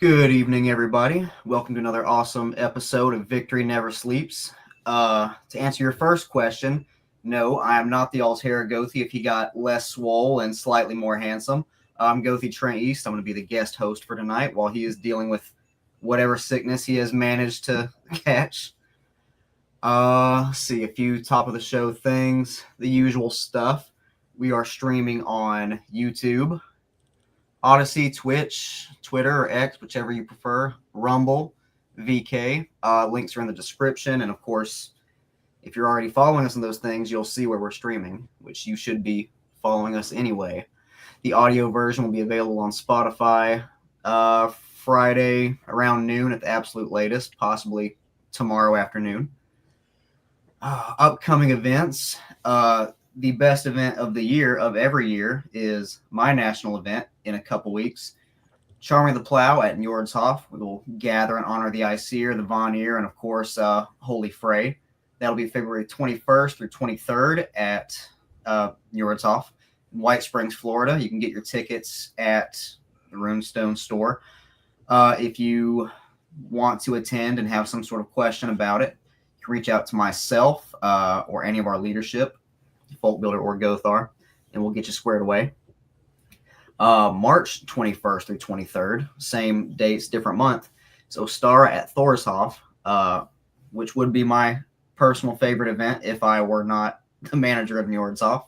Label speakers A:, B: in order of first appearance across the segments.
A: Good evening, everybody. Welcome to another awesome episode of Victory Never Sleeps. To answer your first question, no, I am not the Altera Gothi if he got less swole and slightly more handsome. I'm Gothi Trent East. I'm going to be the guest host for tonight while he is dealing with whatever sickness he has managed to catch. See, a few top of the show things, the usual stuff. We are streaming on YouTube, Odyssey, Twitch, Twitter, or X, whichever you prefer, Rumble, VK. Links are in the description. And of course, if you're already following us on those things, you'll see where we're streaming, which you should be following us anyway. The audio version will be available on Spotify Friday around noon at the absolute latest, possibly tomorrow afternoon. Upcoming events. The best event of the year, of every year, is my national event in a couple weeks. Charming the Plow at Njordshof. We will gather and honor the Aesir, the Vanir, and of course, Holy Fray. That'll be February 21st through 23rd at Njordshof in White Springs, Florida. You can get your tickets at the Runestone store. If you want to attend and have some sort of question about it, you can reach out to myself or any of our leadership, Folk Builder or Gothar, and we'll get you squared away. March 21st through 23rd, same dates, different month. So Ostara at Thorshof, which would be my personal favorite event if I were not the manager of Njordshof.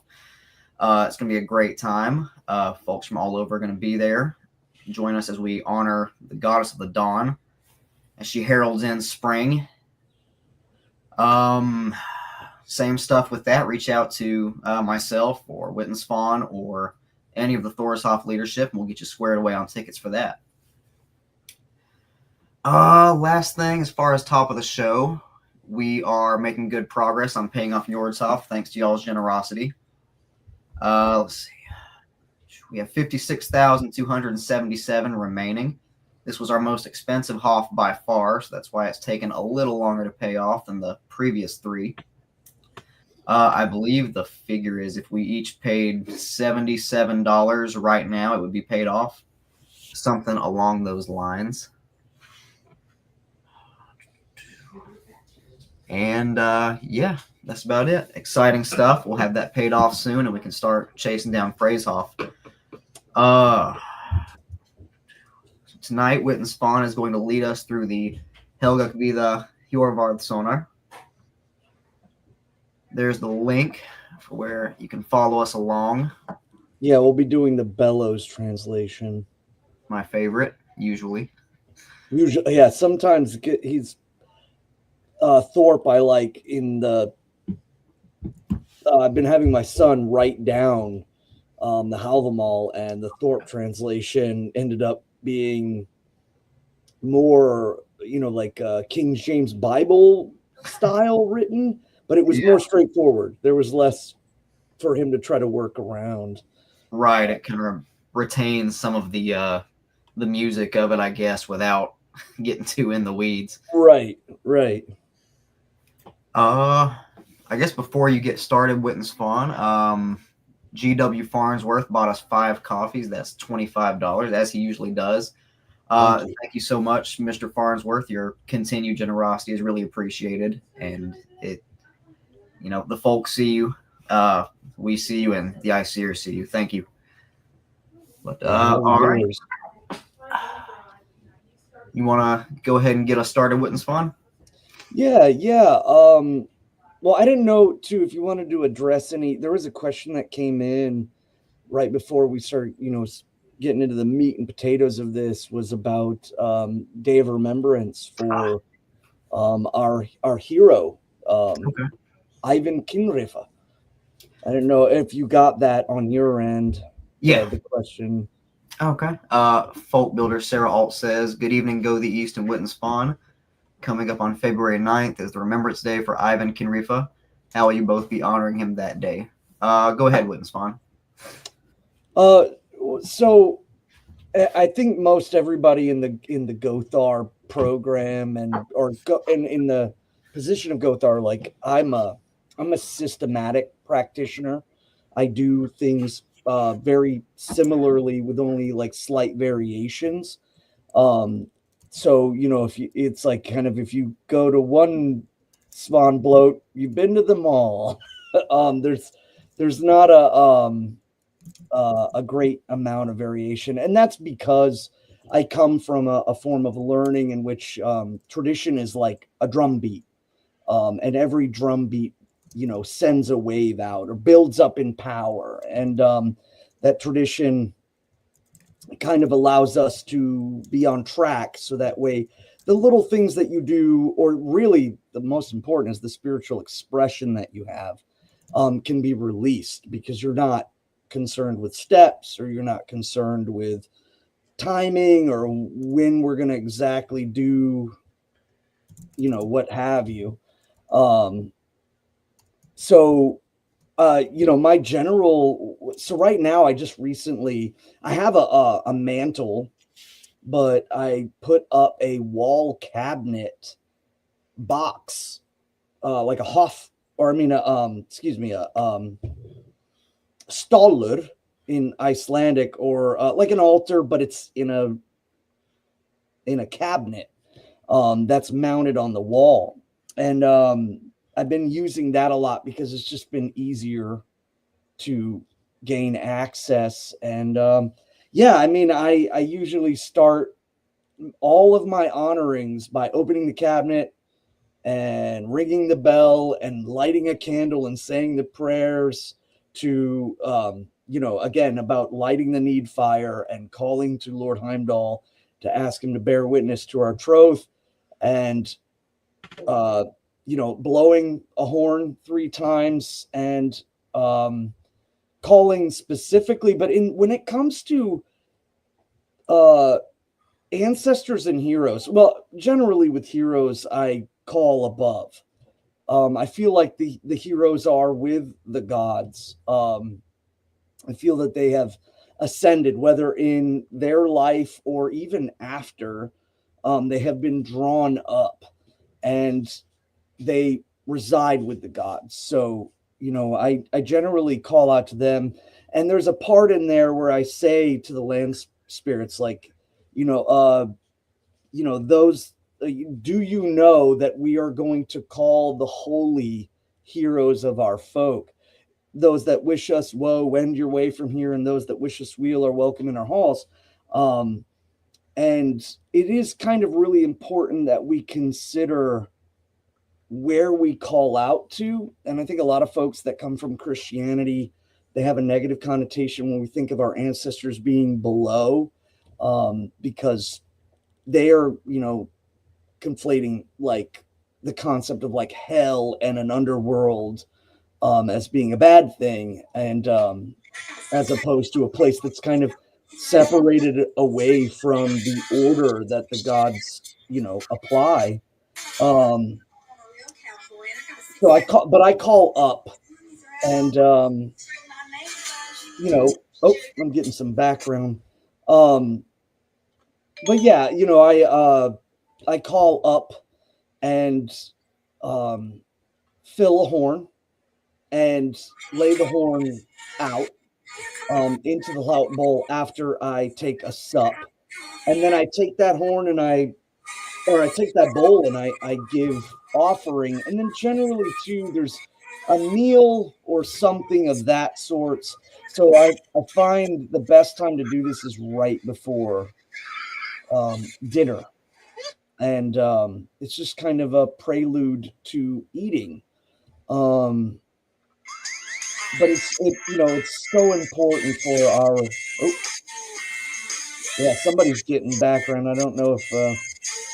A: It's going to be a great time. Folks from all over are going to be there. Join us as we honor the goddess of the dawn as she heralds in spring. Same stuff with that. Reach out to myself or Witan Svan or any of the Thorshof leadership, and we'll get you squared away on tickets for that. Last thing, as far as top of the show, we are making good progress on paying off Njordshof, thanks to y'all's generosity. Let's see. We have 56,277 remaining. This was our most expensive Hof by far, so that's why it's taken a little longer to pay off than the previous three. I believe the figure is if we each paid $77 right now, it would be paid off. Something along those lines. And yeah, that's about it. Exciting stuff. We'll have that paid off soon, and we can start chasing down Freyshof. Tonight, Witan Svan is going to lead us through the Helgakviða Hjörvarðssonar. There's the link for where you can follow us along.
B: Yeah, we'll be doing the Bellows translation.
A: My favorite, usually.
B: Usually, yeah. Sometimes he's Thorpe. I like in the. I've been having my son write down the Halvamal, and the Thorpe translation ended up being more, like King James Bible style written. But it was more straightforward. There was less for him to try to work around.
A: Right. It kind of retains some of the music of it, I guess, without getting too in the weeds.
B: Right.
A: I guess before you get started, Witan Svan, GW Farnsworth bought us 5 coffees. That's $25, as he usually does. Thank you so much, Mr. Farnsworth. Your continued generosity is really appreciated, and the folks see you, we see you, and the Aesir see you. Thank you. But all right, you want to go ahead and get us started, Witan Svan?
B: Yeah. Well, I didn't know too if you wanted to address any. There was a question that came in right before we started, getting into the meat and potatoes of this. Was about Day of Remembrance for our hero.
A: Okay.
B: Ivan Kinnrifa. I don't know if you got that on your end.
A: Yeah.
B: The question.
A: Okay. Folk Builder Sarah Alt says, "Good evening, Gothi East and Witan Svan. Coming up on February 9th is the Remembrance Day for Ivan Kinnrifa. How will you both be honoring him that day?" Go ahead, Witan Svan.
B: So I think most everybody in the Gothar program and in the position of Gothar, like I'm a systematic practitioner. I do things very similarly with only like slight variations. So, if you, it's like kind of, if you go to one Svan bloat, you've been to them all. There's not a great amount of variation, and that's because I come from a form of learning in which tradition is like a drum beat, and every drum beat, sends a wave out or builds up in power, and that tradition kind of allows us to be on track, so that way the little things that you do, or really the most important is the spiritual expression that you have, can be released, because you're not concerned with steps, or you're not concerned with timing, or when we're going to exactly do, what have you. So my general, so right now I just recently, I have a mantle, but I put up a wall cabinet box, like a hof, or I mean, excuse me, a stallur in Icelandic, or like an altar, but it's in a cabinet that's mounted on the wall. And I've been using that a lot because it's just been easier to gain access. And I usually start all of my honorings by opening the cabinet and ringing the bell and lighting a candle and saying the prayers to, again, about lighting the need fire and calling to Lord Heimdall to ask him to bear witness to our troth, and, blowing a horn 3 times, and calling specifically. But when it comes to ancestors and heroes, well, generally with heroes, I call above. I feel like the heroes are with the gods. I feel that they have ascended, whether in their life or even after. They have been drawn up, and they reside with the gods. So, I generally call out to them. And there's a part in there where I say to the land spirits, like, those, do you know that we are going to call the holy heroes of our folk? Those that wish us woe, wend your way from here, and those that wish us weal are welcome in our halls. And it is kind of really important that we consider where we call out to. And I think a lot of folks that come from Christianity, they have a negative connotation when we think of our ancestors being below, because they are, conflating like the concept of like hell and an underworld as being a bad thing, and as opposed to a place that's kind of separated away from the order that the gods, apply. So I call up, and oh, I'm getting some background. But yeah, I call up and fill a horn and lay the horn out into the lout bowl after I take a sup. And then I take that horn and I take that bowl and I give offering. And then generally too, there's a meal or something of that sort. So I find the best time to do this is right before dinner. And it's just kind of a prelude to eating. But it's so important for our. Oh, yeah, somebody's getting background. I don't know if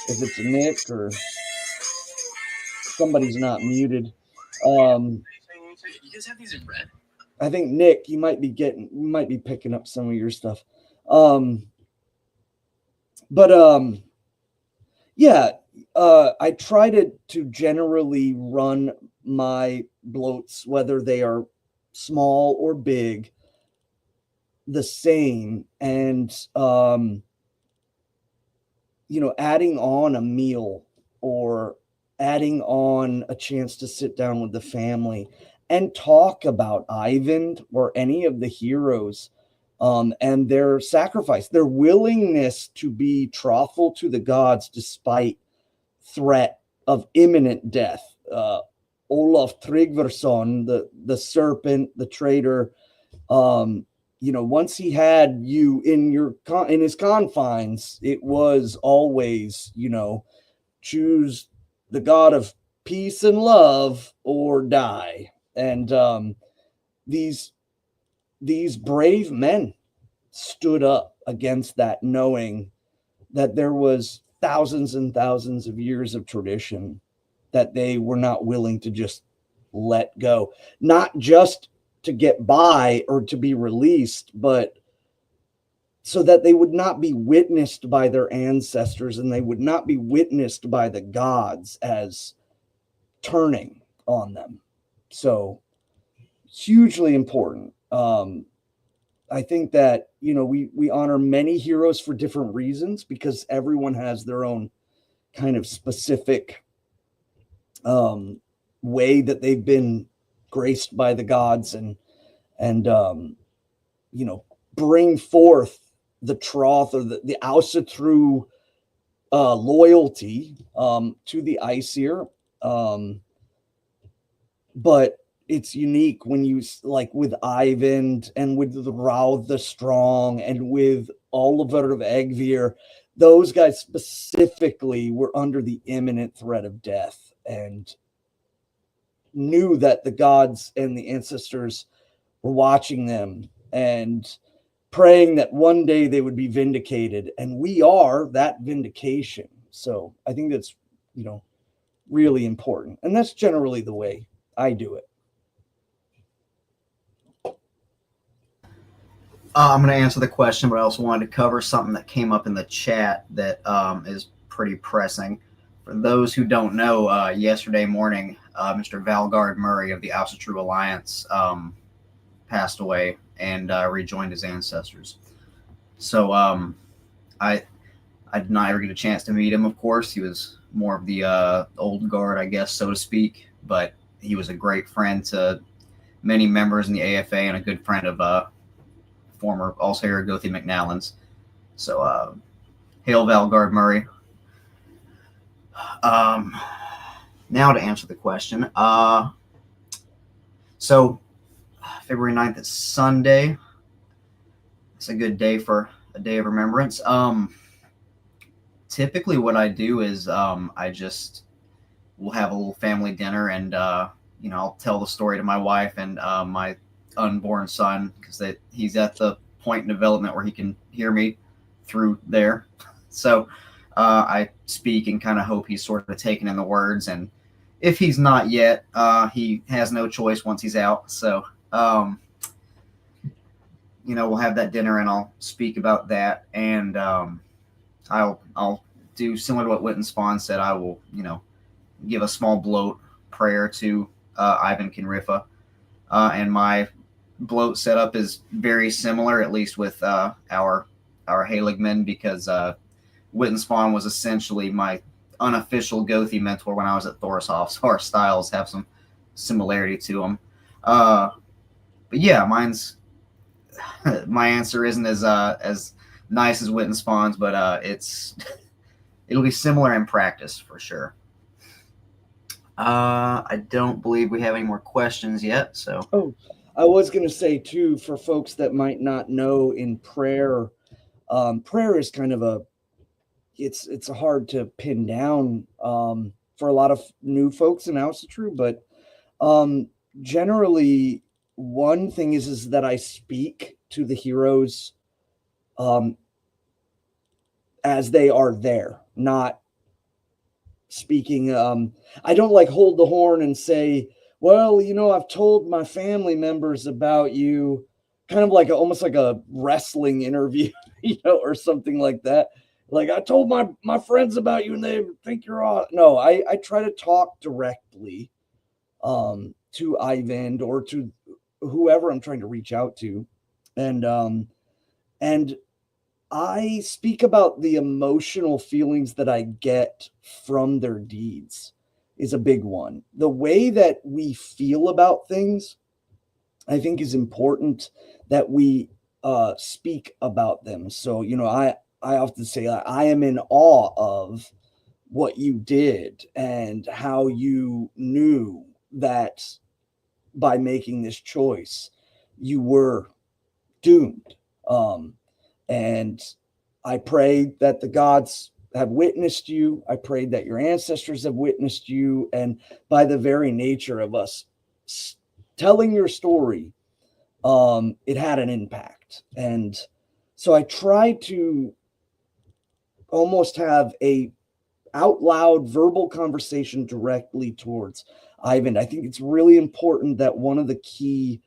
B: it's Nick or somebody's not muted. You guys have these in red? I think Nick, you might be picking up some of your stuff. Yeah, I try to generally run my bloats, whether they are small or big, the same. And adding on a meal or adding on a chance to sit down with the family and talk about Ivan or any of the heroes and their sacrifice, their willingness to be trothful to the gods despite threat of imminent death. Olaf Tryggvason, the serpent, the traitor, once he had you in his confines, it was always, choose the god of peace and love or die. And these brave men stood up against that, knowing that there was thousands and thousands of years of tradition that they were not willing to just let go, not just to get by or to be released, but so that they would not be witnessed by their ancestors and they would not be witnessed by the gods as turning on them. So hugely important. I think that, we honor many heroes for different reasons because everyone has their own kind of specific way that they've been graced by the gods and bring forth the troth or the Asatru loyalty to the Aesir. But it's unique when you, like with Ivan and with the Raud the Strong and with Oliver of Egvir, those guys specifically were under the imminent threat of death and knew that the gods and the ancestors were watching them and praying that one day they would be vindicated. And we are that vindication. So I think that's, really important. And that's generally the way I do it.
A: I'm going to answer the question, but I also wanted to cover something that came up in the chat that is pretty pressing. For those who don't know, yesterday morning, Mr. Valgard Murray of the Asatru Alliance passed away and rejoined his ancestors. So I did not ever get a chance to meet him, of course. He was more of the old guard, I guess, so to speak. But he was a great friend to many members in the AFA and a good friend of former Allslayer Gothi McNallans. So hail Valgard Murray. Now to answer the question. So February 9th is Sunday. It's a good day for a day of remembrance. Typically what I do is we'll have a little family dinner and I'll tell the story to my wife and my unborn son because he's at the point in development where he can hear me through there. So I speak and kind of hope he's sort of taking in the words. And if he's not yet, he has no choice once he's out. So, we'll have that dinner and I'll speak about that. And I'll do similar to what Witan Svan said. I will, give a small bloat prayer to Ivan Kinnrifa. And my bloat setup is very similar, at least with our Helgakviða, because Witan Svan was essentially my unofficial Gothi mentor when I was at Thorshoff, so our styles have some similarity to them. But yeah, my answer isn't as nice as Witan Svan's, but it'll be similar in practice for sure. I don't believe we have any more questions yet. So.
B: Oh, I was going to say too, for folks that might not know, in prayer, prayer is kind of it's hard to pin down for a lot of new folks in Asatru, but generally one thing is that I speak to the heroes as they are there, not speaking. I don't like hold the horn and say, well, I've told my family members about you, kind of like almost like a wrestling interview, or something like that. Like, I told my friends about you and they think you're all. No, I try to talk directly to Ivan or to whoever I'm trying to reach out to. And I speak about the emotional feelings that I get from their deeds is a big one. The way that we feel about things, I think, is important, that we speak about them. So, I often say I am in awe of what you did and how you knew that by making this choice, you were doomed. And I pray that the gods have witnessed you. I pray that your ancestors have witnessed you. And by the very nature of us telling your story, it had an impact. And so I try to almost have a out loud verbal conversation directly towards Ivan. I think it's really important that one of the key,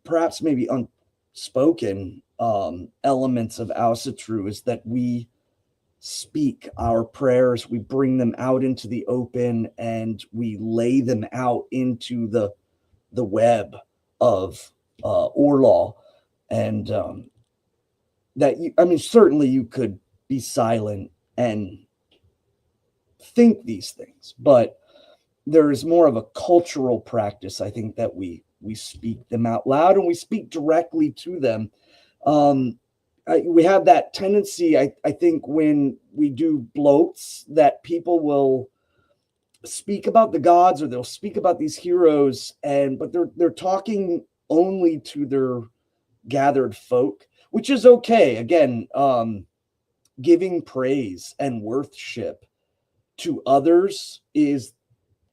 B: perhaps maybe unspoken elements of Asatru is that we speak our prayers, we bring them out into the open, and we lay them out into the web of Orlaw. And certainly you could be silent and think these things, but there is more of a cultural practice, I think, that we speak them out loud and we speak directly to them. We have that tendency, I think, when we do bloats, that people will speak about the gods or they'll speak about these heroes, but they're talking only to their gathered folk, which is okay. Again, giving praise and worship to others is,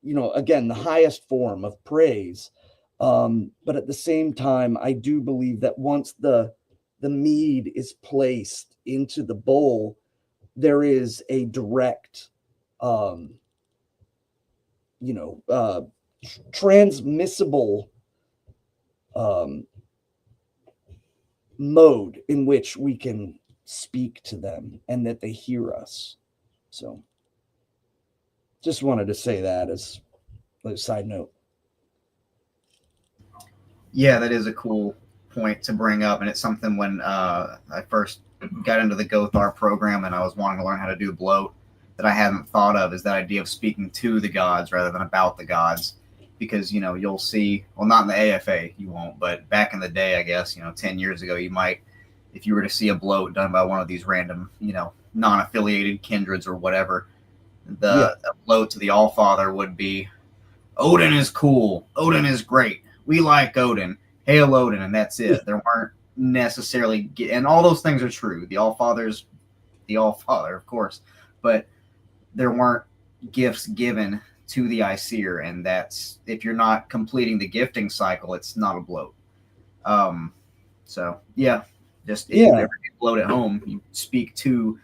B: again, the highest form of praise. But at the same time, I do believe that once the mead is placed into the bowl, there is a direct, transmissible mode in which we can speak to them and that they hear us. So just wanted to say that as a side note.
A: Yeah, that is a cool point to bring up, and it's something when I first got into the Gothar program and I was wanting to learn how to do bloat that I hadn't thought of, is that idea of speaking to the gods rather than about the gods. Because, you'll see, well, not in the AFA, you won't, but back in the day, I guess, 10 years ago, you might, if you were to see a bloat done by one of these random, non-affiliated kindreds or whatever, the bloat to the Allfather would be, Odin is cool, Odin is great, we like Odin, hail Odin, and that's it. There weren't necessarily, and all those things are true. The Allfather's the Allfather, of course, but there weren't gifts given to the Aesir, and that's, if you're not completing the gifting cycle, it's not a bloat. So yeah, just if you ever get bloat at home, you speak to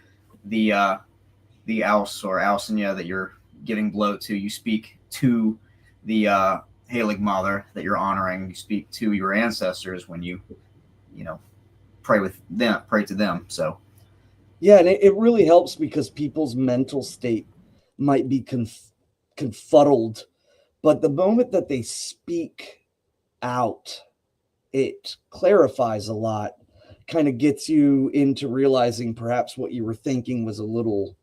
A: the Aus or Ausinya that you're giving bloat to. You speak to the Helgakviða that you're honoring. You speak to your ancestors when you pray to them. So
B: yeah, and it really helps because people's mental state might be confuddled, but the moment that they speak out, it clarifies a lot, kind of gets you into realizing perhaps what you were thinking was a little,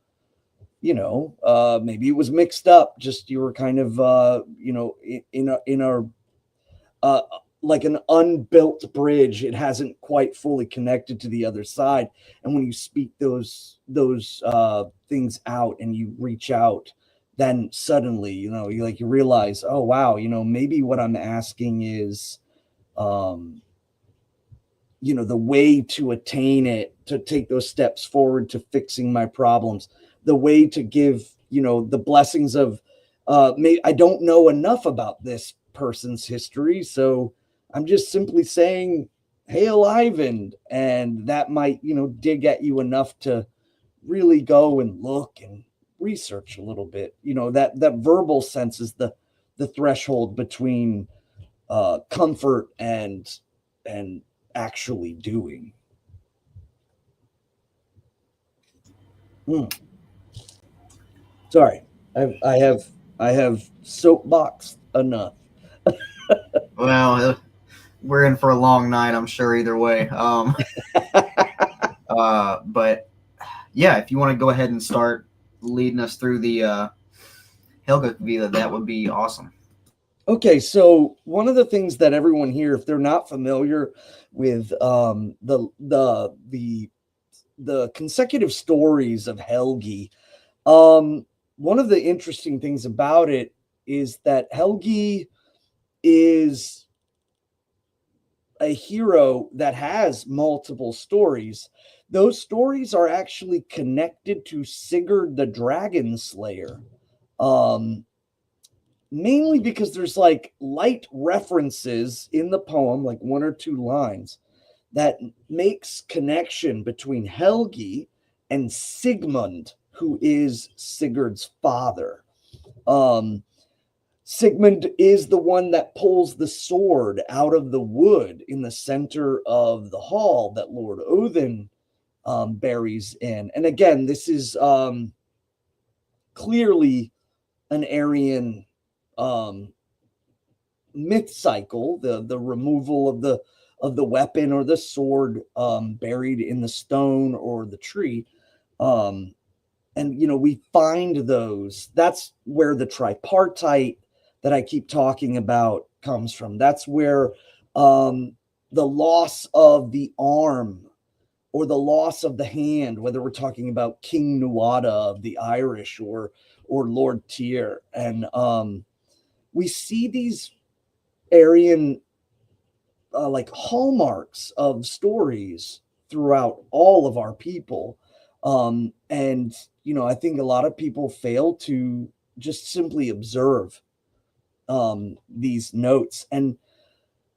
B: maybe it was mixed up, just you were kind of in a like an unbuilt bridge. It hasn't quite fully connected to the other side, and when you speak those things out and you reach out, then suddenly, you realize, oh, wow, maybe what I'm asking is, the way to attain it, to take those steps forward to fixing my problems, the way to give, the blessings of, I don't know enough about this person's history, so I'm just simply saying, hail Ivan, and that might, dig at you enough to really go and look and research a little bit. That verbal sense is the threshold between comfort and actually doing. Sorry, I have soapboxed enough.
A: Well, we're in for a long night, I'm sure, either way. But yeah, if you want to go ahead and start leading us through the Helgakviða, that would be awesome.
B: Okay, so one of the things that everyone here, if they're not familiar with the consecutive stories of Helgi, one of the interesting things about it is that Helgi is a hero that has multiple stories. Those stories are actually connected to Sigurd the Dragon Slayer. Um, Mainly because there's like light references in the poem, like one or two lines, that makes connection between Helgi and Sigmund, who is Sigurd's father. Um, Sigmund is the one that pulls the sword out of the wood in the center of the hall that Lord Odin buries in. And again, this is clearly an Aryan um, myth cycle, the removal of the weapon or the sword buried in the stone or the tree. And we find those. That's where the tripartite that I keep talking about comes from. That's where the loss of the arm or the loss of the hand, whether we're talking about King Nuada of the Irish or Lord Tyr. And we see these Aryan like hallmarks of stories throughout all of our people. And I think a lot of people fail to just simply observe these notes. And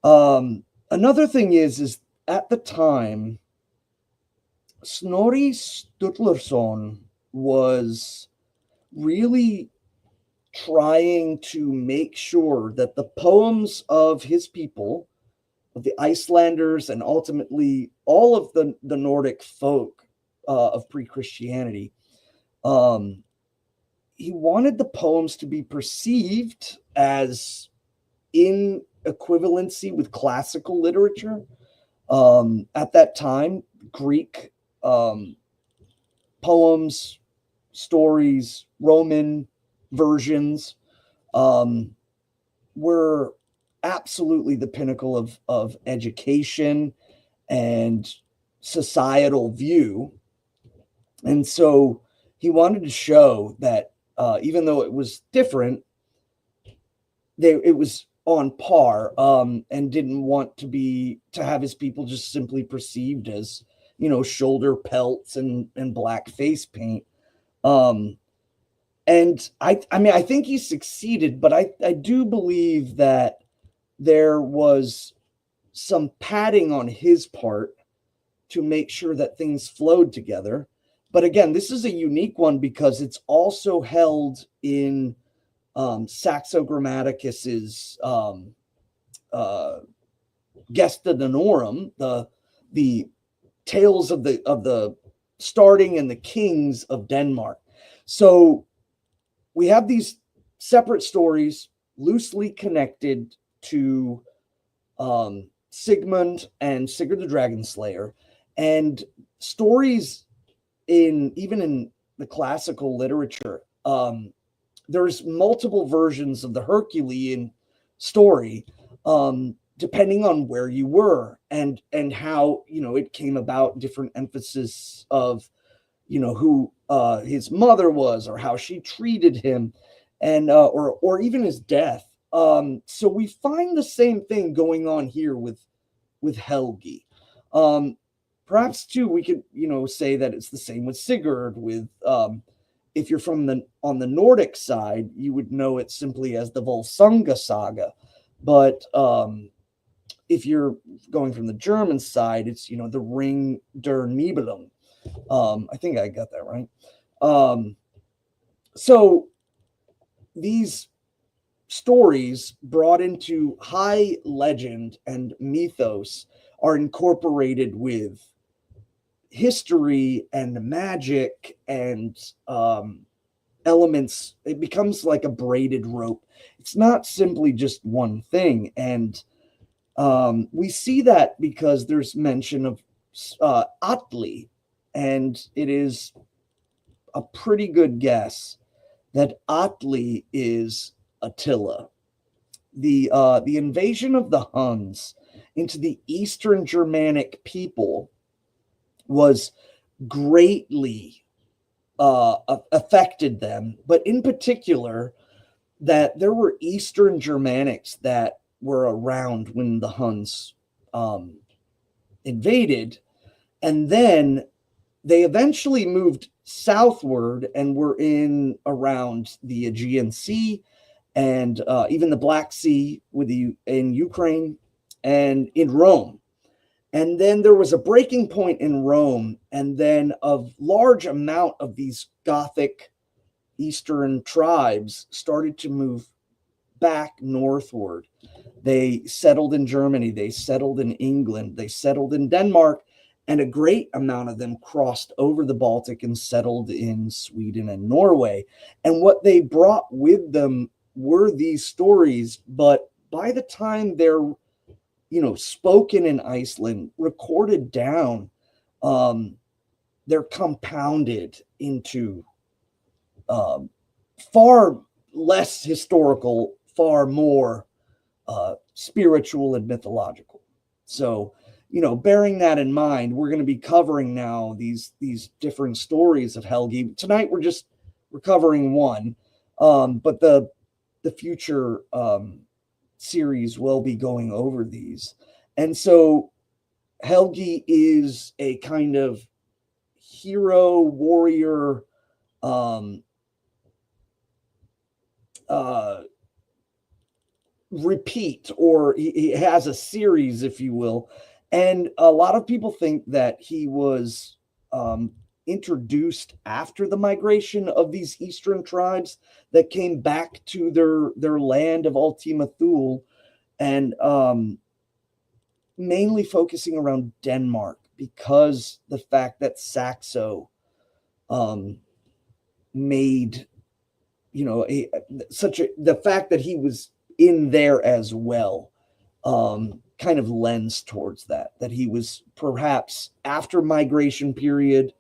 B: another thing is at the time, Snorri Sturluson was really trying to make sure that the poems of his people, of the Icelanders, and ultimately all of the Nordic folk of pre-Christianity, he wanted the poems to be perceived as in equivalency with classical literature. At that time, Greek poems, stories, Roman versions were absolutely the pinnacle of education and societal view. And so he wanted to show that even though it was different, it was on par, and didn't want to have his people just simply perceived as shoulder pelts and black face paint. And I mean, I think he succeeded, but I do believe that there was some padding on his part to make sure that things flowed together. But again, this is a unique one because it's also held in Saxo Grammaticus's Gesta Danorum, the tales of the starting and the kings of Denmark. So we have these separate stories loosely connected to Sigmund and Sigurd the Dragon Slayer, and stories even in the classical literature. There's multiple versions of the Herculean story, depending on where you were and how it came about. Different emphasis of who his mother was or how she treated him, and or even his death. So we find the same thing going on here with Helgi. Perhaps too, we could say that it's the same with Sigurd. With if you're on the Nordic side, you would know it simply as the Volsunga saga, but if you're going from the German side, it's the Ring der Nibelung. I think I got that right. So these stories brought into high legend and mythos are incorporated with history and magic and elements. It becomes like a braided rope. It's not simply just one thing. And we see that because there's mention of Atli, and it is a pretty good guess that Atli is Attila. the invasion of the Huns into the Eastern Germanic people was greatly affected them, but in particular that there were Eastern Germanics that were around when the Huns invaded, and then they eventually moved southward and were in around the Aegean Sea and even the Black Sea in Ukraine and in Rome. And then there was a breaking point in Rome, and then a large amount of these Gothic Eastern tribes started to move back northward. They settled in Germany, they settled in England, they settled in Denmark, and a great amount of them crossed over the Baltic and settled in Sweden and Norway. And what they brought with them were these stories, but by the time they're spoken in Iceland, recorded down, they're compounded into far less historical, far more spiritual and mythological. So, bearing that in mind, we're going to be covering now these different stories of Helgi. Tonight, we're covering one, but the future series will be going over these. And so Helgi is a kind of hero warrior repeat, or he has a series, if you will. And a lot of people think that he was introduced after the migration of these eastern tribes that came back to their land of Ultima Thule, and mainly focusing around Denmark, because the fact that Saxo made the fact that he was in there as well kind of lends towards that he was perhaps after migration period,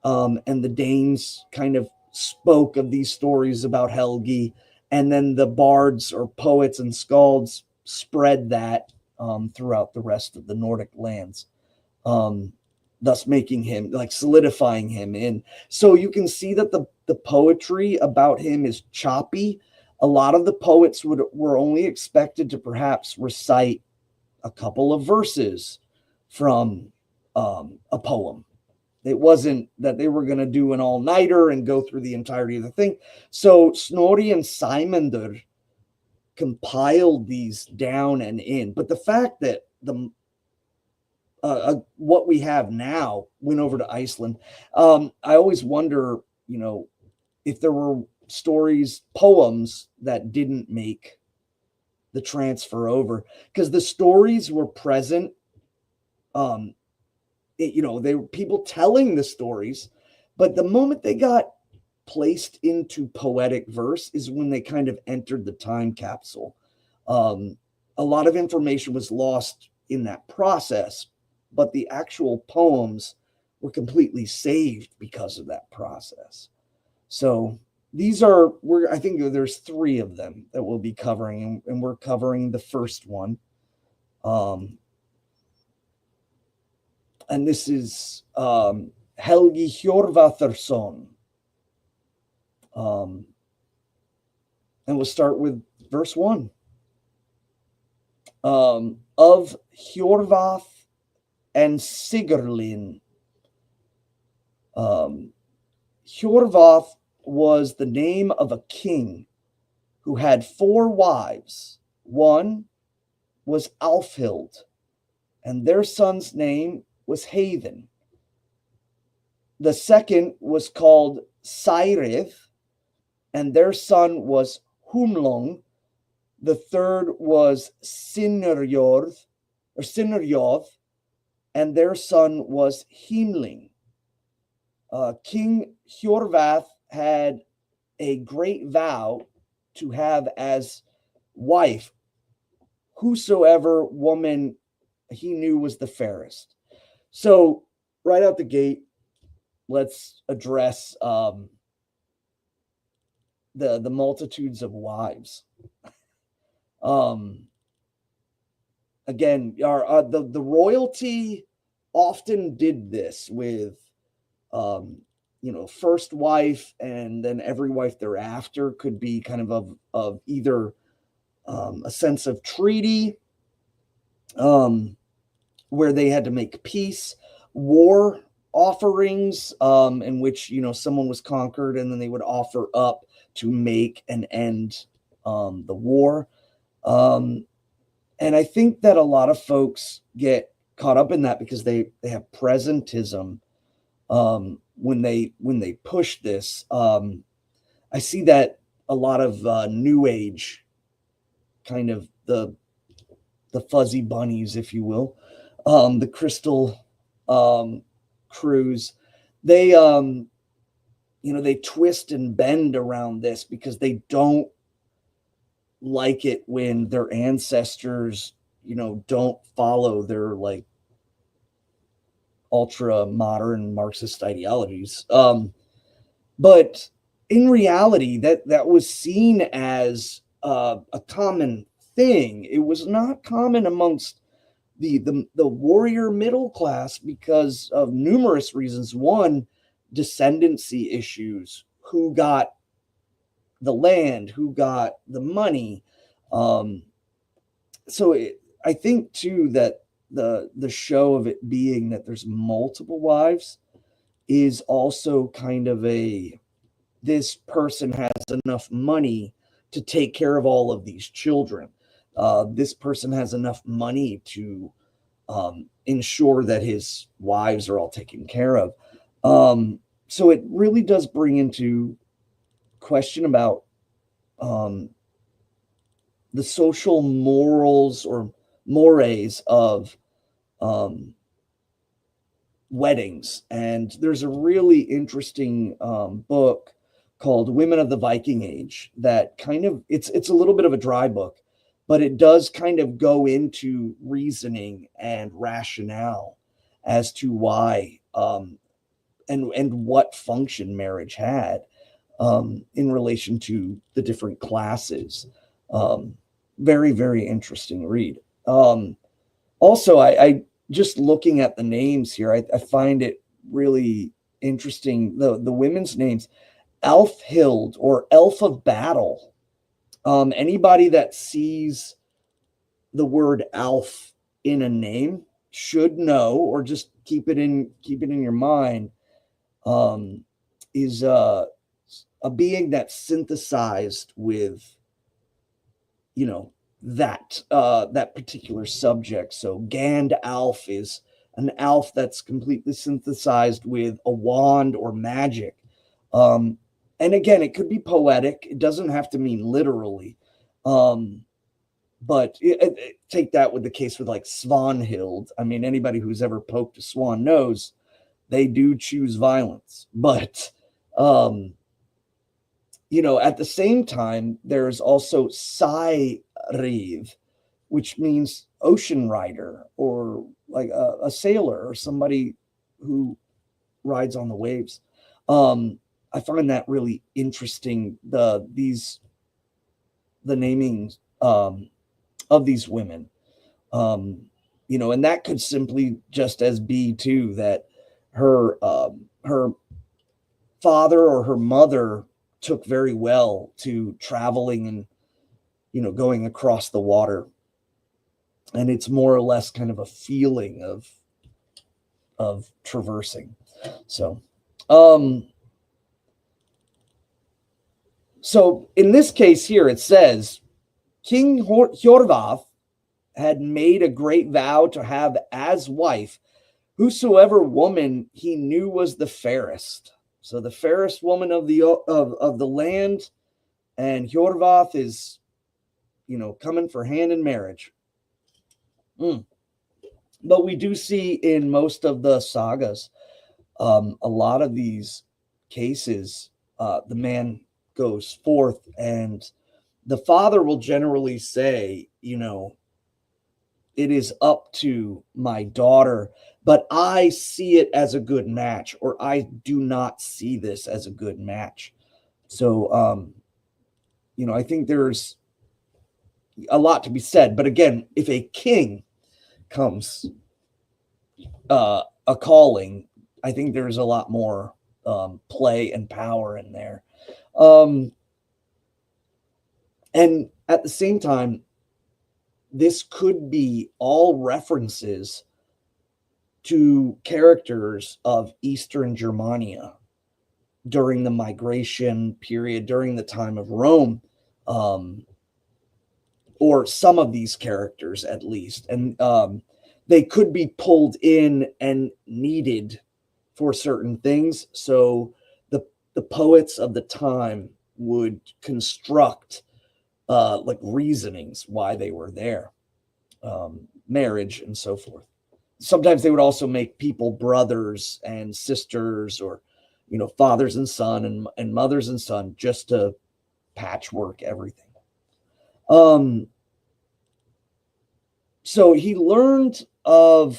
B: and the Danes kind of spoke of these stories about Helgi, and then the bards or poets and skalds spread that throughout the rest of the Nordic lands, thus making him, like, solidifying him in. So you can see that the poetry about him is choppy. A lot of the poets were only expected to perhaps recite a couple of verses from a poem. It wasn't that they were going to do an all-nighter and go through the entirety of the thing. So Snorri and Simondur compiled these down and in. But the fact that what we have now went over to Iceland, I always wonder, if there were stories, poems that didn't make the transfer over, because the stories were present. They were people telling the stories, but the moment they got placed into poetic verse is when they kind of entered the time capsule. A lot of information was lost in that process, but the actual poems were completely saved because of that process. So I think there's 3 of them that we'll be covering, and we're covering the first one. And this is Helgi Hjörvarðssonar. And we'll start with verse 1. Of Hjorvarth and Sigrlin. Hjorvarth was the name of a king who had 4 wives. One was Alfhild, and their son's name was Haven. The second was called Særið, and their son was Humlong. The third was Sinnerjorð, and their son was Himling. King Hjorvarth had a great vow to have as wife whosoever woman he knew was the fairest. So right out the gate, let's address the multitudes of wives. Again, the royalty often did this with, first wife, and then every wife thereafter could be kind of either a sense of treaty, where they had to make peace, war offerings, in which someone was conquered and then they would offer up to make and end the war. And I think that a lot of folks get caught up in that because they have presentism when they push this. I see that a lot of New Age, kind of the fuzzy bunnies, if you will, the crystal crews, they they twist and bend around this because they don't like it when their ancestors don't follow their like ultra modern Marxist ideologies, but in reality that was seen as a common thing. It was not common amongst the warrior middle class because of numerous reasons. One, descendancy issues, who got the land, who got the money. I think too that the show of it being that there's multiple wives is also kind of this person has enough money to take care of all of these children. This person has enough money to ensure that his wives are all taken care of. So it really does bring into question about the social morals or mores of weddings. And there's a really interesting book called Women of the Viking Age that kind of, it's a little bit of a dry book, but it does kind of go into reasoning and rationale as to why and what function marriage had in relation to the different classes. Very, very interesting read. Also, I just looking at the names here, I find it really interesting. The women's names, Alfhild or Elf of Battle. Anybody that sees the word Alf in a name should know, or just keep it in your mind, is a being that's synthesized with that particular subject. So Gandalf is an elf that's completely synthesized with a wand or magic. And again, it could be poetic. It doesn't have to mean literally. But take that with the case with like Svanhild. I mean, anybody who's ever poked a swan knows they do choose violence. But, at the same time, there's also Sairiv, which means ocean rider, or like a sailor, or somebody who rides on the waves. I find that really interesting. The naming of these women, and that could simply just as be too that her father or her mother took very well to traveling and going across the water, and it's more or less kind of a feeling of traversing. So in this case here, it says King Hjorvarth had made a great vow to have as wife whosoever woman he knew was the fairest. So the fairest woman of the land, and Hjorvarth is, coming for hand in marriage. But we do see in most of the sagas, a lot of these cases, the man goes forth, and the father will generally say, it is up to my daughter, but I see it as a good match, or I do not see this as a good match. So, I think there's a lot to be said. But again, if a king comes a calling, I think there's a lot more play and power in there. And at the same time, this could be all references to characters of Eastern Germania during the migration period, during the time of Rome, or some of these characters at least. And they could be pulled in and needed for certain things. So the poets of the time would construct like reasonings why they were there, marriage and so forth. Sometimes they would also make people brothers and sisters, or fathers and son and mothers and son, just to patchwork everything. So he learned that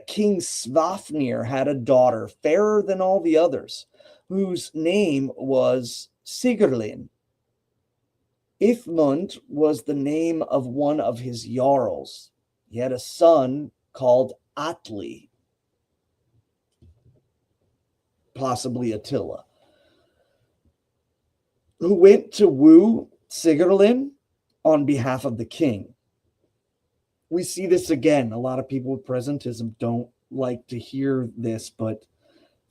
B: King Svafnir had a daughter fairer than all the others, whose name was Sigrlin. Ifmund was the name of one of his jarls. He had a son called Atli, possibly Attila, who went to woo Sigrlin on behalf of the king. We see this again. A lot of people with presentism don't like to hear this, but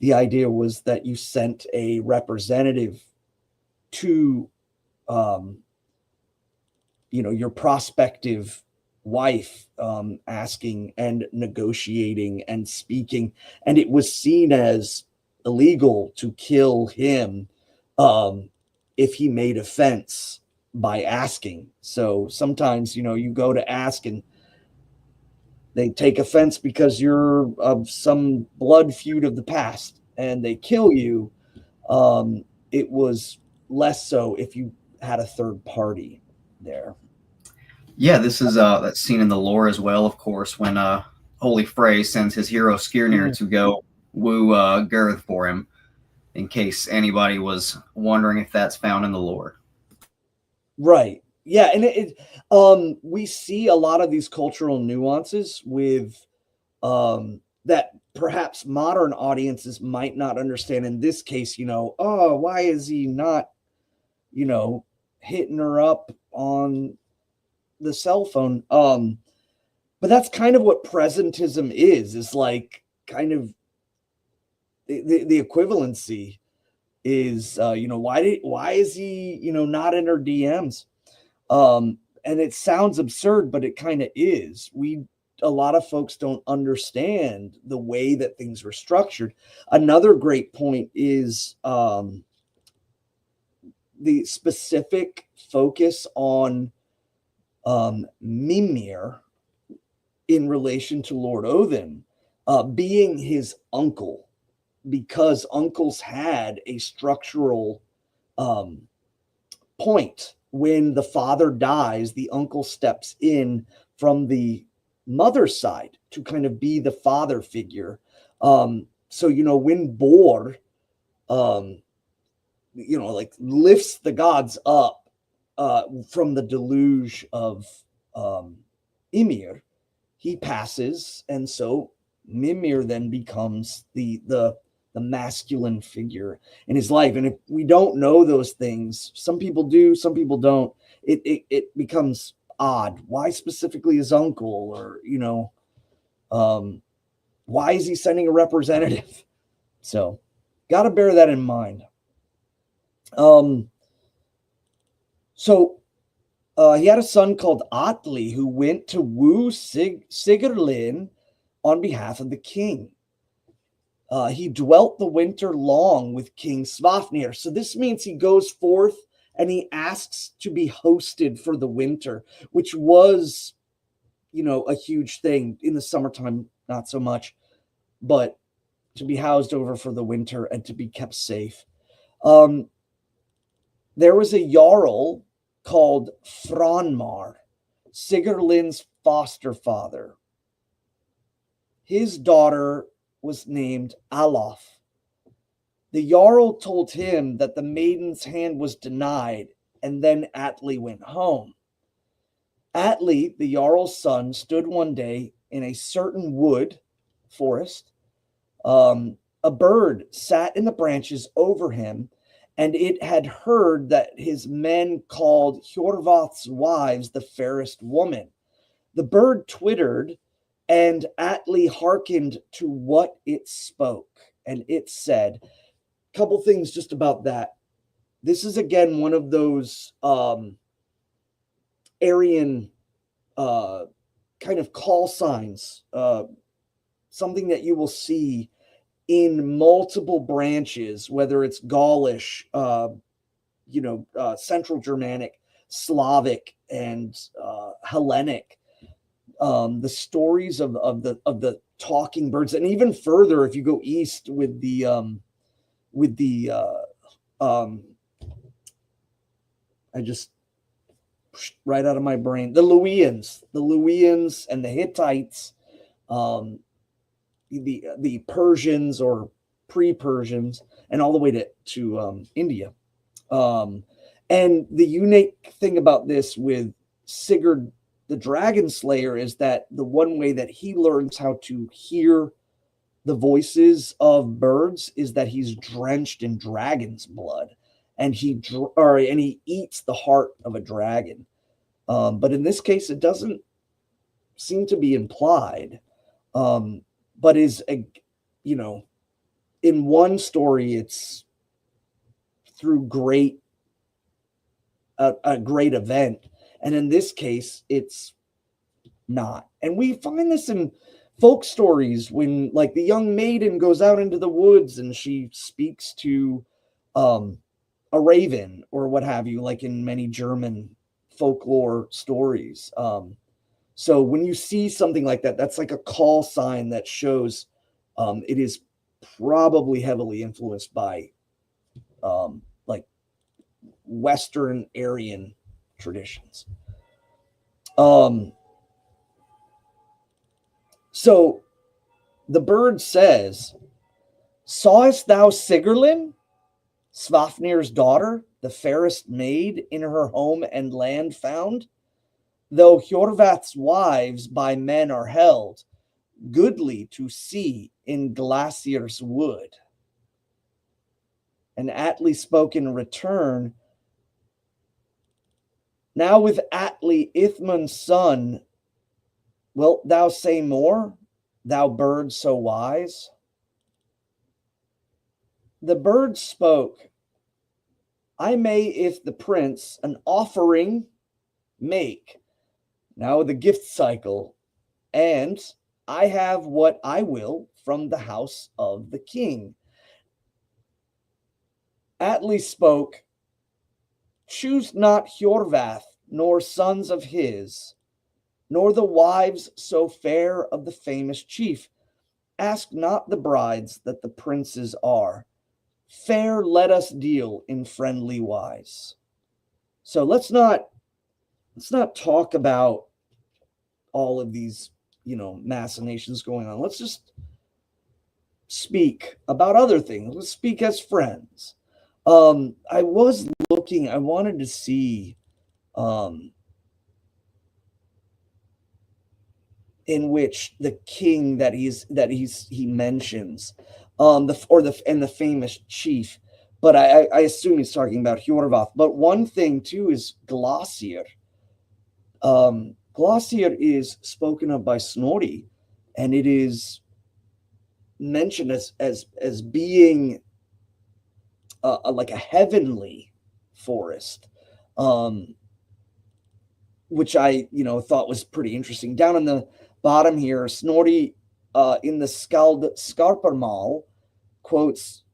B: the idea was that you sent a representative to your prospective wife, asking and negotiating and speaking, and it was seen as illegal to kill him if he made offense by asking. So sometimes you go to ask and they take offense because you're of some blood feud of the past and they kill you. It was less so if you had a third party there.
A: Yeah, this is that's seen in the lore as well, of course, when Holy Frey sends his hero Skirnir to go woo Girth for him, in case anybody was wondering if that's found in the lore.
B: Right. Yeah, and we see a lot of these cultural nuances with that perhaps modern audiences might not understand. In this case, why is he not, hitting her up on the cell phone? But that's kind of what presentism is like kind of the equivalency is, why is he, not in her DMs? And it sounds absurd, but it kind of is. A lot of folks don't understand the way that things were structured. Another great point is the specific focus on Mimir in relation to Lord Odin being his uncle, because uncles had a structural point. When the father dies, the uncle steps in from the mother's side to kind of be the father figure. So, when Bor, lifts the gods up from the deluge of Ymir, he passes, and so Mimir then becomes the masculine figure in his life. And if we don't know those things, some people do, some people don't, it becomes odd. Why specifically his uncle? Or why is he sending a representative? So got to bear that in mind. So he had a son called Atli who went to woo Sigrlin on behalf of the king. He dwelt the winter long with King Svafnir. So this means he goes forth and he asks to be hosted for the winter, which was, a huge thing. In the summertime, not so much, but to be housed over for the winter and to be kept safe. There was a jarl called Franmar, Sigrlin's foster father. His daughter was named Alof. The jarl told him that the maiden's hand was denied and then Atli went home. Atli, the Jarl's son, stood one day in a certain wood forest. A bird sat in the branches over him, and it had heard that his men called Hjorvarth's wives the fairest woman. The bird twittered, and Atli hearkened to what it spoke, and it said, a couple things just about that. This is again one of those Aryan kind of call signs, something that you will see in multiple branches, whether it's Gaulish, Central Germanic, Slavic, and Hellenic. The stories of the talking birds, and even further, if you go east with the I just right out of my brain, the Luwians and the Hittites, the Persians or pre-Persians, and all the way to India. And the unique thing about this with Sigurd the Dragon Slayer is that the one way that he learns how to hear the voices of birds is that he's drenched in dragon's blood, and he eats the heart of a dragon. But in this case, it doesn't seem to be implied. But is in one story it's through a great event, and in this case it's not. And we find this in folk stories when, like, the young maiden goes out into the woods and she speaks to a raven or what have you, like in many German folklore stories. So when you see something like that, that's like a call sign that shows it is probably heavily influenced by like Western Aryan traditions. So the bird says, "Sawest thou Sigrlin, Svafnir's daughter, the fairest maid in her home and land found? Though Hjorvath's wives by men are held, goodly to see in Glacier's wood." And Atli spoke in return, "Now with Atli, Ithmund's son, wilt thou say more, thou bird so wise?" The bird spoke, "I may, if the prince an offering make, now the gift cycle, and I have what I will from the house of the king." Atli spoke, "Choose not Hjorvath, nor sons of his, nor the wives so fair of the famous chief. Ask not the brides that the princes are. Fair let us deal in friendly wise." So let's not talk about all of these, machinations going on. Let's just speak about other things. Let's speak as friends. I was looking, I wanted to see in which the king that he mentions, the famous chief, but I assume he's talking about Hjorvarth. But one thing too is Glacier. Glacier is spoken of by Snorri, and it is mentioned as being like a heavenly forest, which I thought was pretty interesting. Down in the bottom here, Snorri in the Skald Skarparmal quotes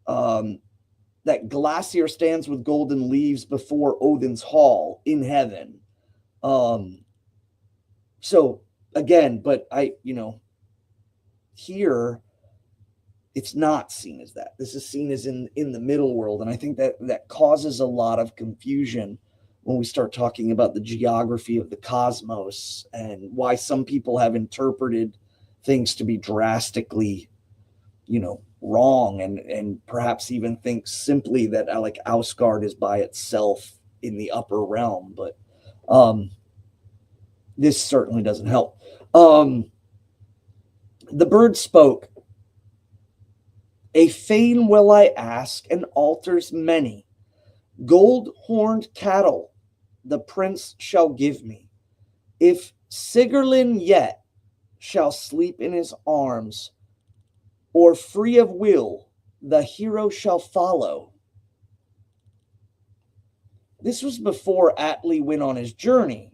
B: that Glacier stands with golden leaves before Odin's hall in heaven. So again, but here it's not seen as that. This is seen as in the middle world, and I think that causes a lot of confusion when we start talking about the geography of the cosmos and why some people have interpreted things to be drastically, wrong, and perhaps even thinks simply that like Ausgard is by itself in the upper realm. But this certainly doesn't help. The bird spoke. A fane will I ask, and altars many. Gold-horned cattle the prince shall give me. If Sigrlin yet shall sleep in his arms, or free of will, the hero shall follow. This was before Atli went on his journey,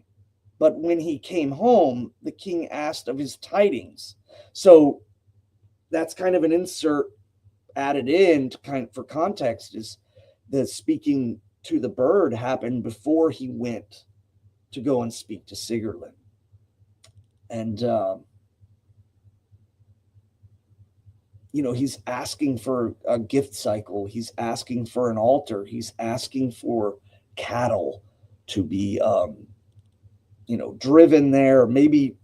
B: but when he came home, the king asked of his tidings. So that's kind of an insert added in to for context, is that speaking to the bird happened before he went to go and speak to Sigrlin. And he's asking for a gift cycle. He's asking for an altar. He's asking for cattle to be, driven there, maybe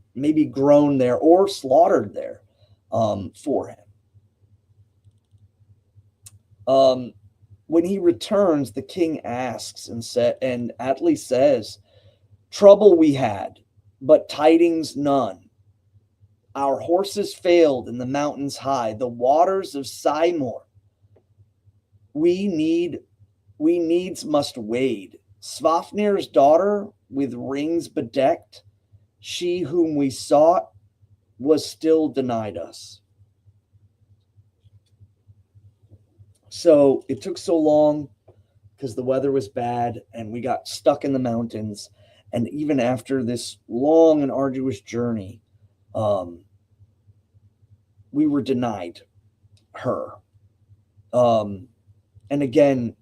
B: grown there or slaughtered there for him. When he returns, the king asks and Atli says, "Trouble we had, but tidings none. Our horses failed in the mountains high, the waters of Symor. We needs must wade. Svafnir's daughter with rings bedecked, she whom we sought was still denied us." So it took so long because the weather was bad and we got stuck in the mountains. And even after this long and arduous journey, we were denied her. And again,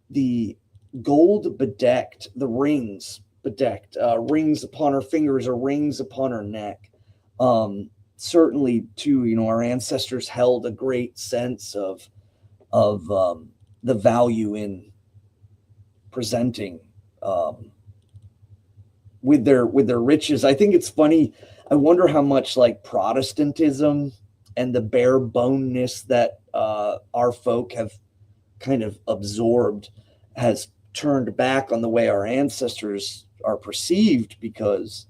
B: the gold bedecked, the rings bedecked, rings upon her fingers or rings upon her neck. Certainly, too, our ancestors held a great sense of the value in presenting with their riches. I think it's funny. I wonder how much like Protestantism and the bare boneness that our folk have kind of absorbed has turned back on the way our ancestors are perceived, because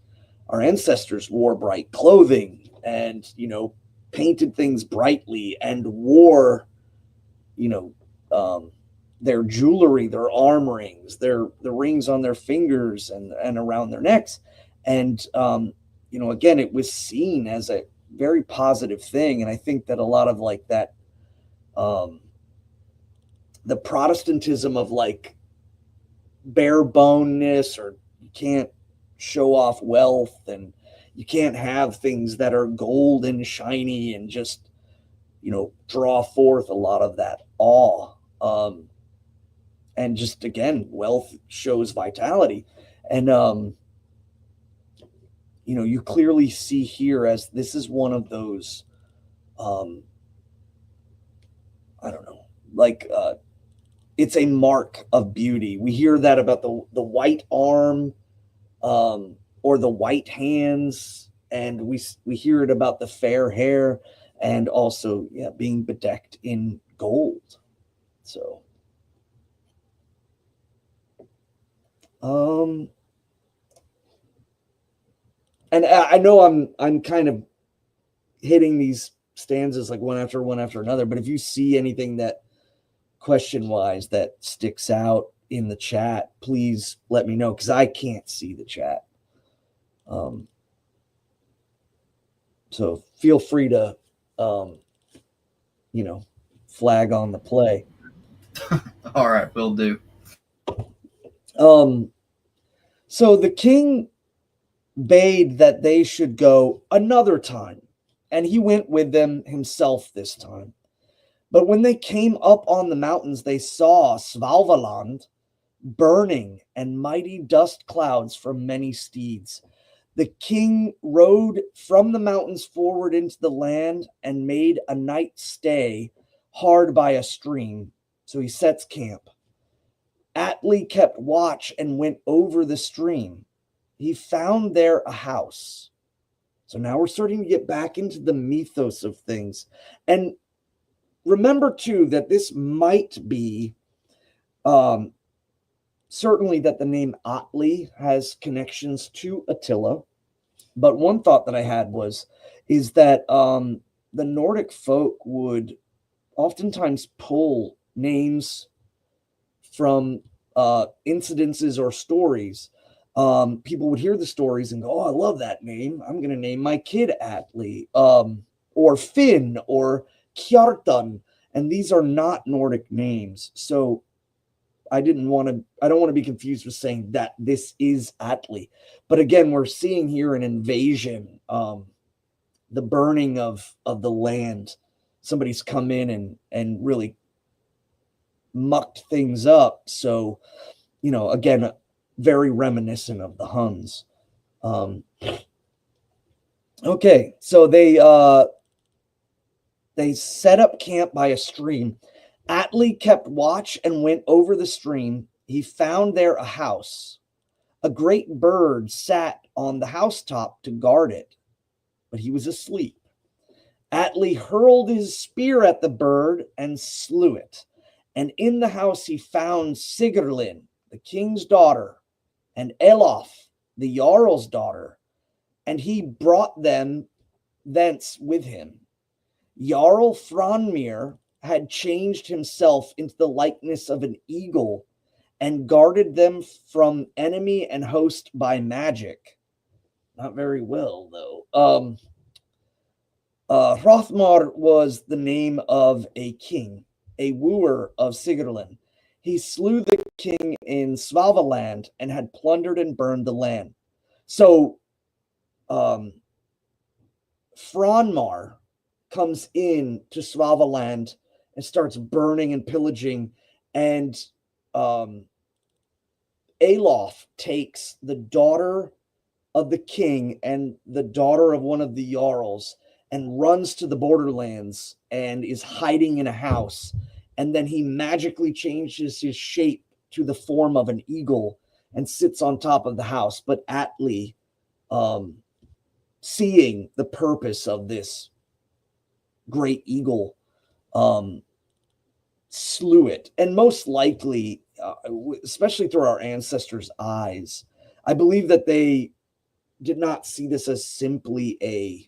B: our ancestors wore bright clothing and painted things brightly and wore their jewelry, their arm rings, the rings on their fingers and around their necks. And, again, it was seen as a very positive thing. And I think that a lot of like that, the Protestantism of like bare boneness, or you can't show off wealth and you can't have things that are gold and shiny and just, draw forth a lot of that awe. And just, again, wealth shows vitality. And, you clearly see here, as this is one of those, I don't know, like, it's a mark of beauty. We hear that about the white arm, or the white hands. And we hear it about the fair hair, and also, being bedecked in gold. So, and I know I'm kind of hitting these stanzas like one after another, but if you see anything that question wise that sticks out in the chat, please let me know, because I can't see the chat. So feel free to, flag on the play.
A: All right, will do.
B: So the king bade that they should go another time, and he went with them himself this time. But when they came up on the mountains, they saw Svalvaland burning and mighty dust clouds from many steeds. The king rode from the mountains forward into the land and made a night stay hard by a stream. So he sets camp. Atli kept watch and went over the stream. He found there a house. So now we're starting to get back into the mythos of things. And remember, too, that this might be certainly that the name Atli has connections to Attila. But one thought that I had is that the Nordic folk would oftentimes pull names from incidences or stories. People would hear the stories and go, "Oh, I love that name. I'm going to name my kid Atli," or Finn or Kjartan, and these are not Nordic names. So I don't want to be confused with saying that this is Atli. But again, we're seeing here an invasion, the burning of the land. Somebody's come in and really mucked things up. So, again, very reminiscent of the Huns. Okay, so they set up camp by a stream. Atli kept watch and went over the stream. He found there a house. A great bird sat on the housetop to guard it, but he was asleep. Atli hurled his spear at the bird and slew it. And in the house he found Sigrlin, the king's daughter, and Elof, the jarl's daughter, and he brought them thence with him. Jarl Franmir had changed himself into the likeness of an eagle and guarded them from enemy and host by magic. Not very well, though. Hrothmar was the name of a king, a wooer of Sigrlin. He slew the king in Svavaland and had plundered and burned the land. So, Franmar comes in to Svavaland and starts burning and pillaging, and Alof takes the daughter of the king and the daughter of one of the jarls and runs to the borderlands and is hiding in a house. And then he magically changes his shape to the form of an eagle and sits on top of the house. But Atli, seeing the purpose of this great eagle, slew it. And most likely, especially through our ancestors' eyes, I believe that they did not see this as simply a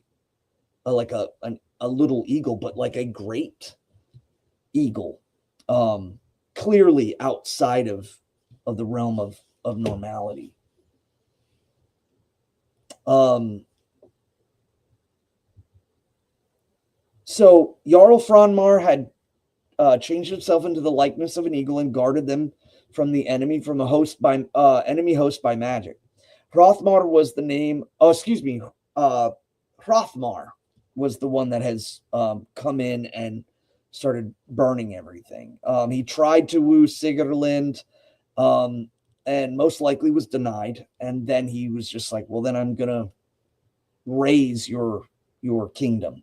B: little eagle, but like a great eagle, clearly outside of the realm of normality. So Jarl Franmar had changed himself into the likeness of an eagle and guarded them from the enemy, from a host by enemy host by magic. Hrothmar was the name. Hrothmar was the one that has come in and started burning everything. He tried to woo Sigrlin, and most likely was denied. And then he was just like, "Well, then I'm gonna raise your kingdom."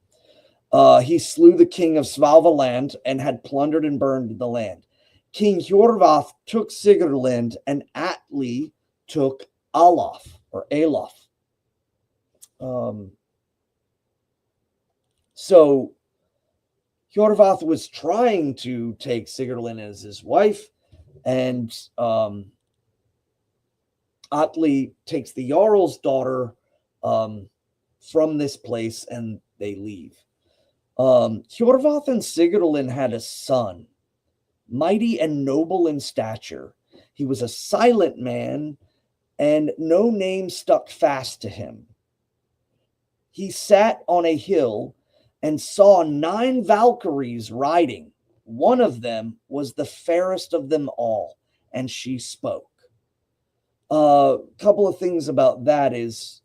B: He slew the king of Svavaland and had plundered and burned the land. King Hjorvarth took Sigrlin, and Atli took Alof. So Hjorvarth was trying to take Sigrlin as his wife, and Atli takes the Jarl's daughter from this place, and they leave. Hjorvarth and Sigrlin had a son, mighty and noble in stature. He was a silent man, and no name stuck fast to him. He sat on a hill and saw 9 Valkyries riding. One of them was the fairest of them all, and she spoke. A couple of things about that is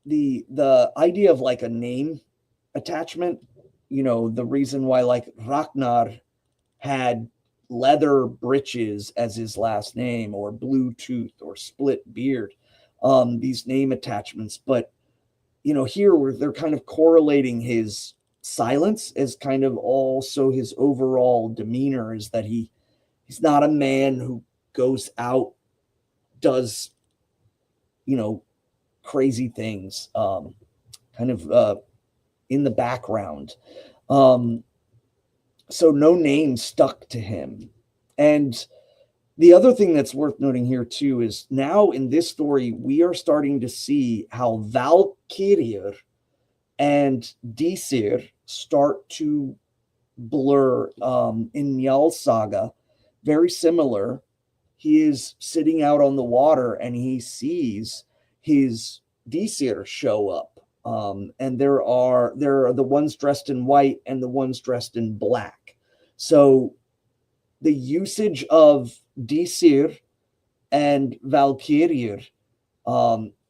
B: the idea of like a name attachment. The reason why like Ragnar had leather breeches as his last name, or blue tooth, or split beard, these name attachments. But here where they're kind of correlating his silence as kind of also his overall demeanor, is that he's not a man who goes out, does crazy things, kind of in the background. So no name stuck to him. And the other thing that's worth noting here too is now in this story, we are starting to see how Valkyrie and Disir start to blur in Njal's saga. Very similar. He is sitting out on the water and he sees his Disir show up. And there are the ones dressed in white and the ones dressed in black. So the usage of Disir and Valkyrie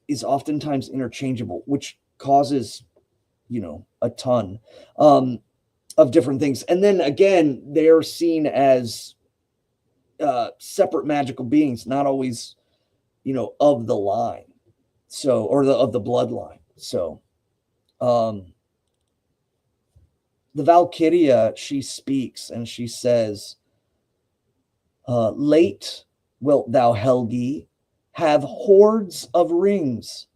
B: is oftentimes interchangeable, which causes, a ton of different things. And then again, they're seen as separate magical beings, not always, of the line. So, or of the bloodline. So, the Valkyria, she speaks and she says, late wilt thou, Helgi, have hordes of rings,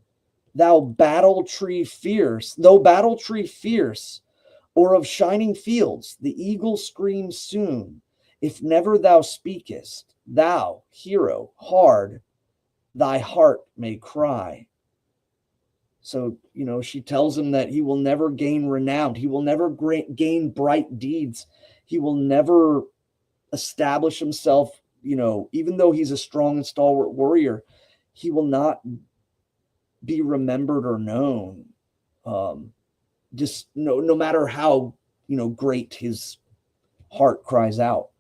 B: though battle tree fierce, or of shining fields, the eagle screams soon. If never thou speakest, thou, hero, hard, thy heart may cry. So, she tells him that he will never gain renown. He will never gain bright deeds. He will never establish himself, even though he's a strong and stalwart warrior, he will not be remembered or known. Just no matter how, great his heart cries out.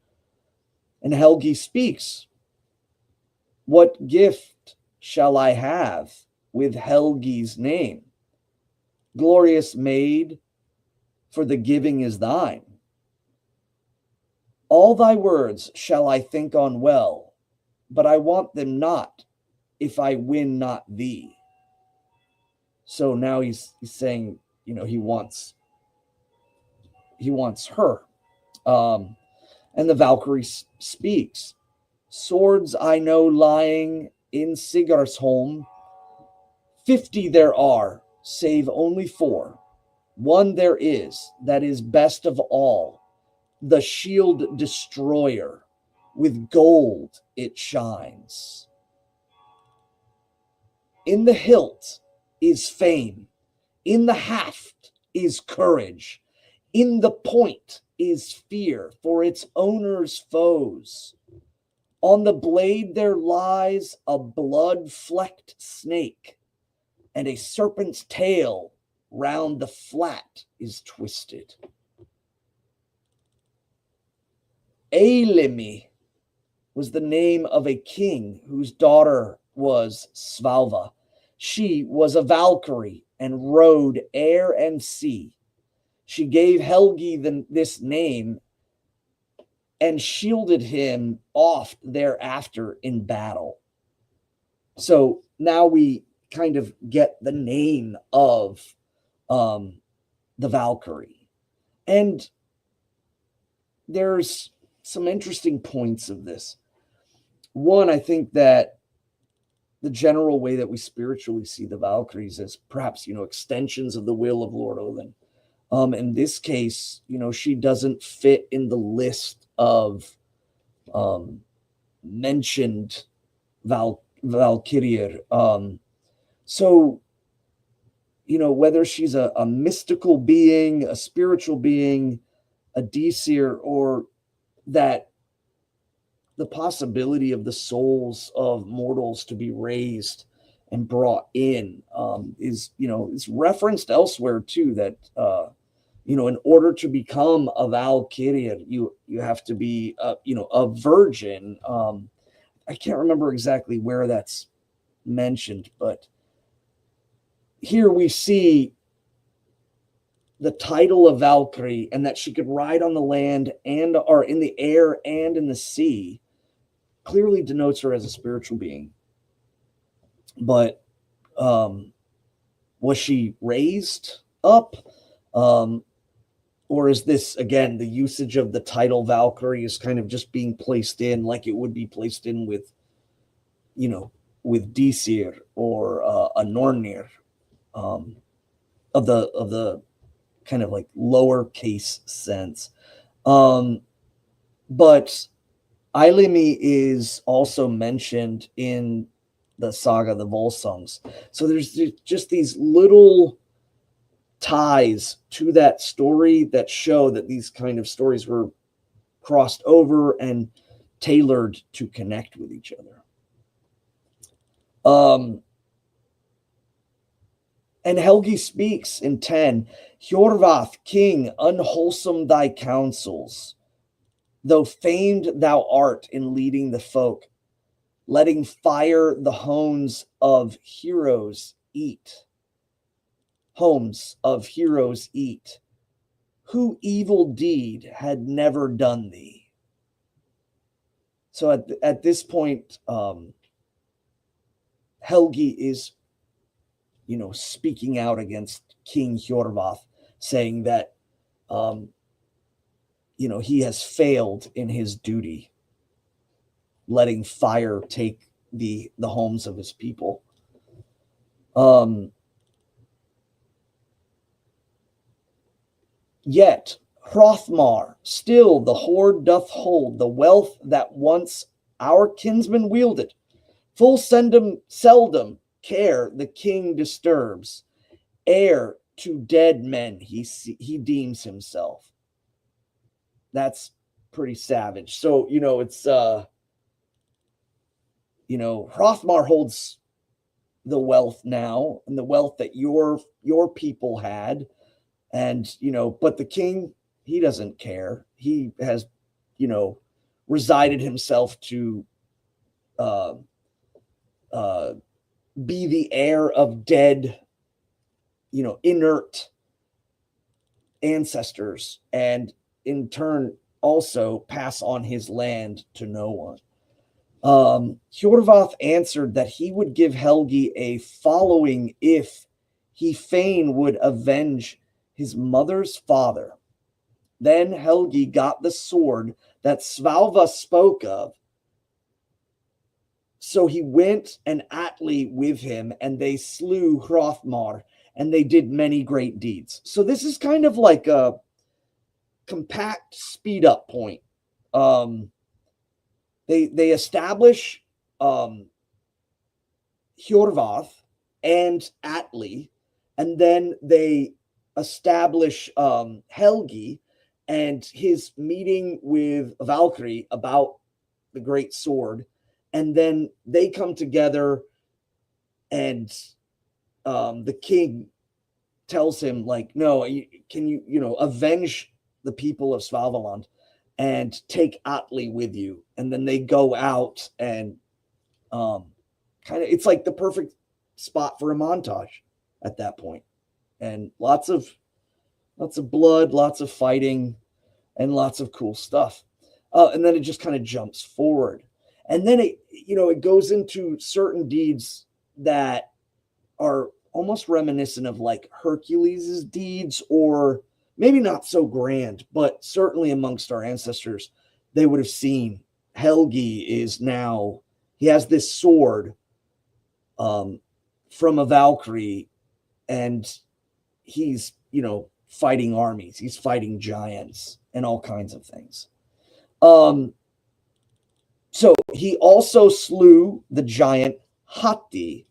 B: And Helgi speaks, what gift shall I have with Helgi's name? Glorious maid, for the giving is thine. All thy words shall I think on well, but I want them not if I win not thee. So now he's saying, he wants her. And the Valkyrie speaks. Swords I know lying in Sigarsholm, 50 there are, save only 4. One there is, that is best of all, the shield destroyer. With gold it shines. In the hilt is fame. In the haft is courage. In the point is fear for its owner's foes. On the blade there lies a blood-flecked snake, and a serpent's tail round the flat is twisted. Eilimi was the name of a king whose daughter was Svalva. She was a Valkyrie and rode air and sea. She gave Helgi this name and shielded him oft thereafter in battle. So now we kind of get the name of the Valkyrie. And there's some interesting points of this. One, I think that the general way that we spiritually see the Valkyries as perhaps, extensions of the will of Lord Odin. In this case, she doesn't fit in the list of mentioned Valkyrie. So, whether she's a mystical being, a spiritual being, a Disir, or that the possibility of the souls of mortals to be raised and brought in is referenced elsewhere too, that in order to become a Valkyrie, you have to be a virgin. I can't remember exactly where that's mentioned, but here we see the title of Valkyrie and that she could ride on the land or in the air and in the sea clearly denotes her as a spiritual being. But was she raised up? Or is this, again, the usage of the title Valkyrie is kind of just being placed in like it would be placed in with, with Disir or a Nornir, of the kind of like lowercase sense. But Eilimi is also mentioned in the saga, the Volsungs. So there's just these little ties to that story that show that these kind of stories were crossed over and tailored to connect with each other. And Helgi speaks in 10, Hjorvarth, king, unwholesome thy counsels, though famed thou art in leading the folk, letting fire the homes of heroes eat. Homes of heroes eat. Who evil deed had never done thee? So at this point, Helgi is, speaking out against King Hjorvarth, saying that, he has failed in his duty, letting fire take the homes of his people. Yet Hrothmar still the hoard doth hold, the wealth that once our kinsman wielded. Full seldom care the king disturbs. Heir to dead men he deems himself. That's pretty savage. So, it's Hrothmar holds the wealth now, and the wealth that your people had. And, but the king, he doesn't care. He has, resided himself to be the heir of dead, inert ancestors, and in turn also pass on his land to no one. Hjorvarth answered that he would give Helgi a following if he fain would avenge his mother's father. Then Helgi got the sword that Svalva spoke of. So he went and Atli with him, and they slew Hrothmar, and they did many great deeds. So this is kind of like a compact speed up point. They establish Hjorvarth and Atli, and then they establish Helgi and his meeting with Valkyrie about the great sword, and then they come together, and the king tells him, like, no, can you avenge the people of Svalvaland and take Atli with you? And then they go out, and kind of, it's like the perfect spot for a montage at that point. And lots of blood, lots of fighting, and lots of cool stuff. And then it just kind of jumps forward. And then it goes into certain deeds that are almost reminiscent of like Hercules' deeds, or maybe not so grand, but certainly amongst our ancestors, they would have seen Helgi is now, he has this sword from a Valkyrie, and he's, fighting armies. He's fighting giants and all kinds of things. So he also slew the giant Hati,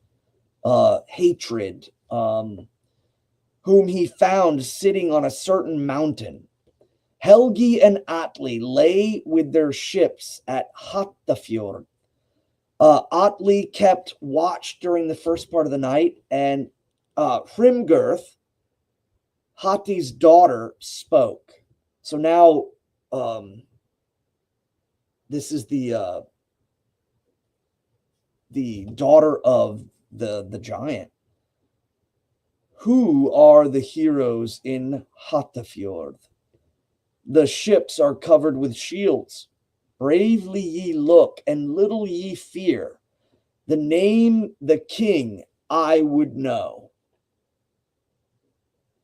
B: Hatred, whom he found sitting on a certain mountain. Helgi and Atli lay with their ships at Hattafjord. Atli kept watch during the first part of the night, and Hrimgirth, Hati's daughter, spoke. So now this is the daughter of the giant. Who are the heroes in Hattafjord? The ships are covered with shields. Bravely ye look, and little ye fear. The name, the king, I would know.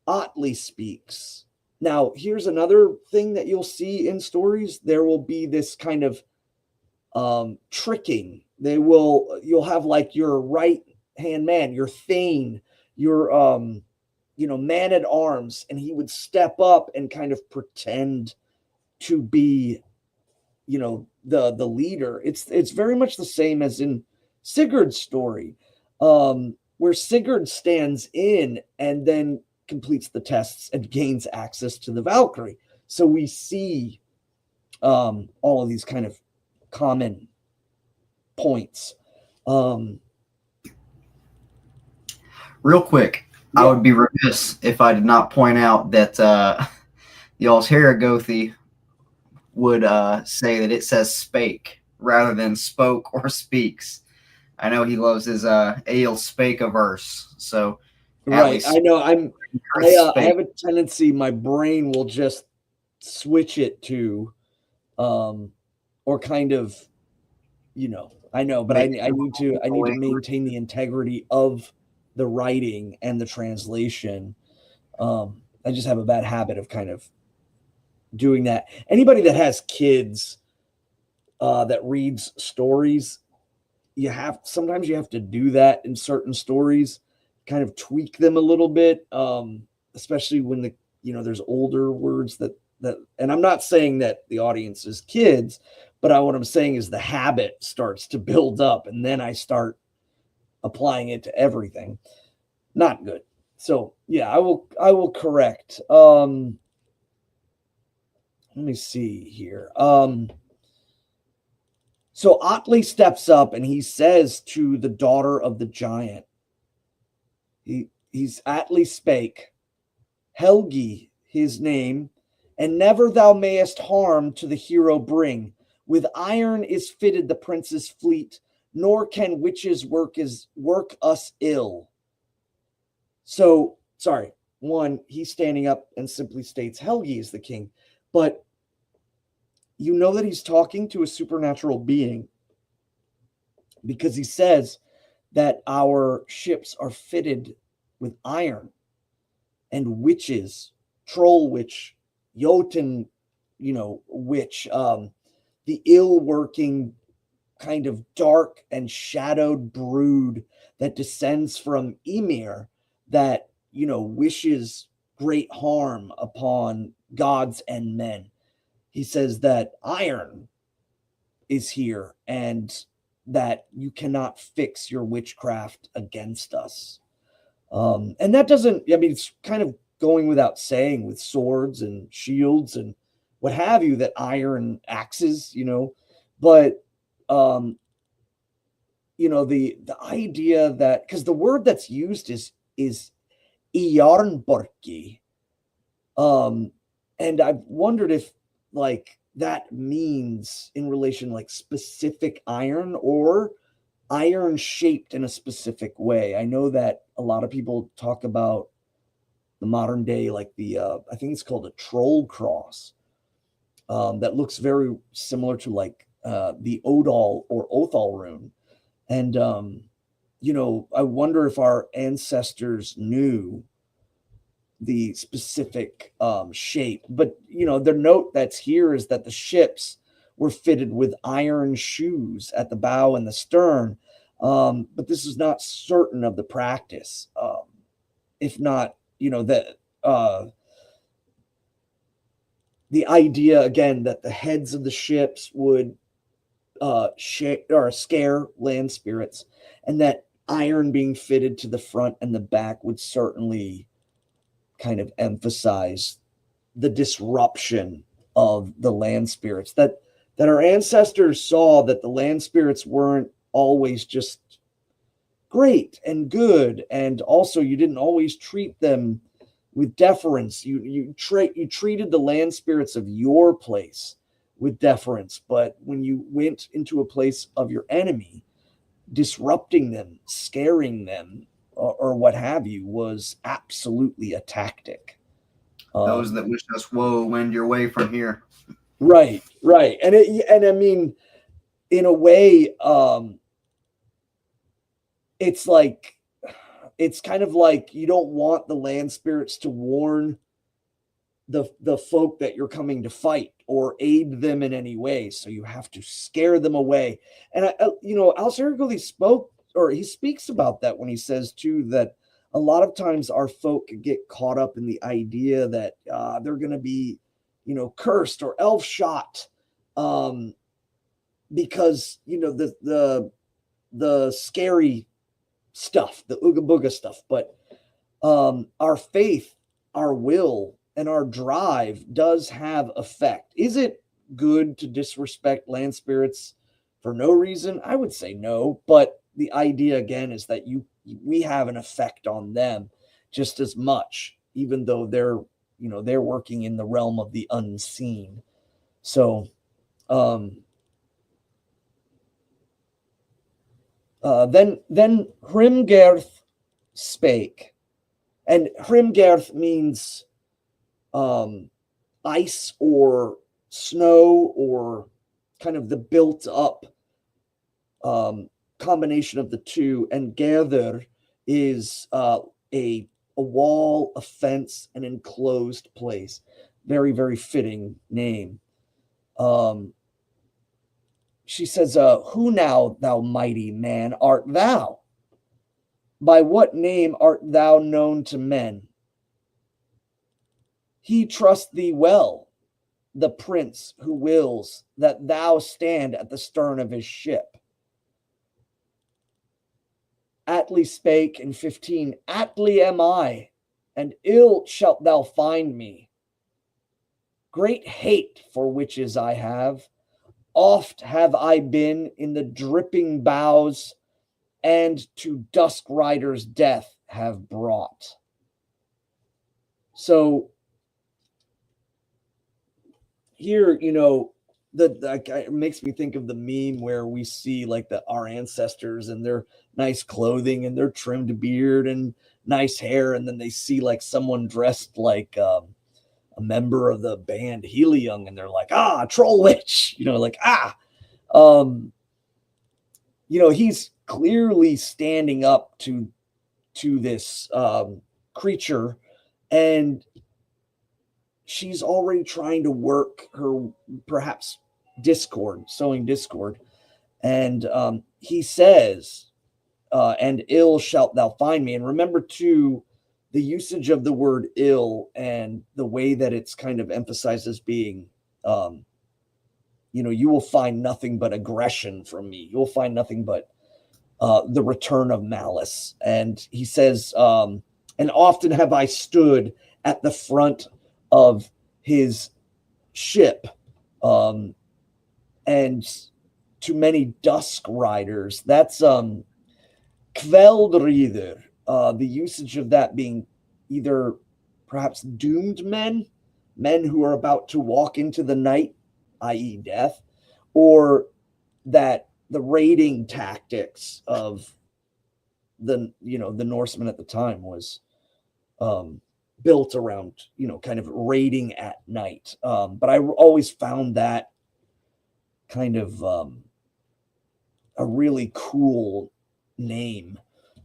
B: Atli speaks. Now, here's another thing that you'll see in stories. There will be this kind of tricking you'll have like your right hand man, your thane, your man at arms, and he would step up and kind of pretend to be, the leader. It's very much the same as in Sigurd's story, where Sigurd stands in and then completes the tests and gains access to the Valkyrie. So we see all of these kind of common points.
A: Real quick,
B: Yeah.
A: I would be remiss if I did not point out that y'all's Helgakviða would say that it says spake rather than spoke or speaks. I know he loves his ale spake a verse, so
B: Right. I know. I
A: spake.
B: have a tendency, my brain will just switch it to, or kind of, I know, but I need to maintain the integrity of the writing and the translation. I just have a bad habit of kind of doing that. Anybody that has kids that reads stories, sometimes you have to do that in certain stories, kind of tweak them a little bit, especially when there's older words that, and I'm not saying that the audience is kids, but what I'm saying is the habit starts to build up, and then I start applying it to everything. Not good. So yeah, I will correct. Let me see here. So Atli steps up and he says to the daughter of the giant, he's Atli spake, Helgi his name, and never thou mayest harm to the hero bring. With iron is fitted the prince's fleet, nor can witches work us ill. So, sorry, one, he's standing up and simply states Helgi is the king, but you know that he's talking to a supernatural being because he says that our ships are fitted with iron, and witches, troll witch, Jotun, witch, the ill-working kind of dark and shadowed brood that descends from Ymir that, wishes great harm upon gods and men. He says that iron is here and that you cannot fix your witchcraft against us. And that doesn't, it's kind of going without saying with swords and shields and what have you, that iron axes, but, the idea that, because the word that's used is Iarnborki. And I've wondered if that means in relation specific iron or iron shaped in a specific way. I know that a lot of people talk about the modern day, I think it's called a troll cross, that looks very similar to the Odal or Othal rune. And, I wonder if our ancestors knew the specific shape. But, the note that's here is that the ships were fitted with iron shoes at the bow and the stern. But this is not certain of the practice. If not, the idea, again, that the heads of the ships would scare land spirits, and that iron being fitted to the front and the back would certainly kind of emphasize the disruption of the land spirits, that our ancestors saw that the land spirits weren't always just great and good, and also you didn't always treat them with deference. You treated the land spirits of your place with deference, but when you went into a place of your enemy, disrupting them, scaring them, or what have you, was absolutely a tactic.
A: Those that wish us woe, wend your way from here.
B: Right. And I mean, in a way, it's kind of like you don't want the land spirits to warn the folk that you're coming to fight or aid them in any way. So you have to scare them away. And Al-Sergoli he speaks about that when he says too that a lot of times our folk get caught up in the idea that they're going to be, cursed or elf shot, because the scary stuff, the ooga booga stuff. But our faith, our will, and our drive does have effect. Is it good to disrespect land spirits for no reason? I would say no, but the idea again is that we have an effect on them just as much, even though they're working in the realm of the unseen. So then Hrimgerth spake, and Hrimgerth means ice or snow, or kind of the built up combination of the two. And Gerður is a wall, a fence, an enclosed place. Very, very fitting name. She says, who now, thou mighty man, art thou? By what name art thou known to men? He trusts thee well, the prince who wills that thou stand at the stern of his ship. Atli spake in 15, Atli am I, and ill shalt thou find me. Great hate for witches I have. Oft have I been in the dripping bows, and to dusk riders death have brought. So here, it makes me think of the meme where we see like our ancestors and their nice clothing and their trimmed beard and nice hair, and then they see like someone dressed like a member of the band Helium, and they're like, troll witch, he's clearly standing up to this creature, and she's already trying to work her perhaps sowing discord. And he says, and ill shalt thou find me. And remember too, the usage of the word ill and the way that it's kind of emphasized as being, you will find nothing but aggression from me. You'll find nothing but the return of malice. And he says, and often have I stood at the front of his ship, and to many dusk riders. That's kveldrider, the usage of that being either perhaps doomed men who are about to walk into the night, i.e. death, or that the raiding tactics of the Norsemen at the time was built around, kind of raiding at night. But I always found that kind of a really cool name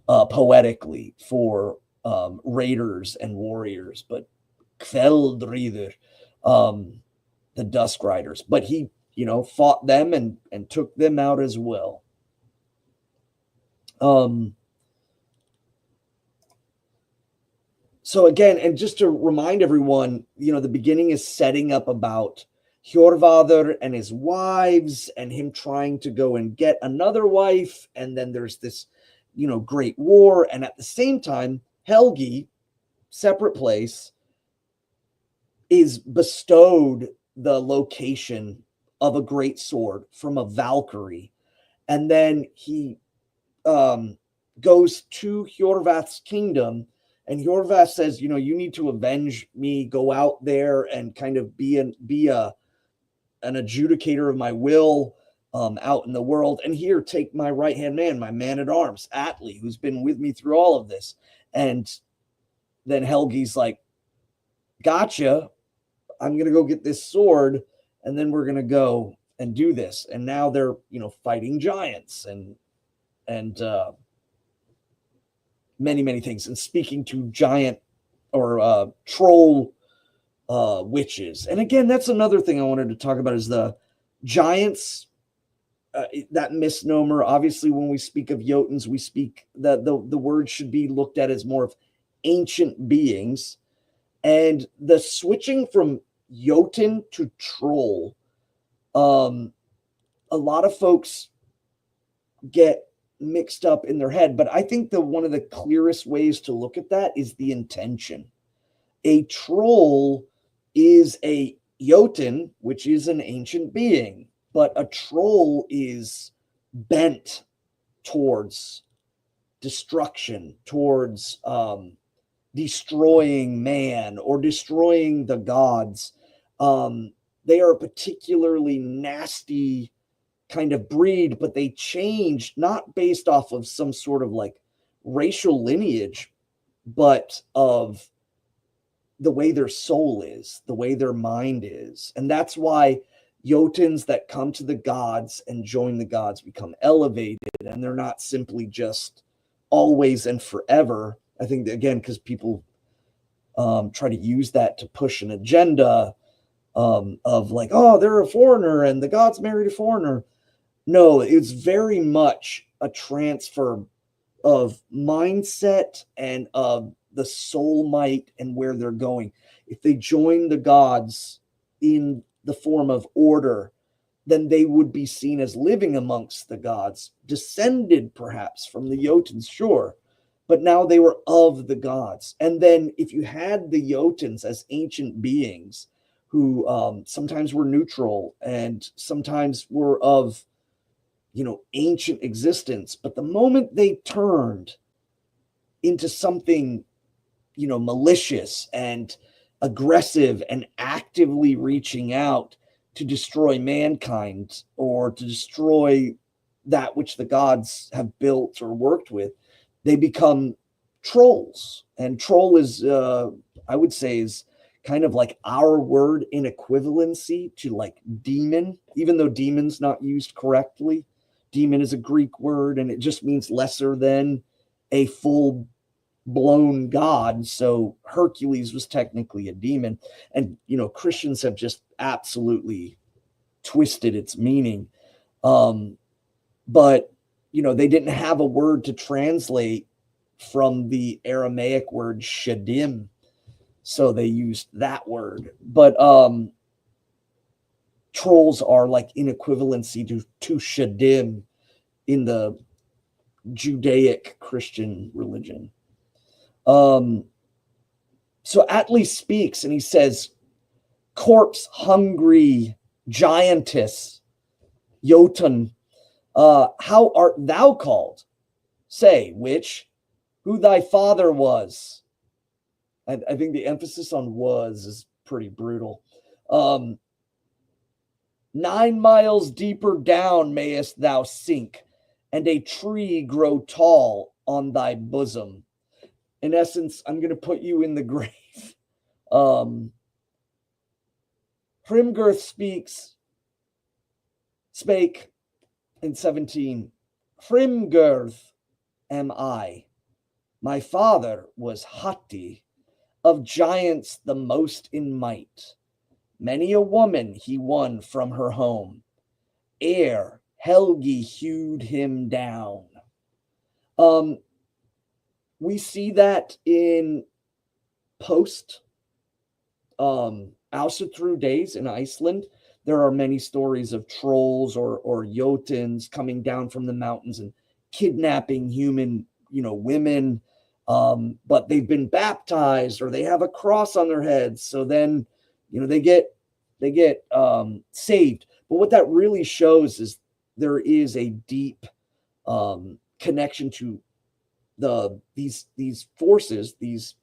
B: poetically for raiders and warriors. But Kveldrider, the Dusk Riders. But he, fought them and took them out as well. So again, and just to remind everyone, the beginning is setting up about Hjorvarth and his wives and him trying to go and get another wife. And then there's this, great war. And at the same time, Helgi, separate place, is bestowed the location of a great sword from a Valkyrie. And then he goes to Hjorvath's kingdom. And Hjorvarth says, you need to avenge me, go out there and kind of be an adjudicator of my will out in the world. And here, take my right-hand man, my man-at-arms, Atli, who's been with me through all of this. And then Helgi's like, gotcha. I'm going to go get this sword, and then we're going to go and do this. And now they're, fighting giants and many, many things, and speaking to giant or troll witches. And again, that's another thing I wanted to talk about is the giants. That misnomer. Obviously, when we speak of Jotuns, we speak that the word should be looked at as more of ancient beings. And the switching from Jotun to troll, a lot of folks get mixed up in their head. But I think one of the clearest ways to look at that is the intention. A troll is a Jotun, which is an ancient being, but a troll is bent towards destruction, towards destroying man or destroying the gods. They are a particularly nasty kind of breed, but they change not based off of some sort of like racial lineage, but of the way their soul is, the way their mind is. And that's why Jotuns that come to the gods and join the gods become elevated, and they're not simply just always and forever. I think, again, because people try to use that to push an agenda of like, oh, they're a foreigner and the gods married a foreigner. No, it's very much a transfer of mindset and of the soul might and where they're going. If they join the gods in the form of order, then they would be seen as living amongst the gods, descended perhaps from the Jotuns, sure, but now they were of the gods. And then if you had the Jotuns as ancient beings who sometimes were neutral and sometimes were of, ancient existence, but the moment they turned into something, malicious and aggressive and actively reaching out to destroy mankind or to destroy that which the gods have built or worked with, they become trolls. And troll is, I would say, is kind of like our word in equivalency to like demon, even though demon's not used correctly. Demon is a Greek word, and it just means lesser than a full-blown god. So Hercules was technically a demon. And, Christians have just absolutely twisted its meaning. But, they didn't have a word to translate from the Aramaic word shadim. So they used that word. But trolls are like in equivalency to shadim in the Judaic Christian religion. So Atli speaks and he says, corpse hungry giantess, Jotun, how art thou called? Say, which, who thy father was. I think the emphasis on was is pretty brutal. 9 miles deeper down mayest thou sink, and a tree grow tall on thy bosom. In essence, I'm going to put you in the grave. Hrimgirth spake in 17. Hrimgirth am I. My father was Hati, of giants the most in might. Many a woman he won from her home, ere Helgi hewed him down. We see that in post Asatru days in Iceland. There are many stories of trolls or Jotuns coming down from the mountains and kidnapping human, women, but they've been baptized or they have a cross on their heads. So then, they get saved. But what that really shows is there is a deep connection to these forces, these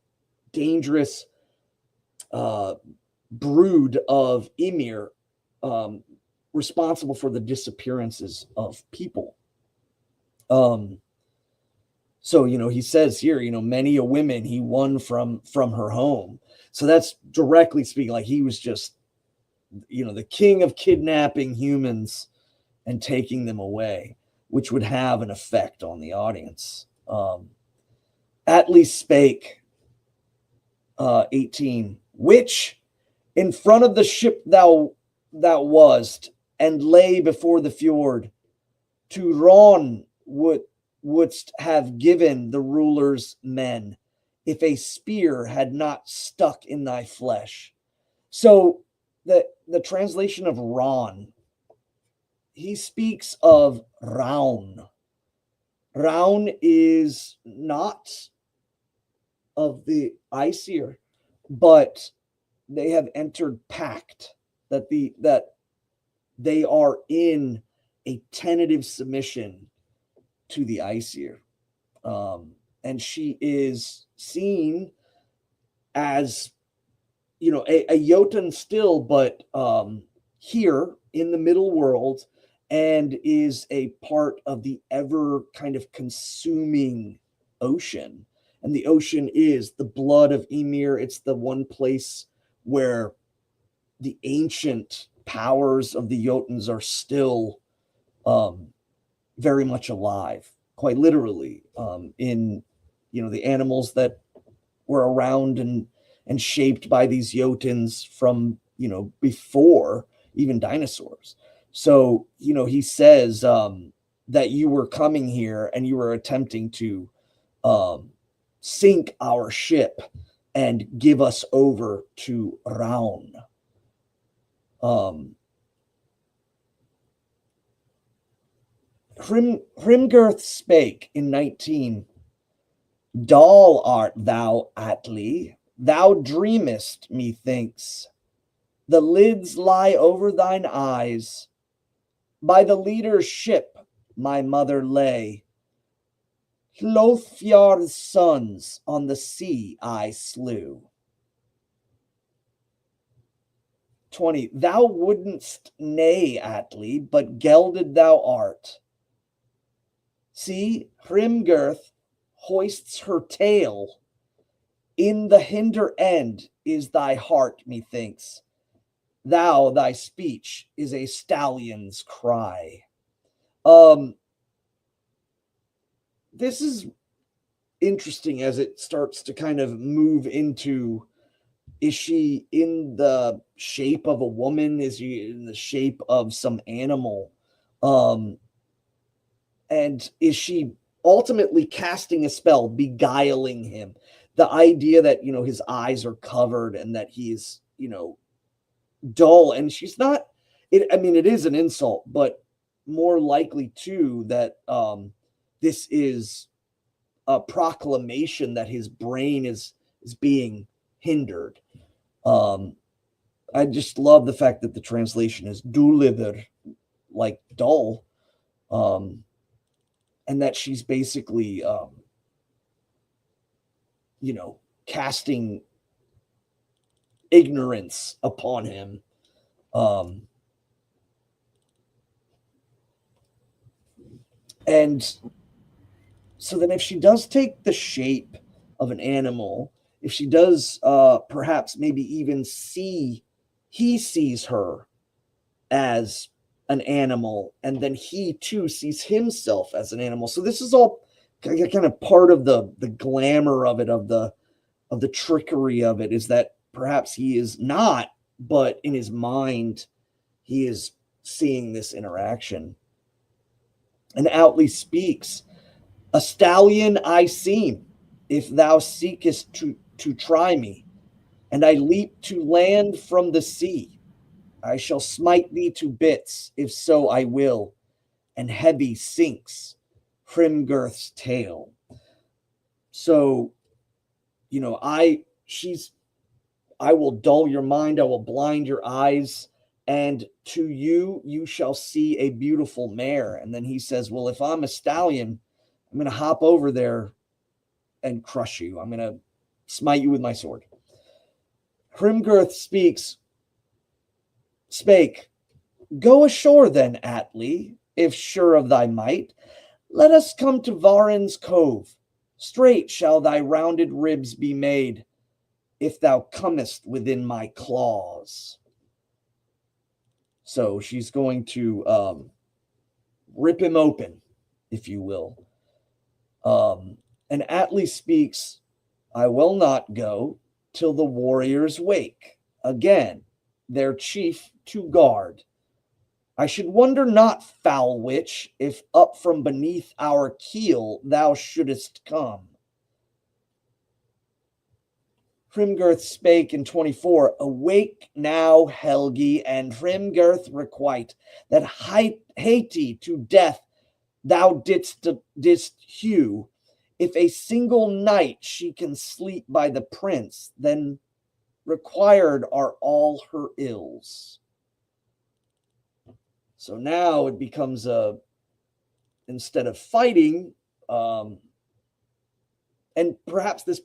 B: dangerous brood of Ymir, responsible for the disappearances of people. So, he says here, many a woman he won from her home. So that's directly speaking, like he was just, the king of kidnapping humans and taking them away, which would have an effect on the audience. Atli spake, 18, which In front of the ship thou wast, and lay before the fjord, to Ron wouldst have given the ruler's men, if a spear had not stuck in thy flesh. So the translation of Ron, he speaks of Raun. Raun is not of the Aesir, but they have entered pact, that they are in a tentative submission to the Aesir. And she is seen as, a Jotun still, but here in the middle world, and is a part of the ever kind of consuming ocean. And the ocean is the blood of Ymir. It's the one place where the ancient powers of the Jotuns are still very much alive, quite literally, in the animals that were around and shaped by these Jotuns from before even dinosaurs. So he says that you were coming here and you were attempting to sink our ship and give us over to Raun. Hrimgirth spake in 19. Dull art thou, Atli, thou dreamest, methinks. The lids lie over thine eyes. By the leader's ship my mother lay. Hlothfjord's sons on the sea I slew. 20. Thou wouldn't nay, Atli, but gelded thou art. See, Hrimgirth hoists her tail. In the hinder end is thy heart, methinks. Thy speech is a stallion's cry. This is interesting as it starts to kind of move into, is she in the shape of a woman? Is she in the shape of some animal? And is she ultimately casting a spell, beguiling him? The idea that, his eyes are covered and that he is, dull, and she's not, it is an insult, but more likely too that this is a proclamation that his brain is being hindered. I just love the fact that the translation is duliver, like dull, and that she's basically casting ignorance upon him. And so then if she does take the shape of an animal, if she does perhaps maybe even he sees her as an animal, and then he too sees himself as an animal. So this is all kind of part of the glamour of it, of the trickery of it, is that perhaps he is not, but in his mind, he is seeing this interaction. And Atli speaks, a stallion I seem, if thou seekest to try me, and I leap to land from the sea. I shall smite thee to bits, if so I will, and heavy sinks Hrimgirth's tail. So, I will dull your mind, I will blind your eyes, and to you shall see a beautiful mare. And then he says, well, if I'm a stallion, I'm going to hop over there and crush you. I'm going to smite you with my sword. Hrimgirth spake, go ashore then, Atli, if sure of thy might. Let us come to Varin's cove. Straight shall thy rounded ribs be made, if thou comest within my claws. So she's going to rip him open, if you will. And Atli speaks, I will not go till the warriors wake. again, their chief to guard. I should wonder not, foul witch, if up from beneath our keel thou shouldest come. Hrimgirth spake in 24, awake now, Helgi, and Hrimgirth requite, that Haiti to death thou didst hew. If a single night she can sleep by the prince, then required are all her ills. So now it becomes instead of fighting, and perhaps this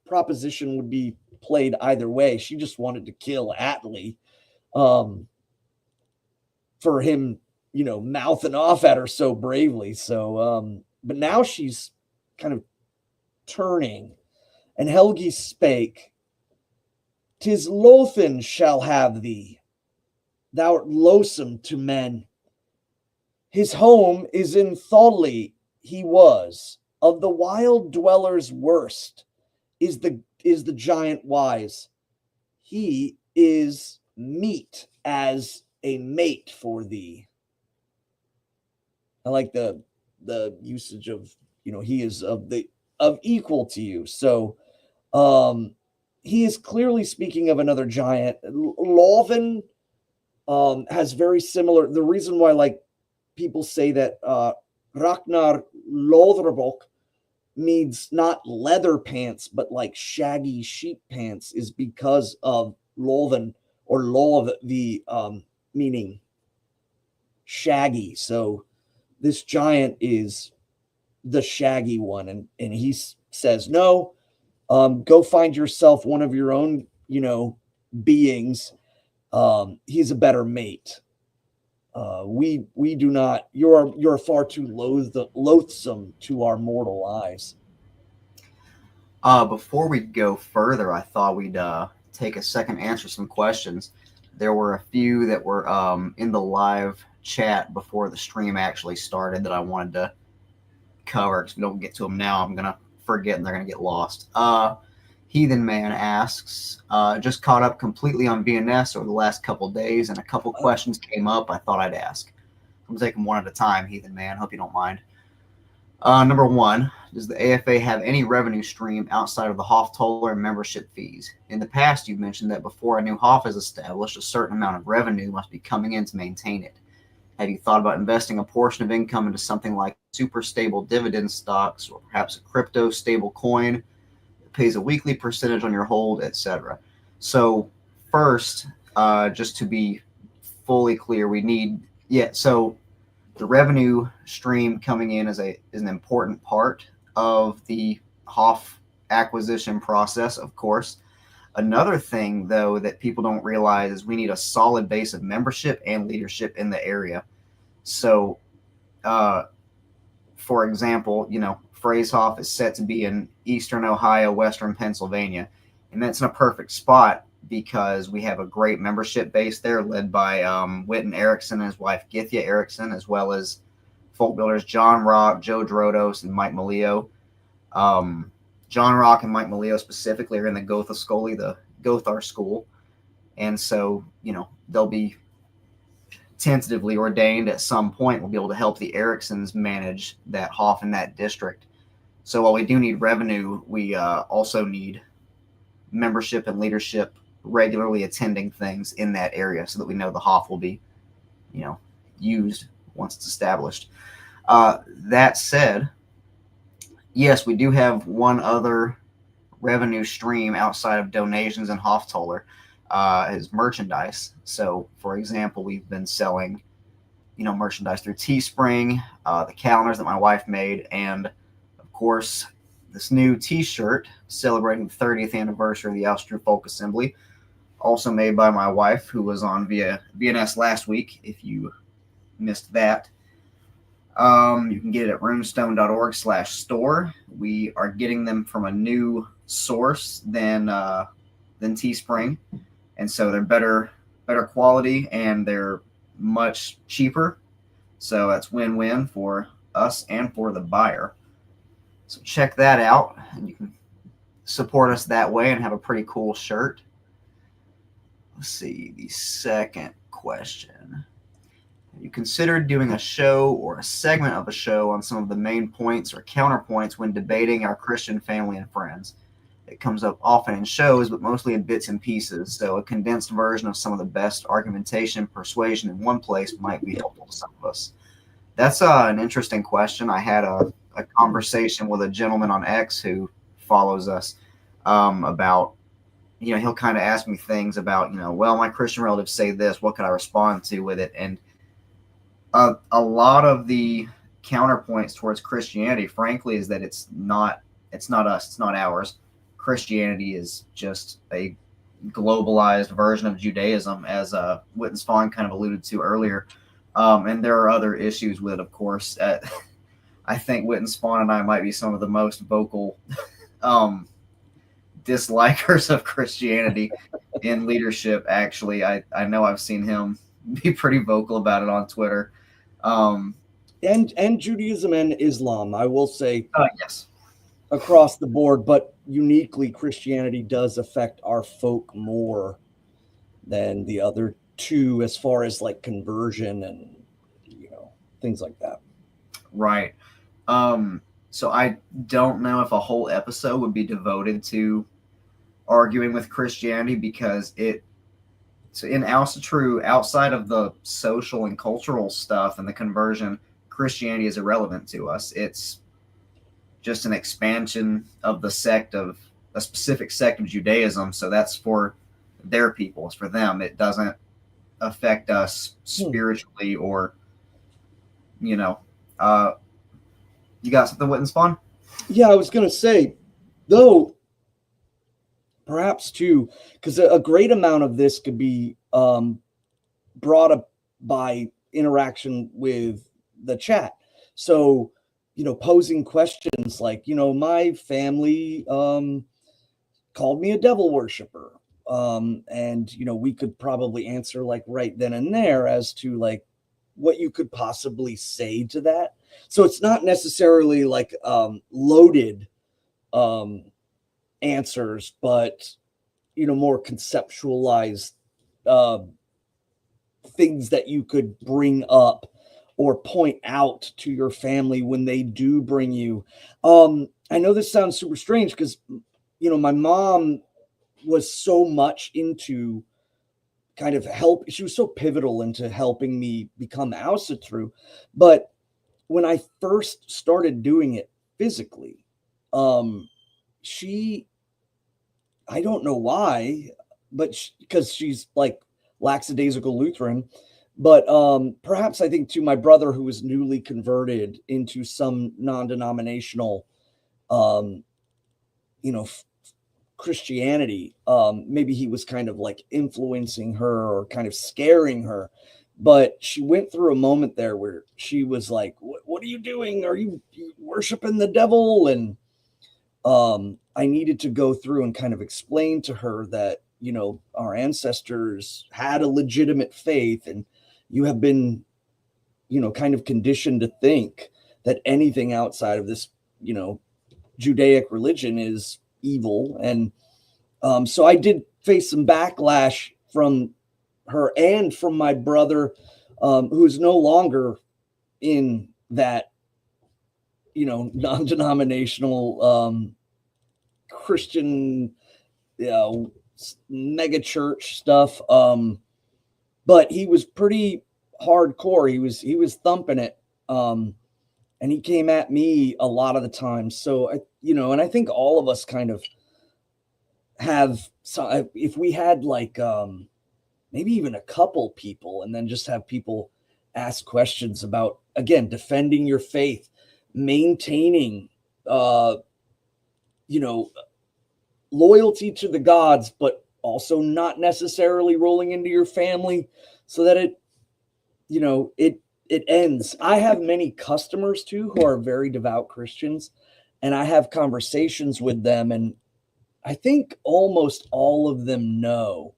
B: proposition would be played either way. She just wanted to kill Atli for him, mouthing off at her so bravely. So, but now she's kind of turning. And Helgi spake, "'Tis Lothin shall have thee. Thou art loathsome to men. His home is in Tholly, he was. Of the wild dwellers worst is the giant wise. He is meet as a mate for thee." I like the usage of, he is of equal to you. So he is clearly speaking of another giant. Lothin has very similar, the reason why people say that Ragnar Lotharbok means not leather pants, but shaggy sheep pants, is because of Lothin, or Lov, the meaning shaggy. So this giant is the shaggy one, and he says, no, go find yourself one of your own, beings. He's a better mate. We do not. You're far too loathsome to our mortal eyes.
A: Before we go further, I thought we'd take a second to answer some questions. There were a few that were in the live chat before the stream actually started that I wanted to cover. Because if we don't get to them now, I'm gonna forget and they're gonna get lost. Heathen Man asks, just caught up completely on VNS over the last couple of days, and a couple questions came up I thought I'd ask. I'm taking one at a time, Heathen Man. Hope you don't mind. Number one, does the AFA have any revenue stream outside of the Hoftoller membership fees? In the past, you've mentioned that before a new Hof is established, a certain amount of revenue must be coming in to maintain it. Have you thought about investing a portion of income into something like super stable dividend stocks, or perhaps a crypto stable coin? Pays a weekly percentage on your hold, etc. So first, just to be fully clear, so the revenue stream coming in is an important part of the Hof acquisition process, of course. Another thing, though, that people don't realize is we need a solid base of membership and leadership in the area. So, for example, Phrasehoff is set to be in Eastern Ohio, Western Pennsylvania, and that's in a perfect spot because we have a great membership base there led by Witan Erickson and his wife Githya Erickson, as well as folk builders John Rock, Joe Drodos, and Mike Malio. John Rock and Mike Malio specifically are in the Gothar school, and so they'll be tentatively ordained at some point. We'll be able to help the Ericksons manage that Hof in that district. So while we do need revenue, we also need membership and leadership regularly attending things in that area so that we know the Hof will be, used once it's established. That said, yes, we do have one other revenue stream outside of donations and Hoftoller, is merchandise. So, for example, we've been selling, merchandise through Teespring, the calendars that my wife made, and of course, this new T-shirt celebrating the 30th anniversary of the Asatru Folk Assembly, also made by my wife, who was on via VNS last week. If you missed that, you can get it at runestone.org/store. We are getting them from a new source than Teespring, and so they're better quality and they're much cheaper. So that's win-win for us and for the buyer. So check that out, and you can support us that way and have a pretty cool shirt. Let's see, the second question. Have you considered doing a show or a segment of a show on some of the main points or counterpoints when debating our Christian family and friends? It comes up often in shows, but mostly in bits and pieces, so a condensed version of some of the best argumentation and persuasion in one place might be helpful to some of us. That's an interesting question. I had a conversation with a gentleman on X who follows us about, he'll kind of ask me things about, well, my Christian relatives say this, what could I respond to with it? And a lot of the counterpoints towards Christianity, frankly, is that it's not us, it's not ours. Christianity is just a globalized version of Judaism, as Witan Svan kind of alluded to earlier. And there are other issues with it, of course. I think Witan Svan and I might be some of the most vocal dislikers of Christianity in leadership. Actually, I know I've seen him be pretty vocal about it on Twitter.
B: And Judaism and Islam, I will say,
A: yes,
B: across the board, but uniquely Christianity does affect our folk more than the other two, as far as like conversion and things like that.
A: Right. So I don't know if a whole episode would be devoted to arguing with Christianity, because so in Asatru, outside of the social and cultural stuff and the conversion, Christianity is irrelevant to us. It's just an expansion of the sect of a specific sect of Judaism. So that's for their people. It's for them. It doesn't affect us spiritually or, you got something, Witan Svan?
B: Yeah, I was going to say, though, perhaps too, because a great amount of this could be brought up by interaction with the chat. So, posing questions like, my family called me a devil worshiper. And, we could probably answer like right then and there as to like what you could possibly say to that. So it's not necessarily like loaded answers, but, more conceptualized things that you could bring up or point out to your family when they do bring you. I know this sounds super strange because, my mom was so much into kind of help. She was so pivotal into helping me become Asatru. But when I first started doing it physically, I don't know why, but because she's like lackadaisical Lutheran, but perhaps I think to my brother, who was newly converted into some non-denominational, Christianity, maybe he was kind of like influencing her or kind of scaring her. But she went through a moment there where she was like, what are you doing? Are you worshiping the devil? And I needed to go through and kind of explain to her that, our ancestors had a legitimate faith, and you have been, kind of conditioned to think that anything outside of this, Judaic religion is evil. And so I did face some backlash from her and from my brother, who is no longer in that, non-denominational Christian, mega church stuff. But he was pretty hardcore. He was thumping it. And he came at me a lot of the time. So, and I think all of us kind of have, so if we had like, maybe even a couple people, and then just have people ask questions about, again, defending your faith, maintaining, loyalty to the gods, but also not necessarily rolling into your family, so that it ends. I have many customers too who are very devout Christians, and I have conversations with them, and I think almost all of them know.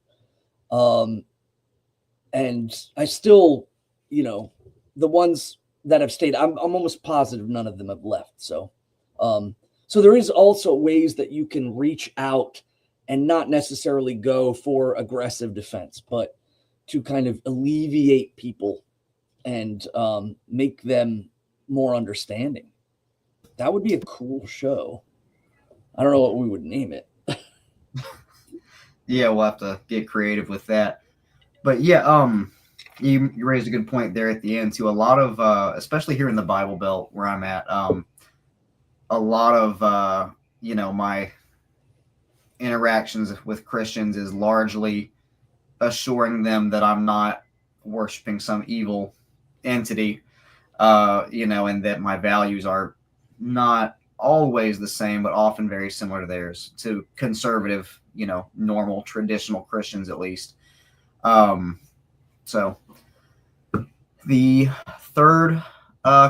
B: And I still, the ones that have stayed, I'm almost positive none of them have left. So, so there is also ways that you can reach out and not necessarily go for aggressive defense, but to kind of alleviate people and make them more understanding. That would be a cool show. I don't know what we would name it.
A: Yeah, we'll have to get creative with that. But yeah, you raised a good point there at the end too. A lot of, especially here in the Bible Belt where I'm at, a lot of my interactions with Christians is largely assuring them that I'm not worshiping some evil entity, and that my values are not always the same, but often very similar to theirs, to conservative, normal, traditional Christians at least. So the third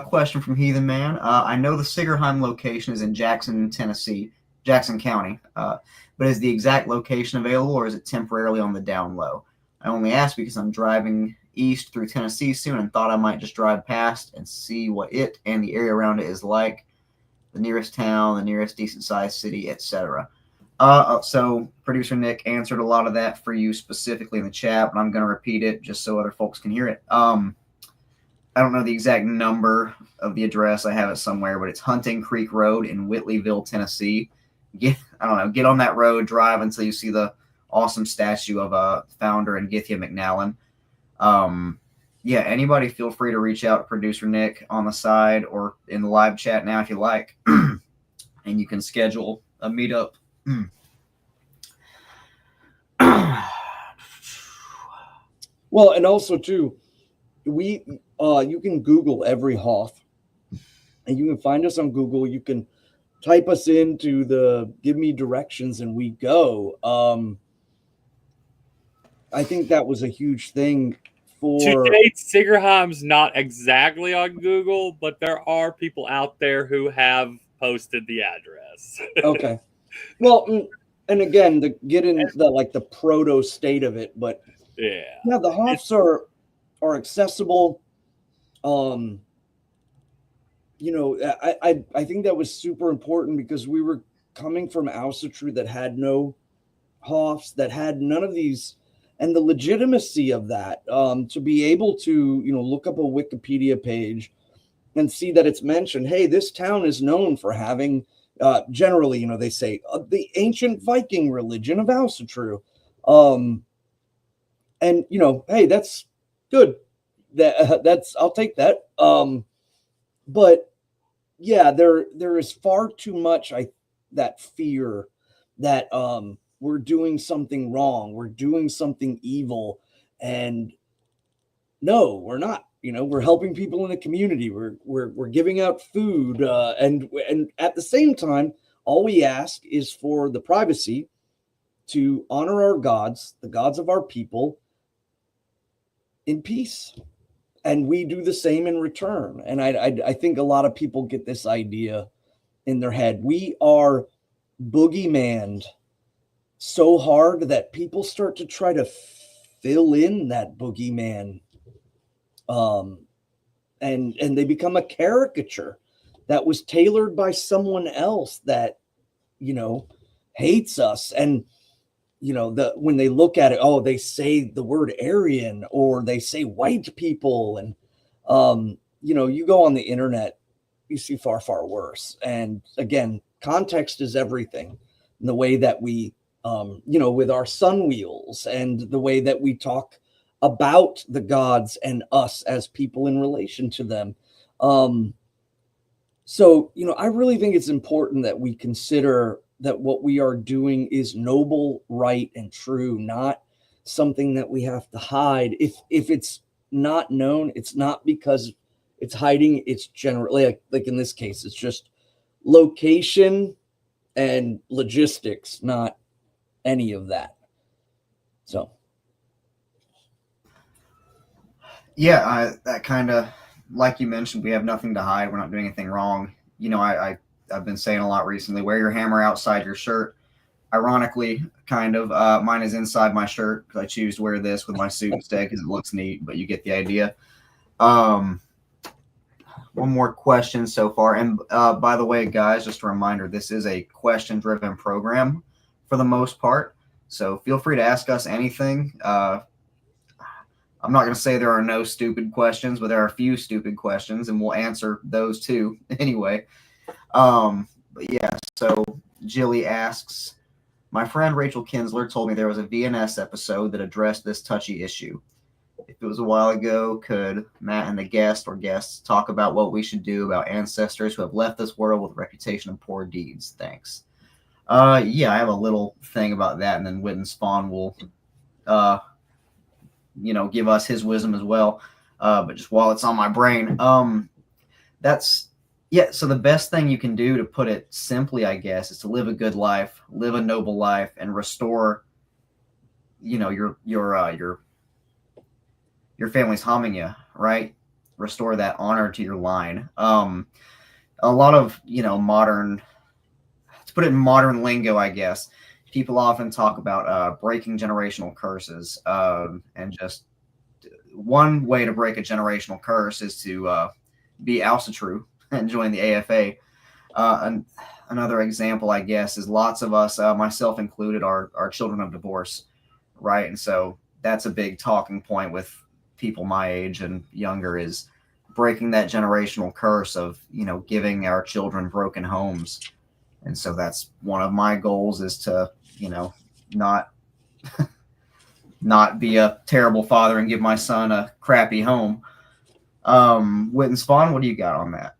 A: question from Heathen Man. I know the Sigrheim location is in Jackson, Tennessee, Jackson County, but is the exact location available, or is it temporarily on the down low? I only ask because I'm driving east through Tennessee soon and thought I might just drive past and see what it and the area around it is like, the nearest town, the nearest decent-sized city, etc. So producer Nick answered a lot of that for you specifically in the chat, but I'm going to repeat it just so other folks can hear it. I don't know the exact number of the address. I have it somewhere, but it's Hunting Creek Road in Whitleyville, Tennessee. Get on that road, drive until you see the awesome statue of a founder and Githya McNallen. Anybody feel free to reach out to producer Nick on the side or in the live chat now if you like, and you can schedule a meetup.
B: Well, and also too, you can Google every Hoff, and you can find us on Google. You can type us into the give me directions and we go. I think that was a huge thing for
C: to date. Sigrheim's not exactly on Google, but there are people out there who have posted the address.
B: Okay. Well, and again, get in the proto state of it, but yeah, the Hoffs are accessible. I think that was super important because we were coming from Asatru that had no Hoffs, that had none of these, and the legitimacy of that, to be able to, look up a Wikipedia page and see that it's mentioned, hey, this town is known for having, generally, they say the ancient Viking religion of Asatru. And, hey, that's good. I'll take that. But yeah, there is far too much that fear that we're doing something wrong, we're doing something evil, and no, we're not. We're helping people in the community. We're giving out food, and at the same time, all we ask is for the privacy to honor our gods, the gods of our people, in peace. And we do the same in return. And I think a lot of people get this idea in their head. We are boogeymaned so hard that people start to try to fill in that boogeyman. And they become a caricature that was tailored by someone else that, hates us. And, when they look at it, they say the word Aryan, or they say white people. And, you go on the internet, you see far, far worse. And again, context is everything. And the way that we, with our sun wheels, and the way that we talk about the gods and us as people in relation to them. So, I really think it's important that we consider that what we are doing is noble, right, and true, not something that we have to hide. If it's not known, it's not because it's hiding. It's generally like in this case, it's just location and logistics, not any of that. So.
A: Yeah, that kind of, like you mentioned, we have nothing to hide. We're not doing anything wrong. I've been saying a lot recently, wear your hammer outside your shirt. Ironically, kind of, mine is inside my shirt because I choose to wear this with my suit instead because it looks neat, but you get the idea. One more question so far. And by the way, guys, just a reminder, this is a question-driven program. for the most part. So feel free to ask us anything. I'm not going to say there are no stupid questions, but there are a few stupid questions, and we'll answer those too anyway. But yeah, so Jilly asks, my friend Rachel Kinsler told me there was a VNS episode that addressed this touchy issue. If it was a while ago, could Matt and the guest or guests talk about what we should do about ancestors who have left this world with a reputation of poor deeds? Thanks. Yeah, I have a little thing about that, and then Witan Svan will give us his wisdom as well. But just while it's on my brain, so the best thing you can do, to put it simply, I guess, is to live a good life, live a noble life, and restore, your family's hamingya, right? Restore that honor to your line. A lot of, modern, to put it in modern lingo, I guess, people often talk about breaking generational curses. And just one way to break a generational curse is to be Asatru and join the AFA. Another example, I guess, is lots of us, myself included, are children of divorce, right? And so that's a big talking point with people my age and younger, is breaking that generational curse of, giving our children broken homes. And so that's one of my goals, is to, not be a terrible father and give my son a crappy home. Witan Svan, what do you got on that?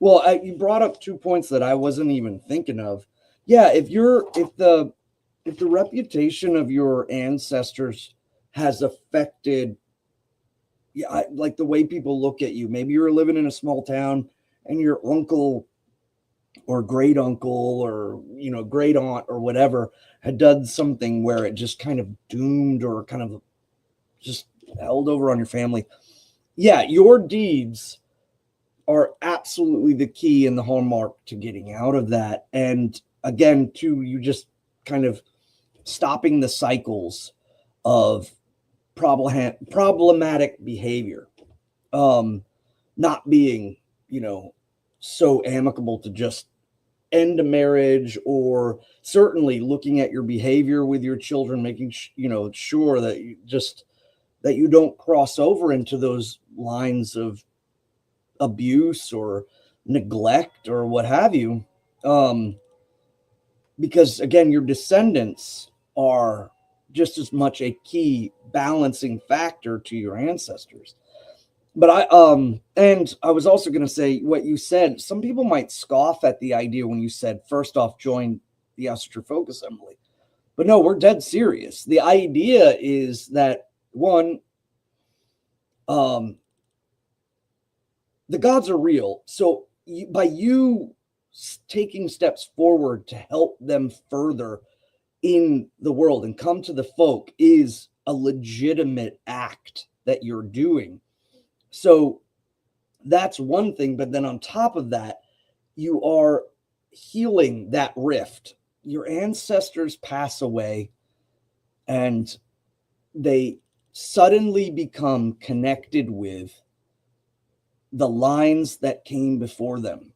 B: Well, you brought up 2 points that I wasn't even thinking of. Yeah, if the reputation of your ancestors has affected, like the way people look at you. Maybe you're living in a small town and your uncle or great uncle or great aunt or whatever had done something where it just kind of doomed or kind of just held over on your family. Yeah, your deeds are absolutely the key and the hallmark to getting out of that. And again, too, you just kind of stopping the cycles of problematic behavior, not being, so amicable to just end a marriage, or certainly looking at your behavior with your children, making sure that you don't cross over into those lines of abuse or neglect or what have you, because again, your descendants are just as much a key balancing factor to your ancestors. But I was also going to say what you said. Some people might scoff at the idea when you said, first off, join the Asatru Folk Assembly. But no, we're dead serious. The idea is that, one, the gods are real. So by you taking steps forward to help them further in the world and come to the folk is a legitimate act that you're doing. So that's one thing. But then on top of that, you are healing that rift. Your ancestors pass away and they suddenly become connected with the lines that came before them.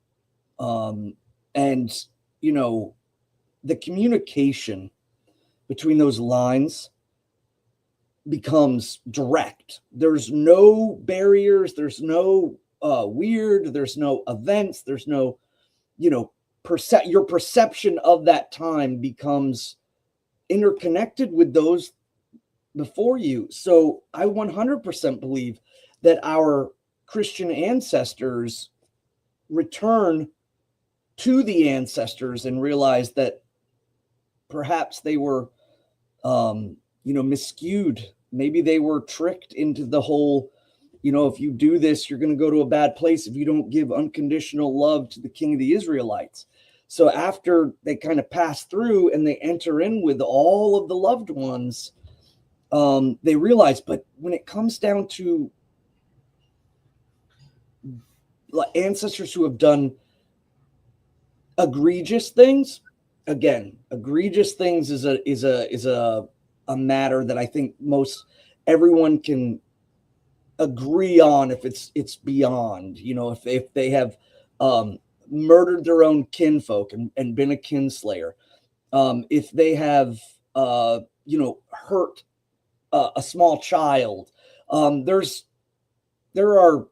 B: And, the communication between those lines becomes direct. There's no barriers. There's no weird. There's no events. There's no, your perception of that time becomes interconnected with those before you. So I 100% believe that our Christian ancestors return to the ancestors and realize that perhaps they were, miscued. Maybe they were tricked into the whole, if you do this, you're going to go to a bad place if you don't give unconditional love to the king of the Israelites. So after they kind of pass through and they enter in with all of the loved ones, they realize, but when it comes down to ancestors who have done egregious things, again, egregious things is a matter that I think everyone can agree on. If it's beyond, if they have murdered their own kinfolk and been a kinslayer, if they have, hurt a small child. There are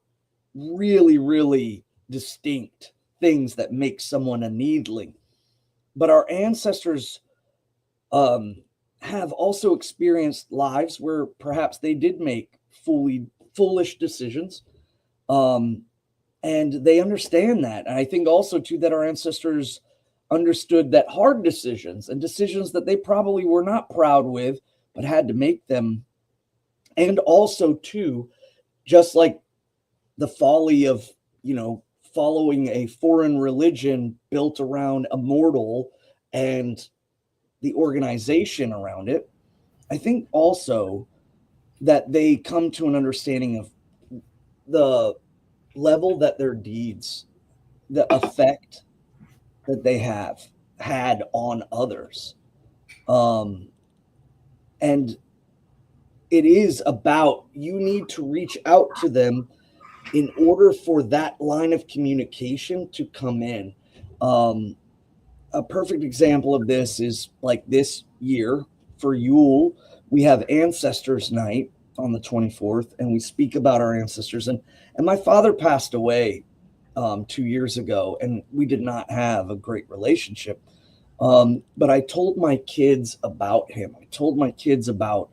B: really, really distinct things that make someone a needling. But our ancestors have also experienced lives where perhaps they did make foolish decisions. And they understand that. And I think also, too, that our ancestors understood that hard decisions and decisions that they probably were not proud with, but had to make them. And also, too, just like the folly of, following a foreign religion built around a mortal and the organization around it, I think also that they come to an understanding of the level that their deeds, the effect that they have had on others. And it is about, you need to reach out to them in order for that line of communication to come in. A perfect example of this is like this year for Yule, we have Ancestors Night on the 24th, and we speak about our ancestors. And my father passed away 2 years ago, and we did not have a great relationship. But I told my kids about him. I told my kids about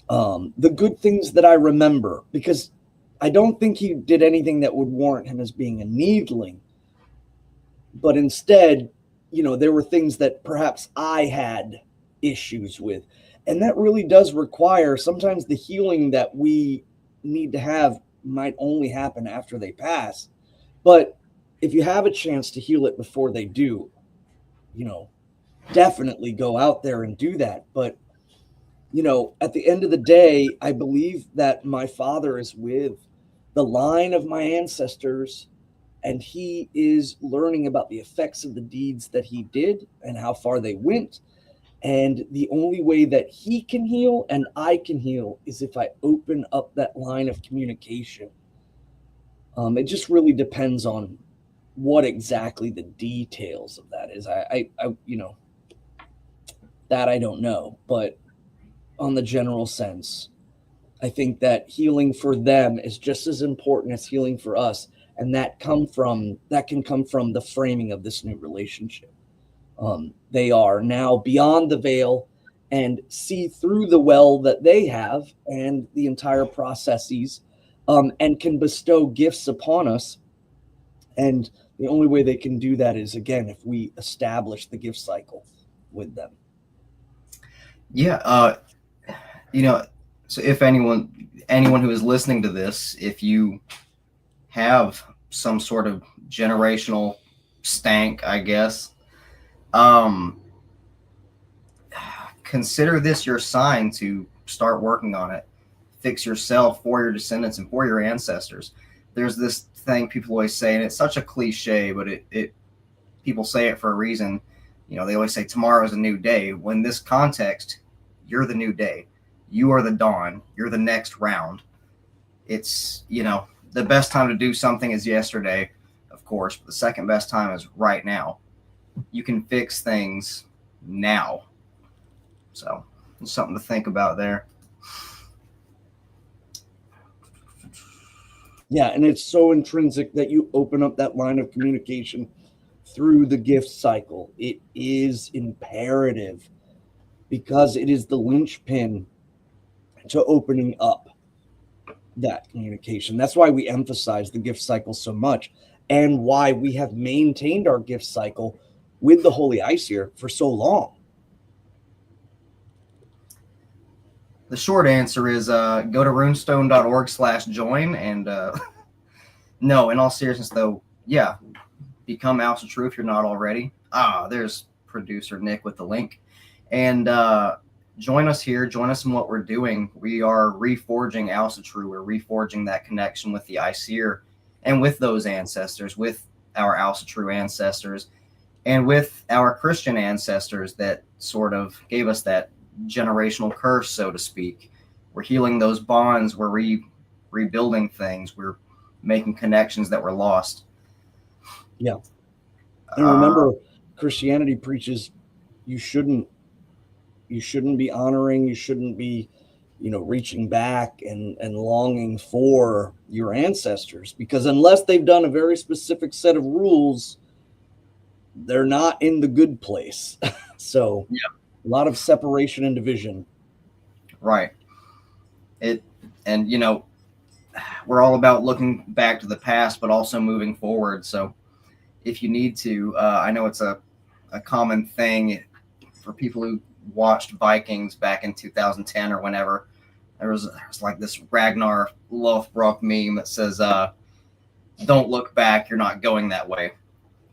B: the good things that I remember, because I don't think he did anything that would warrant him as being a needling. But instead, there were things that perhaps I had issues with. And that really does require, sometimes the healing that we need to have might only happen after they pass. But if you have a chance to heal it before they do, definitely go out there and do that. But, at the end of the day, I believe that my father is with the line of my ancestors, and he is learning about the effects of the deeds that he did and how far they went. And the only way that he can heal and I can heal is if I open up that line of communication. It just really depends on what exactly the details of that is. That I don't know, but on the general sense, I think that healing for them is just as important as healing for us. And that can come from the framing of this new relationship. They are now beyond the veil and see through the well that they have and the entire processes, and can bestow gifts upon us. And the only way they can do that is, again, if we establish the gift cycle with them.
A: Yeah. So if anyone who is listening to this, if you have some sort of generational stank, I guess, consider this your sign to start working on it. Fix yourself for your descendants and for your ancestors. There's this thing people always say, and it's such a cliche, but it people say it for a reason. They always say tomorrow is a new day. When this context, you're the new day. You are the dawn. You're the next round. It's, the best time to do something is yesterday, of course, but the second best time is right now. You can fix things now. So it's something to think about there.
B: Yeah, and it's so intrinsic that you open up that line of communication through the gift cycle. It is imperative because it is the linchpin to opening up that communication. That's why we emphasize the gift cycle so much, and why we have maintained our gift cycle with the Holy Aesir for so long.
A: The short answer is go to runestone.org/join. And no, in all seriousness, though, yeah, become Asatru if you're not already. There's producer Nick with the link. And join us here. Join us in what we're doing. We are reforging Asatru. We're reforging that connection with the Aesir and with those ancestors, with our Asatru ancestors, and with our Christian ancestors that sort of gave us that generational curse, so to speak. We're healing those bonds. We're rebuilding things. We're making connections that were lost.
B: Yeah. And remember, Christianity preaches you shouldn't be honoring, you shouldn't be, reaching back and longing for your ancestors, because unless they've done a very specific set of rules, they're not in the good place. So
A: Yeah.
B: a lot of separation and division.
A: Right. And we're all about looking back to the past, but also moving forward. So if you need to, I know it's a common thing for people who watched Vikings back in 2010 or whenever. There was like this Ragnar Lothbrok meme that says, don't look back, you're not going that way.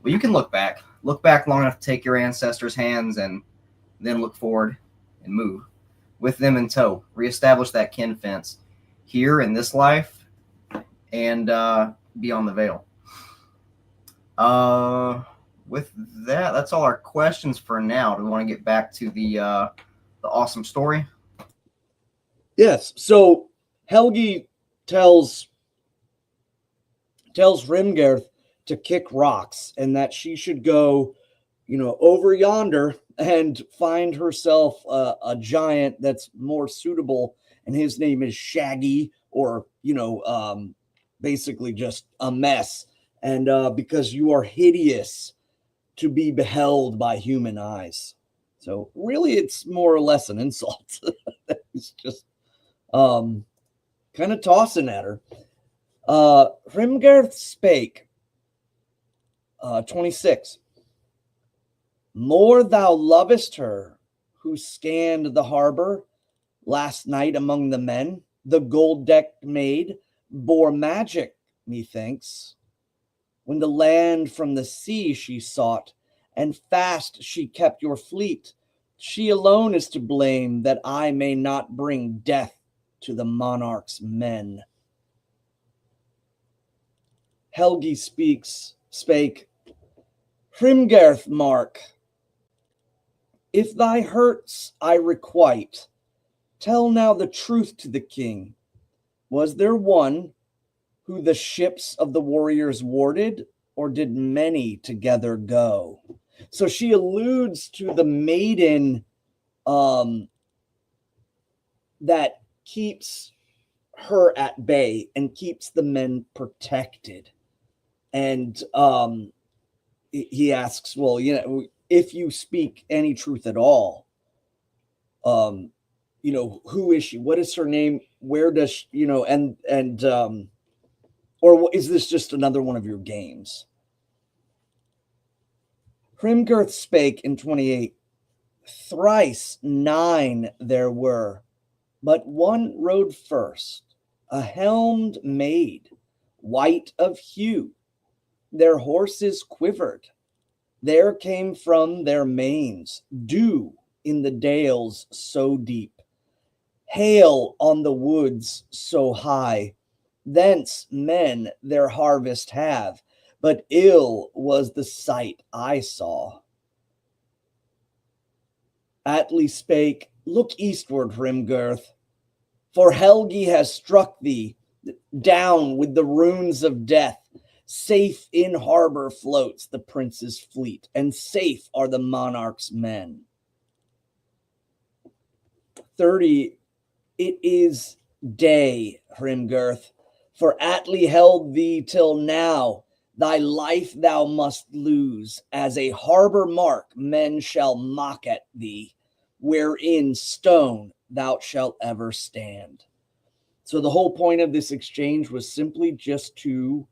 A: Well, you can look back long enough to take your ancestors' hands and then look forward and move with them in tow. Reestablish that kin fence here in this life and beyond the veil. With that, that's all our questions for now. Do we want to get back to the awesome story?
B: Yes. So Helgi tells Hrimgerth to kick rocks and that she should go, over yonder and find herself a giant that's more suitable. And his name is Shaggy, or, basically just a mess. And because you are hideous to be beheld by human eyes. So really, it's more or less an insult. It's just kind of tossing at her. Hrimgerth spake, 26. More thou lovest her, who scanned the harbor last night among the men. The gold-decked maid bore magic, methinks, when the land from the sea she sought, and fast she kept your fleet. She alone is to blame that I may not bring death to the monarch's men. Helgi spake, Hrimgerth Mark, if thy hurts I requite, tell now the truth to the king. Was there one who the ships of the warriors warded, or did many together go? So she alludes to the maiden that keeps her at bay and keeps the men protected. And he asks, well, if you speak any truth at all, who is she? What is her name? Where does she, or is this just another one of your games? Hrimgerth spake in 28, thrice 9 there were, but one rode first, a helmed maid, white of hue. Their horses quivered. There came from their manes dew in the dales so deep, hail on the woods so high. Thence men their harvest have, but ill was the sight I saw. Atli spake, look eastward, Hrimgerth, for Helgi has struck thee down with the runes of death. Safe in harbor floats the prince's fleet, and safe are the monarch's men. 30, it is day, Hrimgerth, for Atli held thee till now. Thy life thou must lose, as a harbor mark men shall mock at thee, wherein stone thou shalt ever stand. So the whole point of this exchange was simply just to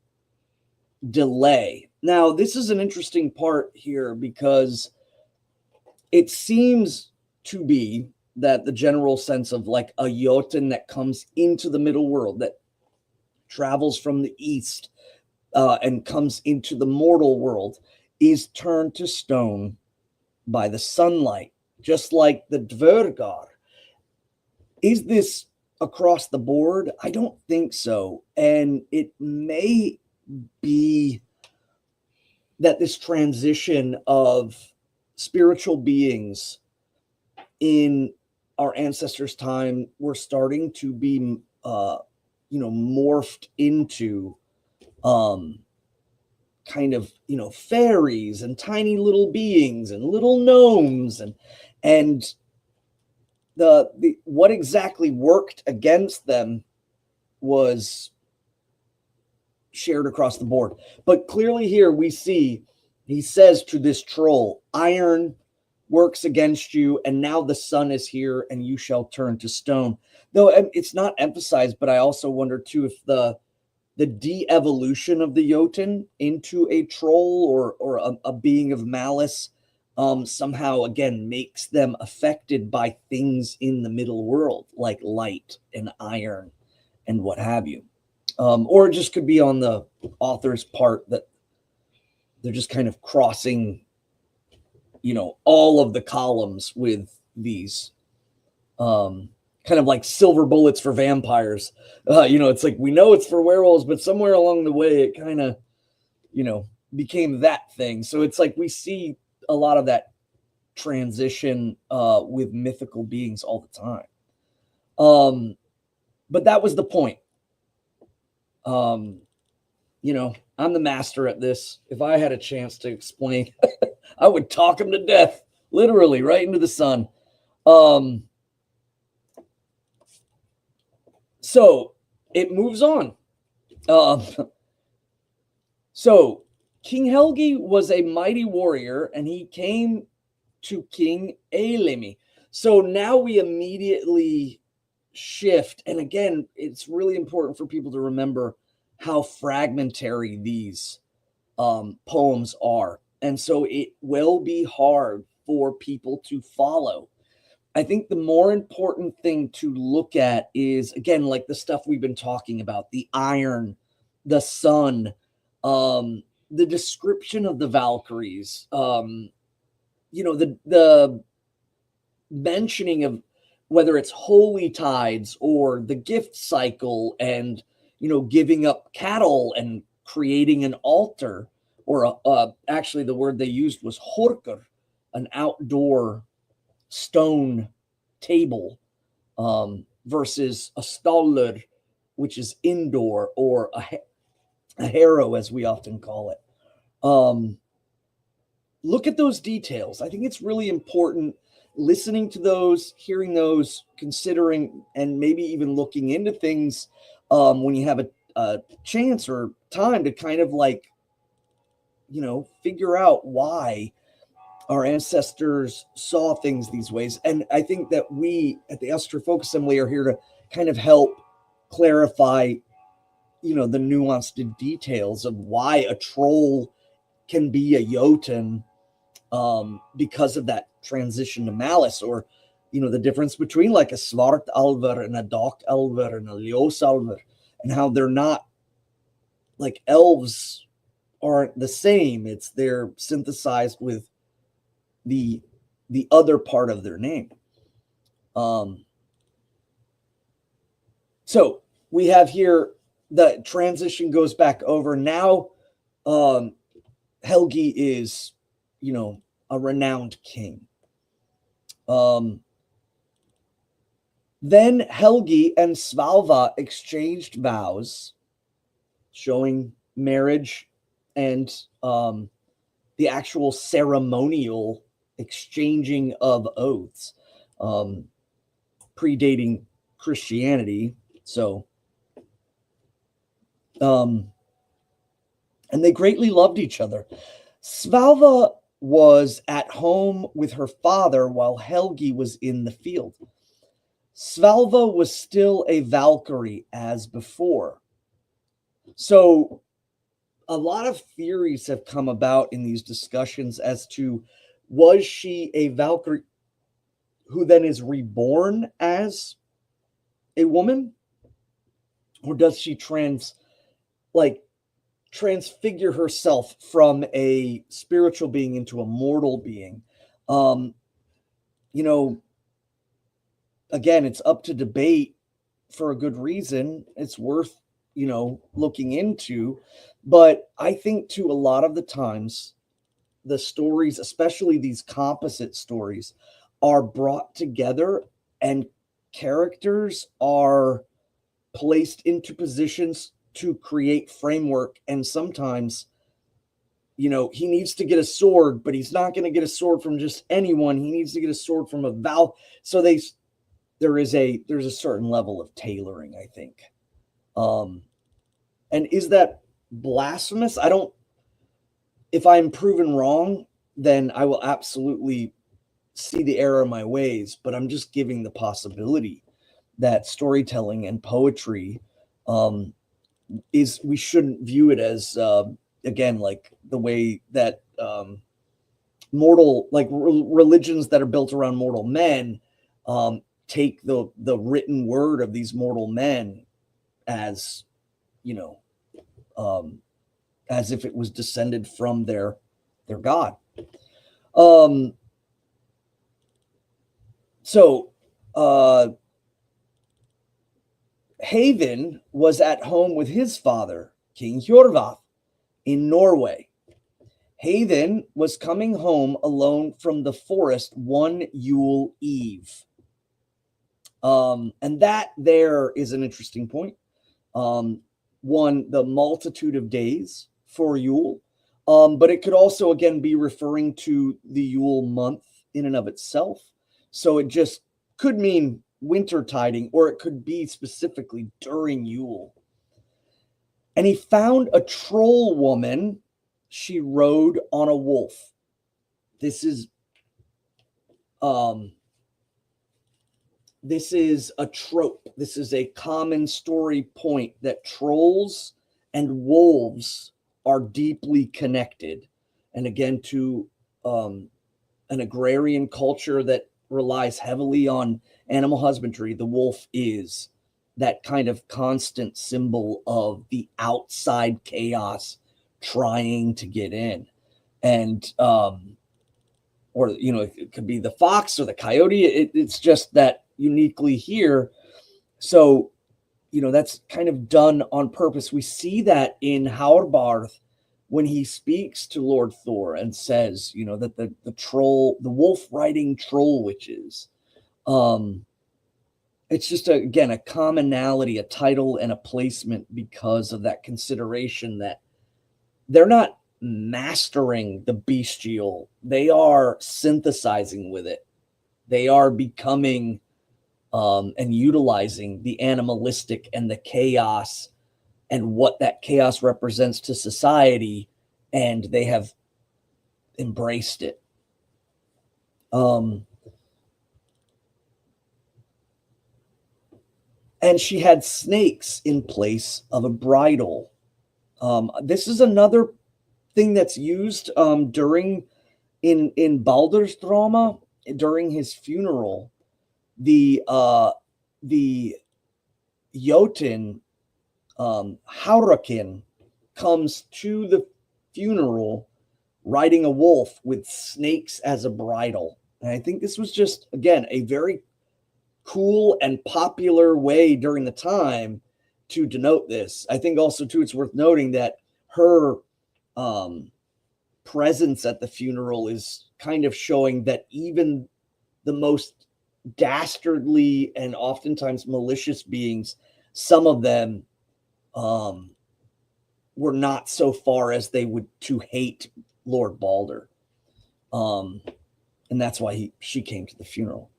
B: delay. Now, this is an interesting part here because it seems to be that the general sense of like a Jotun that comes into the middle world, that travels from the east and comes into the mortal world, is turned to stone by the sunlight, just like the Dvergar. Is this across the board? I don't think so. And it may be that this transition of spiritual beings in our ancestors' time were starting to be morphed into kind of, fairies and tiny little beings and little gnomes and the what exactly worked against them was shared across the board. But clearly here we see, he says to this troll, iron works against you, and now the sun is here, and you shall turn to stone. Though it's not emphasized, but I also wonder too if the de-evolution of the Jotun into a troll or a being of malice somehow again makes them affected by things in the middle world like light and iron and what have you. Or it just could be on the author's part that they're just kind of crossing, all of the columns with these kind of like silver bullets for vampires. It's like, we know it's for werewolves, but somewhere along the way, it kind of, became that thing. So it's like we see a lot of that transition with mythical beings all the time. But that was the point. I'm the master at this. If I had a chance to explain, I would talk him to death, literally right into the sun. So it moves on. So King Helgi was a mighty warrior, and he came to King Eilimi. So now we immediately shift. And again, it's really important for people to remember how fragmentary these poems are. And so it will be hard for people to follow. I think the more important thing to look at is, again, like the stuff we've been talking about, the iron, the sun, the description of the Valkyries, the mentioning of whether it's holy tides or the gift cycle and, giving up cattle and creating an altar, or actually the word they used was horkur, an outdoor stone table, versus a stallur, which is indoor, or a harrow, as we often call it. Look at those details. I think it's really important listening to those, hearing those, considering, and maybe even looking into things when you have a chance or time to kind of like, figure out why our ancestors saw things these ways. And I think that we at the Asatru Folk Assembly are here to kind of help clarify, the nuanced details of why a troll can be a Jotun because of that transition to malice, or, the difference between like a Svart Alver and a Dark Alver and a Ljós Alver, and how they're not like elves aren't the same. They're synthesized with the other part of their name. So we have here the transition goes back over. Now Helgi is, a renowned king. Then Helgi and Svalva exchanged vows, showing marriage and the actual ceremonial exchanging of oaths, predating Christianity. So, and they greatly loved each other. Svalva was at home with her father while Helgi was in the field. Svalva was still a Valkyrie as before. So a lot of theories have come about in these discussions as to, was she a Valkyrie who then is reborn as a woman? Or does she transfigure herself from a spiritual being into a mortal being? Again, it's up to debate for a good reason. It's worth, looking into. But I think too, a lot of the times, the stories, especially these composite stories, are brought together and characters are placed into positions to create framework. And sometimes he needs to get a sword, but he's not going to get a sword from just anyone. He needs to get a sword from a So there's a certain level of tailoring, I think. And is that blasphemous? If I'm proven wrong, then I will absolutely see the error of my ways, but I'm just giving the possibility that storytelling and poetry we shouldn't view it as again, like the way that religions that are built around mortal men take the written word of these mortal men as as if it was descended from their god. Haven was at home with his father, King Hjorvarth, in Norway. Haven was coming home alone from the forest one Yule Eve. And that there is an interesting point. One, the multitude of days for Yule, but it could also, again, be referring to the Yule month in and of itself. So it just could mean winter tiding, or it could be specifically during Yule. And he found a troll woman. She rode on a wolf. This is a trope. This is a common story point that trolls and wolves are deeply connected. And again, to an agrarian culture that relies heavily on animal husbandry, the wolf is that kind of constant symbol of the outside chaos trying to get in. And it could be the fox or the coyote. It's just that uniquely here. So that's kind of done on purpose. We see that in Hjorvarth when he speaks to Lord Thor and says, that the wolf riding troll witches. It's just a commonality, a title and a placement because of that consideration that they're not mastering the bestial. They are synthesizing with it. They are becoming and utilizing the animalistic and the chaos and what that chaos represents to society, and they have embraced it. And she had snakes in place of a bridle. This is another thing that's used in Baldur's drama during his funeral. The Jotun Haurakin comes to the funeral riding a wolf with snakes as a bridle. And I think this was just, again, a very cool and popular way during the time to denote this. I think also, too, it's worth noting that her presence at the funeral is kind of showing that even the most dastardly and oftentimes malicious beings, some of them were not so far as they would to hate Lord Balder. And that's why she came to the funeral.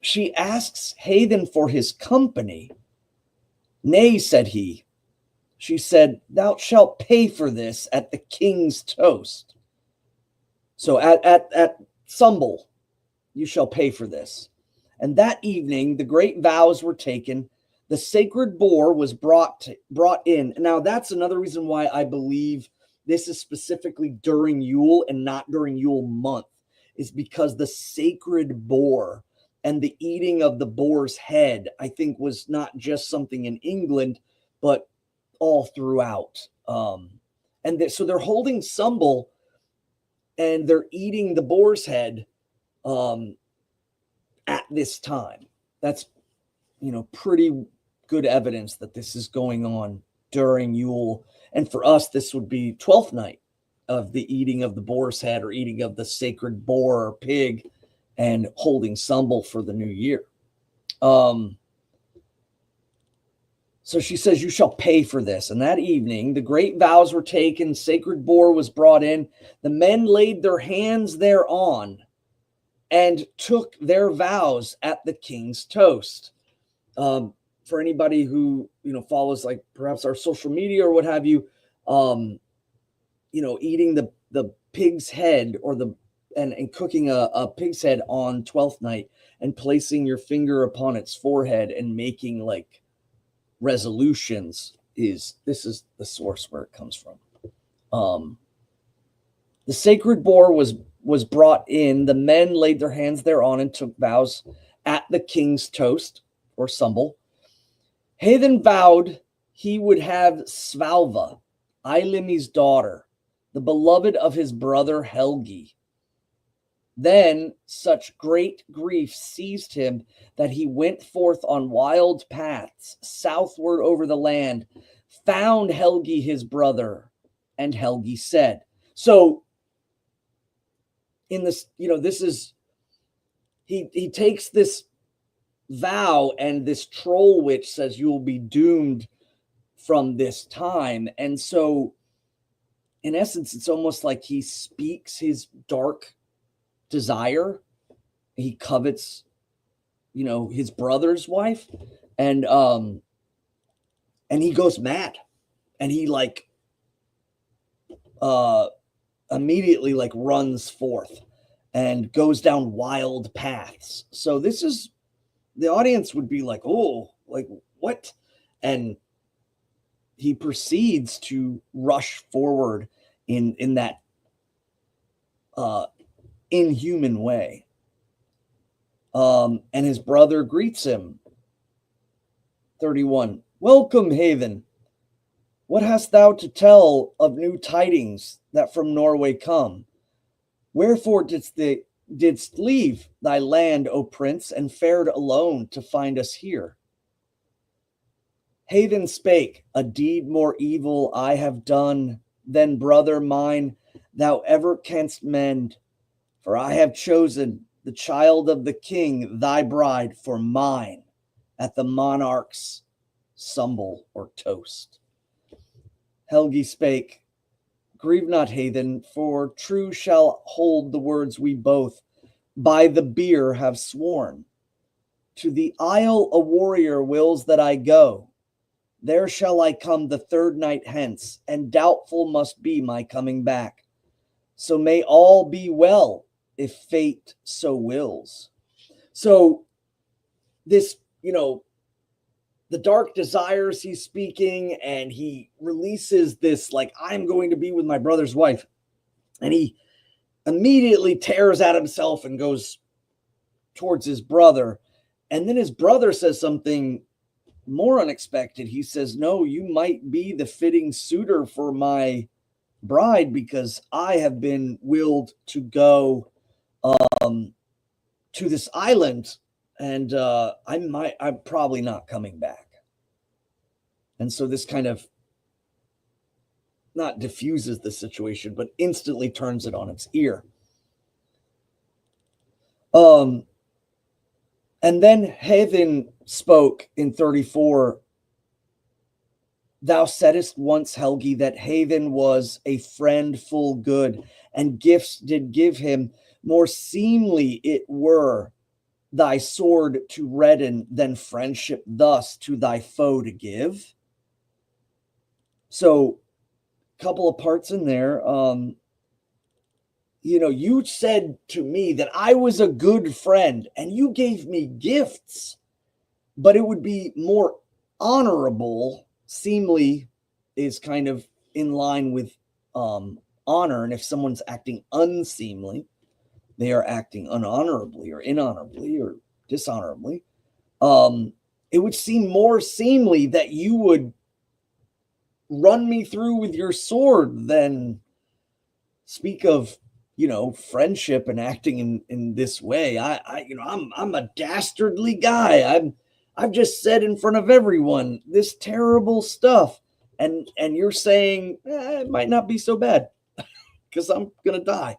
B: She asks Haven for his company. Nay, said he. She said, thou shalt pay for this at the king's toast. So at Sumbul, you shall pay for this. And that evening, the great vows were taken. The sacred boar was brought in. Now, that's another reason why I believe this is specifically during Yule and not during Yule month, is because the sacred boar and the eating of the boar's head, I think, was not just something in England, but all throughout. So they're holding Sumbul and they're eating the boar's head at this time. That's, pretty good evidence that this is going on during Yule. And for us, this would be 12th night of the eating of the boar's head, or eating of the sacred boar or pig, and holding Sumbul for the new year. So she says, you shall pay for this. And that evening, the great vows were taken. Sacred boar was brought in. The men laid their hands thereon and took their vows at the king's toast. For anybody who, follows like perhaps our social media or what have you, eating the pig's head and cooking a pig's head on 12th night and placing your finger upon its forehead and making like resolutions this is the source where it comes from. The sacred boar was brought in. The men laid their hands thereon and took vows at the king's toast or sumble. Heathen vowed he would have Svalva, Eilimi's daughter, the beloved of his brother Helgi. Then such great grief seized him that he went forth on wild paths southward over the land, found Helgi his brother, and Helgi said. So in this, this is, he takes this vow, and this troll witch says you will be doomed from this time. And so in essence, it's almost like he speaks his dark desire. He covets, his brother's wife, and he goes mad, and he immediately runs forth and goes down wild paths. So this is, the audience would be like, oh, like what? And he proceeds to rush forward in that inhuman way. And his brother greets him. 31. Welcome, Haven. What hast thou to tell of new tidings that from Norway come? Wherefore didst leave thy land, O prince, and fared alone to find us here? Haven spake, a deed more evil I have done than, brother mine, thou ever canst mend. For I have chosen the child of the king, thy bride, for mine at the monarch's sumble or toast. Helgi spake, grieve not, Haven, for true shall hold the words we both by the beer have sworn. To the isle a warrior wills that I go. There shall I come the third night hence, and doubtful must be my coming back. So may all be well, if fate so wills. So this, the dark desires he's speaking, and he releases this, I'm going to be with my brother's wife. And he immediately tears at himself and goes towards his brother. And then his brother says something more unexpected. He says, no, you might be the fitting suitor for my bride, because I have been willed to go to this island, and I'm probably not coming back. And so this kind of not diffuses the situation, but instantly turns it on its ear. And then Haven spoke in 34. Thou saidst once, Helgi, that Haven was a friend full good, and gifts did give him. More seemly it were thy sword to redden than friendship thus to thy foe to give. So, a couple of parts in there. You said to me that I was a good friend, and you gave me gifts, but it would be more honorable. Seemly is kind of in line with honor, and if someone's acting unseemly, they are acting unhonorably or inhonorably or dishonorably. It would seem more seemly that you would run me through with your sword than speak of, friendship and acting in this way. I'm a dastardly guy. I've just said in front of everyone this terrible stuff, and you're saying it might not be so bad because I'm gonna die.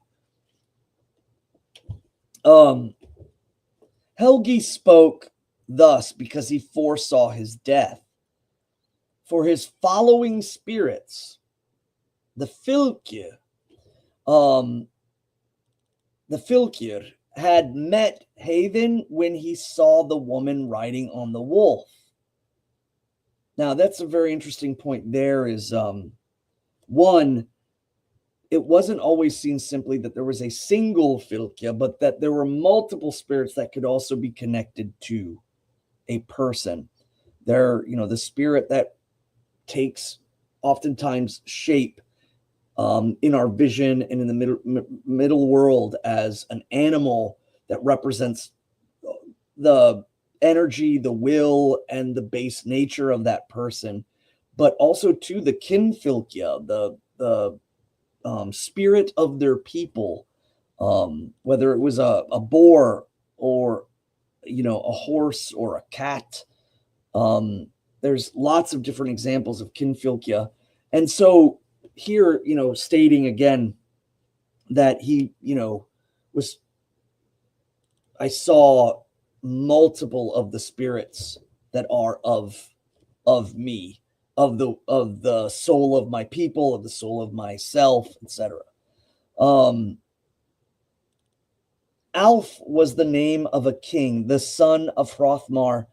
B: Helgi spoke thus because he foresaw his death. for his following spirits, the Fylkir, had met Haven when he saw the woman riding on the wolf. Now, that's a very interesting point there is, one, it wasn't always seen simply that there was a single Fylkir, but that there were multiple spirits that could also be connected to a person. They're, the spirit that takes oftentimes shape in our vision and in the middle world as an animal that represents the energy, the will, and the base nature of that person, but also to the kinfylkja, the spirit of their people, whether it was a boar or a horse or a cat. There's lots of different examples of kinfylkja, and so here, stating again that he, I saw multiple of the spirits that are of me, of the soul of my people, of the soul of myself, etc. Alf was the name of a king, the son of Hrothmar,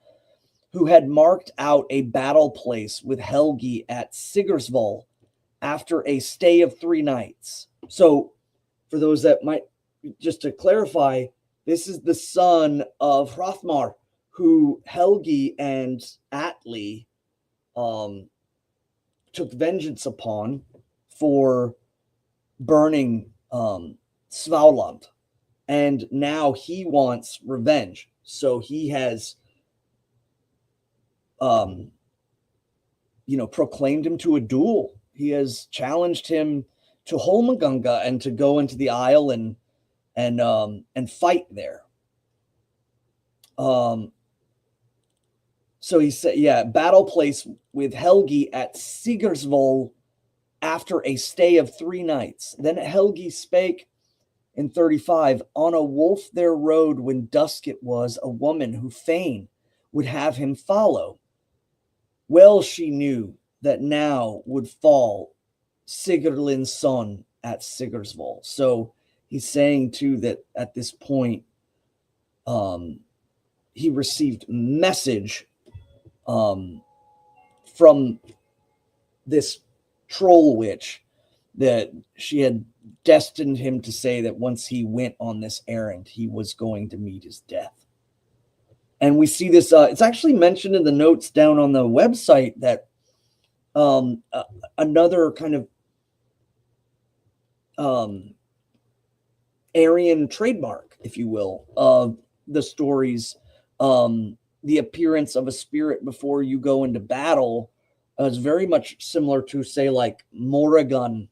B: who had marked out a battle place with Helgi at Sigrlin after a stay of 3 nights. So, for those that might, just to clarify, this is the son of Hrothmar, who Helgi and Atli took vengeance upon for burning Svaland. And now he wants revenge. So he has, proclaimed him to a duel. He has challenged him to Holmganga and to go into the Isle and fight there. So he said, battle place with Helgi at Sigrlin after a stay of 3 nights. Then Helgi spake in 35, on a wolf there rode when dusk it was a woman who fain would have him follow. Well she knew that now would fall Sigrlin's son at Sigrlin. So he's saying too that at this point, he received message from this troll witch that she had destined him to say that once he went on this errand, he was going to meet his death. And we see this, it's actually mentioned in the notes down on the website that another kind of Aryan trademark, if you will, of the stories, the appearance of a spirit before you go into battle is very much similar to, say, like Morrigan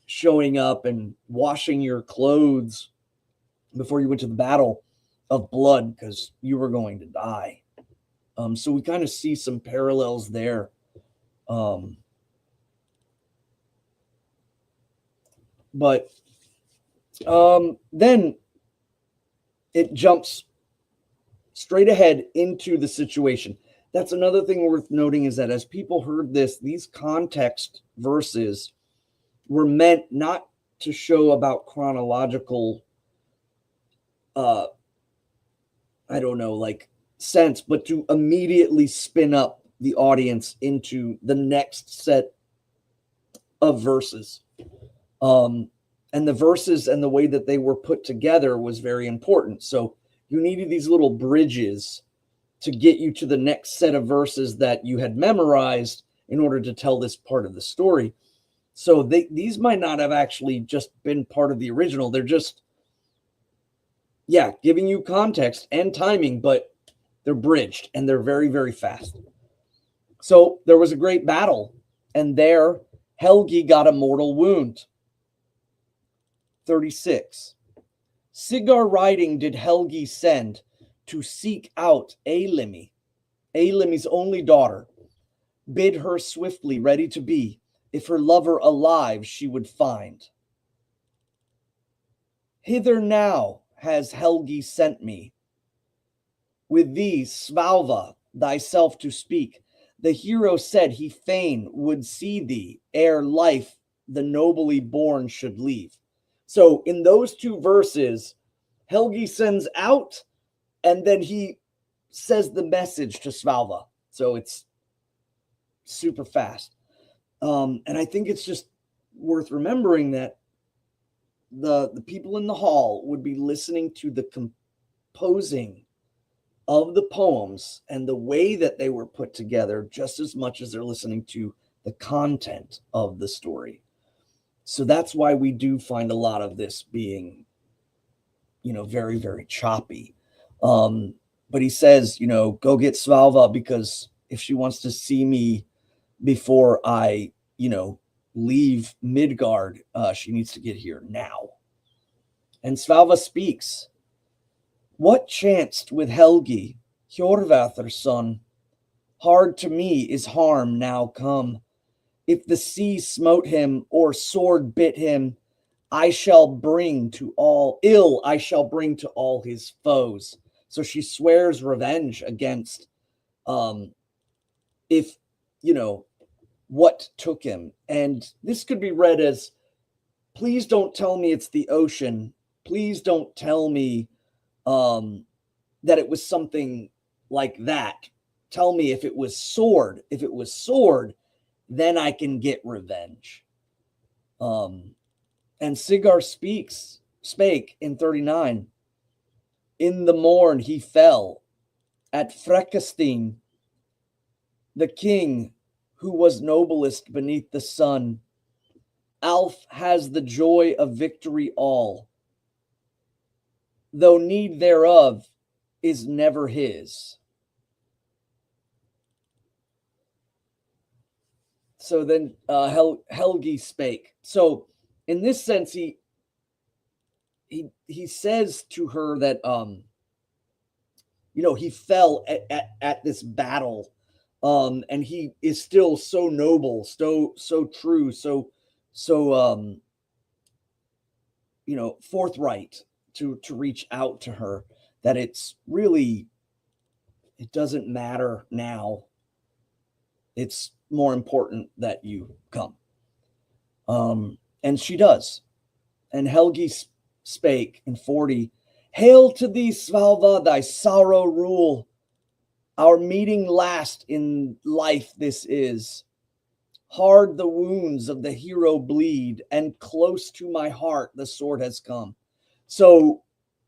B: showing up and washing your clothes before you went to the battle of blood because you were going to die. So we kind of see some parallels there. But then it jumps straight ahead into the situation. That's another thing worth noting, is that as people heard this, these context verses were meant not to show about chronological, sense, but to immediately spin up the audience into the next set of verses. And the verses and the way that they were put together was very important. So you needed these little bridges to get you to the next set of verses that you had memorized in order to tell this part of the story. So these might not have actually just been part of the original. They're just, giving you context and timing, but they're bridged and they're very, very fast. So there was a great battle, and there Helgi got a mortal wound. 36. Sigar riding did Helgi send to seek out Eilimi's only daughter, bid her swiftly ready to be, if her lover alive she would find. Hither now has Helgi sent me, with thee, Svalva, thyself to speak, The hero said he fain would see thee ere life the nobly born should leave. So in those two verses, Helgi sends out, and then he says the message to Svalva. So it's super fast. And I think it's just worth remembering that the people in the hall would be listening to the composing of the poems and the way that they were put together just as much as they're listening to the content of the story. So that's why we do find a lot of this being, very, very choppy. But he says, go get Svalva, because if she wants to see me before I, leave Midgard, she needs to get here now. And Svalva speaks. What chanced with Helgi, Hjorvarth's son? Hard to me is harm now come. If the sea smote him or sword bit him, I shall bring to all his foes. So she swears revenge against if what took him. And this could be read as, please don't tell me it's the ocean. Please don't tell me that it was something like that. Tell me if it was sword. If it was sword, then I can get revenge. And Sigar spake in 39. In the morn he fell at Frekastin, the king who was noblest beneath the sun. Alf has the joy of victory all, though need thereof is never his. So then Helgi spake. So in this sense, he says to her that he fell at this battle, and he is still so noble, so true, so forthright to reach out to her, that it doesn't matter now. It's more important that you come. And she does. And Helgi spake in 40, Hail to thee, Svalva, thy sorrow rule. Our meeting last in life this is. Hard the wounds of the hero bleed, and close to my heart the sword has come. So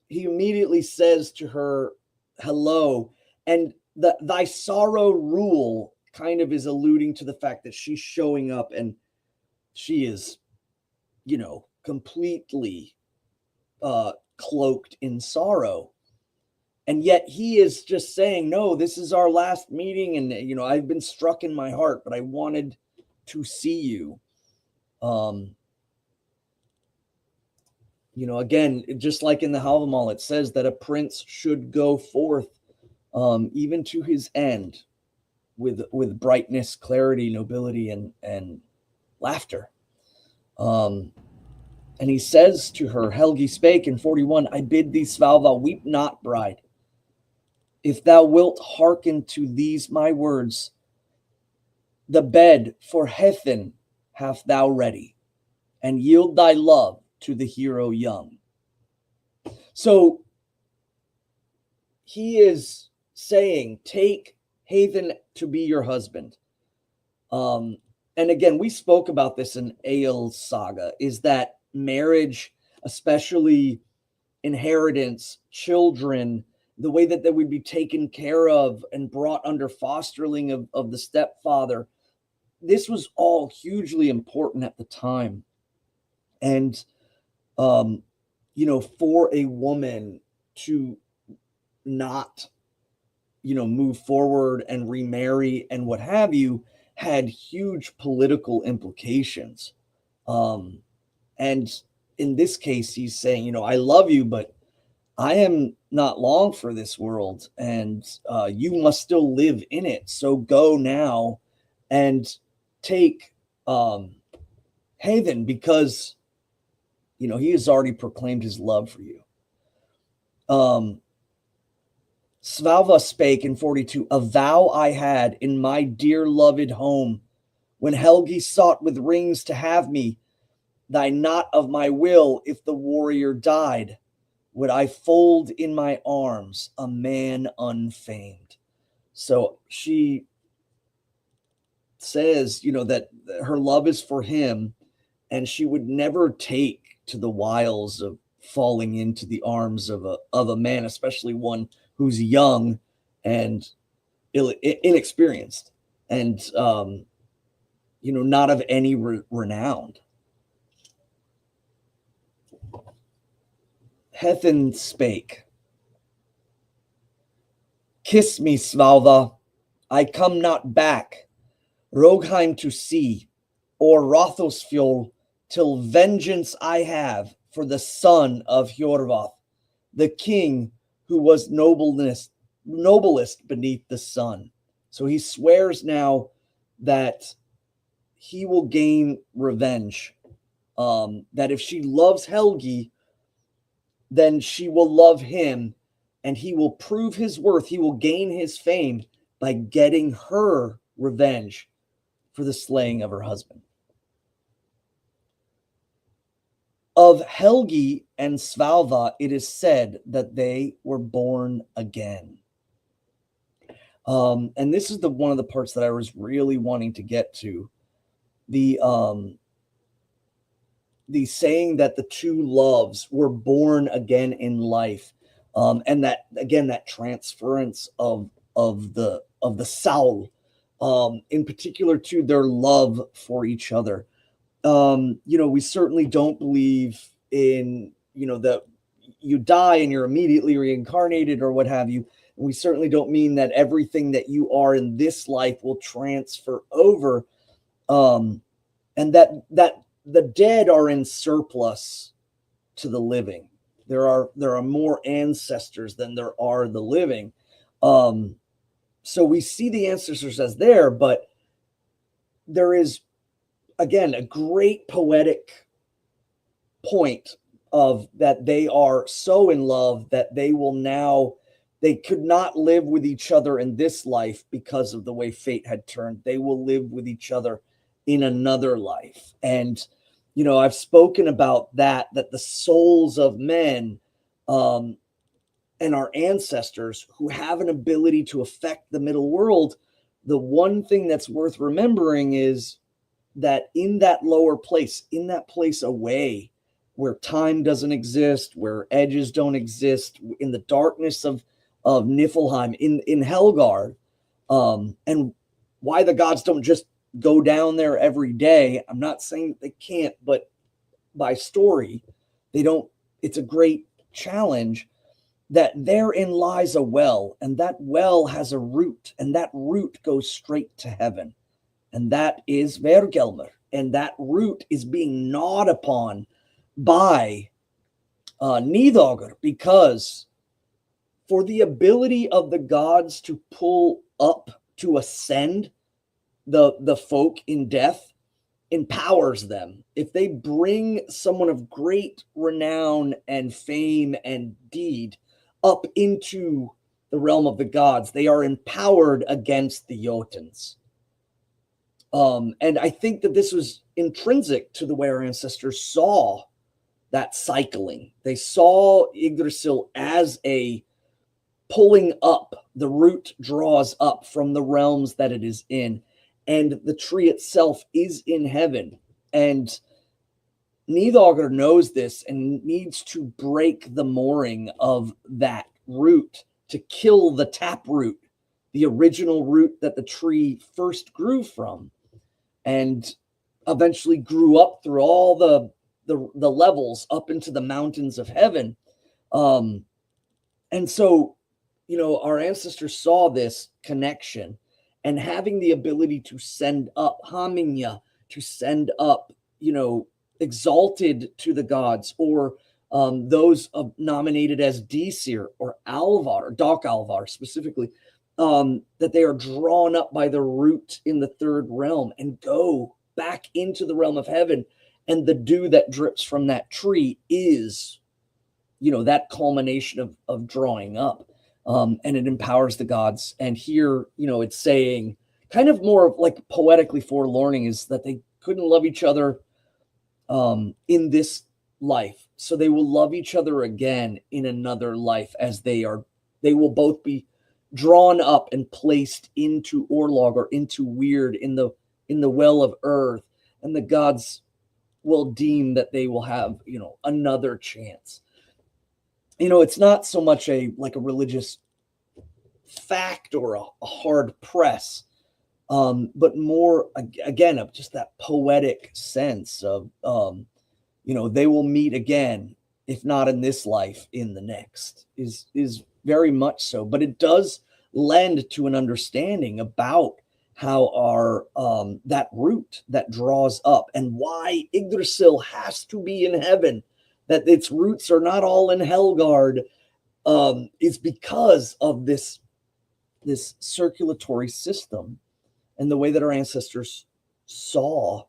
B: he immediately says to her, hello. And thy sorrow rule kind of is alluding to the fact that she's showing up and she is, completely cloaked in sorrow. And yet he is just saying, no, this is our last meeting. And, I've been struck in my heart, but I wanted to see you. Again, just like in the Havamal, it says that a prince should go forth even to his end with brightness, clarity, nobility, and laughter. And he says to her, Helgi spake in 41, I bid thee, Svalva, weep not, bride. If thou wilt hearken to these my words, the bed for Hethin hast thou ready, and yield thy love to the hero young. So he is saying, take Hethin to be your husband. And again, we spoke about this in Egil's saga, is that marriage, especially inheritance, children, the way that they would be taken care of and brought under fosterling of the stepfather, this was all hugely important at the time. And, for a woman to not, move forward and remarry and what have you, had huge political implications. And in this case, he's saying, I love you, but I am not long for this world, and you must still live in it. So go now and take Hethin, because, he has already proclaimed his love for you. Svalva spake in 42, a vow I had in my dear loved home, when Helgi sought with rings to have me, thy not of my will, if the warrior died, would I fold in my arms a man unfamed. So she says, that her love is for him, and she would never take to the wiles of falling into the arms of a man, especially one who's young and inexperienced and not of any renown. Hethin spake, kiss me, Svalva, I come not back Rogheim to see, or Rothosfjol, till vengeance I have for the son of Hjorvarth, the king who was noblest beneath the sun. So he swears now that he will gain revenge. That if she loves Helgi, then she will love him, and he will prove his worth. He will gain his fame by getting her revenge for the slaying of her husband. Of Helgi and Svalva, it is said that they were born again. And this is one of the parts that I was really wanting to get to. The saying that the two loves were born again in life. And that, again, that transference of the soul, in particular to their love for each other. We certainly don't believe in, that you die and you're immediately reincarnated or what have you. And we certainly don't mean that everything that you are in this life will transfer over. And that the dead are in surplus to the living. There are more ancestors than there are the living. So we see the ancestors as there, but there is, again, a great poetic point of that they are so in love that they could not live with each other in this life because of the way fate had turned. They will live with each other in another life. And, I've spoken about that the souls of men, and our ancestors who have an ability to affect the middle world, the one thing that's worth remembering is that in that lower place, in that place away, where time doesn't exist, where edges don't exist, in the darkness of Niflheim, in Helgard, and why the gods don't just go down there every day. I'm not saying that they can't, but by story, they don't. It's a great challenge. That therein lies a well, and that well has a root, and that root goes straight to heaven. And that is Vergelmer, and that root is being gnawed upon by Nidogr, because for the ability of the gods to pull up, to ascend the folk in death, empowers them. If they bring someone of great renown and fame and deed up into the realm of the gods, they are empowered against the Jotuns. And I think that this was intrinsic to the way our ancestors saw that cycling. They saw Yggdrasil as a pulling up. The root draws up from the realms that it is in, and the tree itself is in heaven. And Nidogr knows this and needs to break the mooring of that root to kill the taproot, the original root that the tree first grew from, and eventually grew up through all the levels up into the mountains of heaven. And so, our ancestors saw this connection, and having the ability to send up Haminya, to send up, exalted to the gods, or those nominated as Disir or Alvar, or Doc Alvar specifically, that they are drawn up by the root in the third realm and go back into the realm of heaven. And the dew that drips from that tree is, that culmination of drawing up. and it empowers the gods. And here, it's saying kind of more like poetically forlorning is that they couldn't love each other in this life, so they will love each other again in another life, as they will both be drawn up and placed into Orlog or into Weird in the well of earth, and the gods will deem that they will have another chance. It's not so much a religious fact or a hard press, but more again of just that poetic sense of they will meet again, if not in this life, in the next, is very much so. But it does lend to an understanding about how our that root that draws up, and why Yggdrasil has to be in heaven, that its roots are not all in Helgard, is because of this circulatory system and the way that our ancestors saw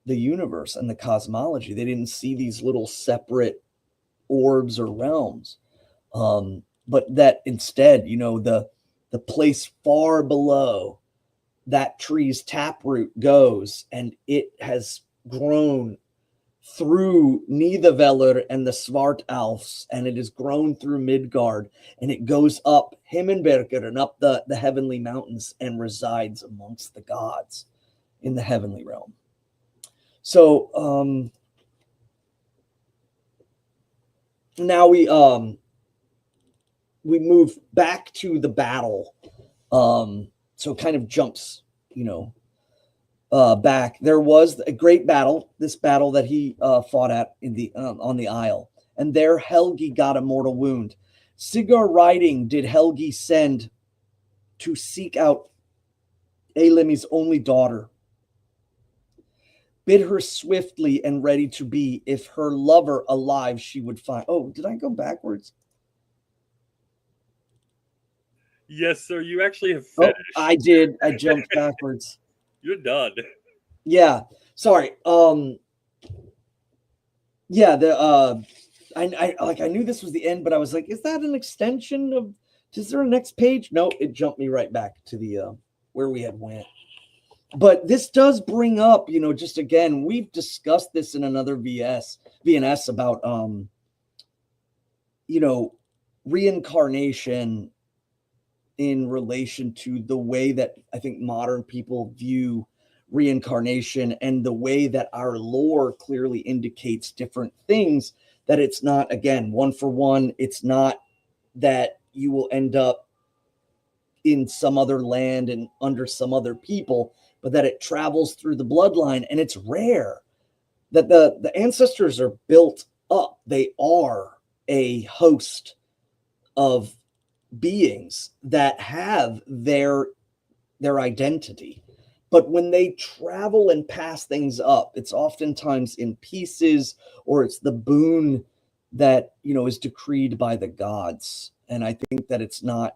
B: the universe and the cosmology. They didn't see these little separate orbs or realms, but that instead, the place far below that tree's taproot goes, and it has grown through Nidavellir and the Svartalfs, and it has grown through Midgard, and it goes up Himmelberger and up the heavenly mountains and resides amongst the gods in the heavenly realm. So now we move back to the battle. So it kind of jumps, back. There was a great battle, this battle that he fought at in the on the Isle, and there Helgi got a mortal wound. Sigar riding did Helgi send to seek out Eilimi's only daughter. Bid her swiftly and ready to be, if her lover alive she would find. Oh, did I go backwards?
C: Yes, sir. You actually have finished.
B: Oh, I did. I jumped backwards.
C: You're done.
B: Yeah. Sorry. Yeah, I knew this was the end, but I was like, is that an extension of, is there a next page? No, it jumped me right back to the where we had went. But this does bring up, just again, we've discussed this in another VNS about reincarnation in relation to the way that I think modern people view reincarnation, and the way that our lore clearly indicates different things, that it's not, again, one for one. It's not that you will end up in some other land and under some other people, but that it travels through the bloodline. And it's rare that the ancestors are built up. They are a host of beings that have their identity. But when they travel and pass things up, it's oftentimes in pieces, or it's the boon that, is decreed by the gods. And I think that it's not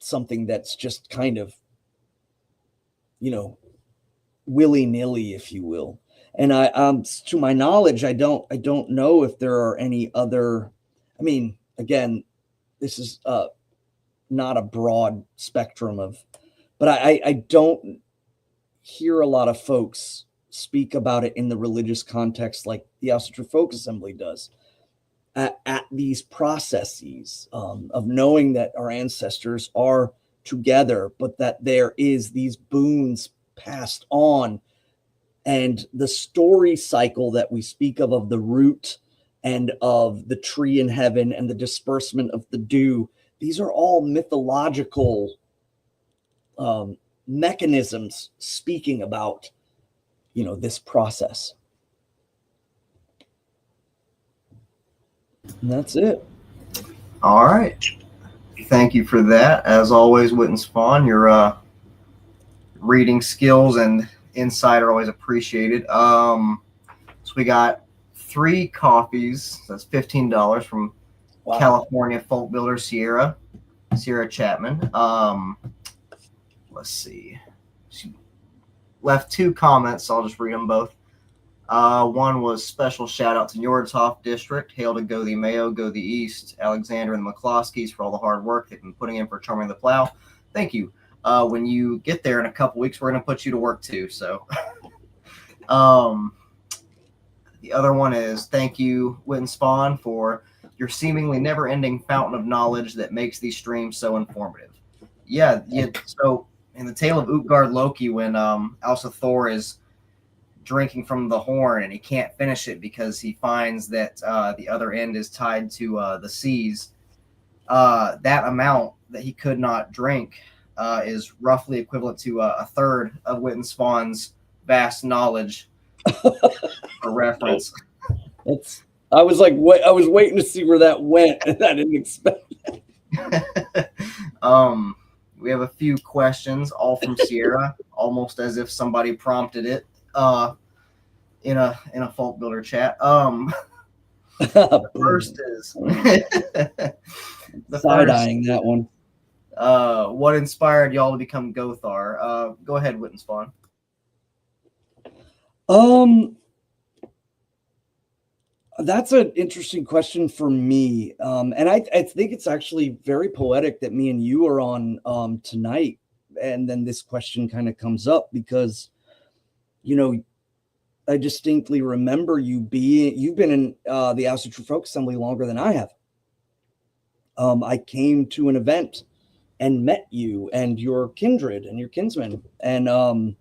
B: something that's just kind of, willy-nilly, if you will. And I, to my knowledge, I don't know if there are any other, again, this is not a broad spectrum of, but I don't hear a lot of folks speak about it in the religious context like the Asatru Folk Assembly does, at these processes of knowing that our ancestors are together, but that there is these boons passed on, and the story cycle that we speak of the root and of the tree in heaven and the disbursement of the dew. These are all mythological mechanisms speaking about, this process. And that's it.
A: All right. Thank you for that. As always, Witan Svan, your reading skills and insight are always appreciated. So we got 3 coffees. That's $15 from California folk builder Sierra Chapman. Let's see. She left 2 comments, so I'll just read them both. One was special shout out to Njordshof District. Hail to Goði Mayo, Goði East, Alexander, and the McCloskeys for all the hard work they've been putting in for Charming the Plow. Thank you. When you get there in a couple weeks, we're going to put you to work too. So, the other one is thank you, Witan Svan, for your seemingly never-ending fountain of knowledge that makes these streams so informative. Yeah. So in the tale of Utgard Loki, when Asatru is drinking from the horn and he can't finish it because he finds that the other end is tied to the seas, that amount that he could not drink is roughly equivalent to a third of Witan Svan's vast knowledge. For reference.
B: I was like, I was waiting to see where that went, and I didn't expect it.
A: We have a few questions, all from Sierra, almost as if somebody prompted it in a Folk Builder chat. The first is
B: side-eyeing that one.
A: What inspired y'all to become Gothar? Go ahead, Witan Svan.
B: That's an interesting question for me. And I think it's actually very poetic that me and you are on tonight. And then this question kind of comes up because, I distinctly remember you've been in the Asatru Folk Assembly longer than I have. I came to an event and met you and your kindred and your kinsmen and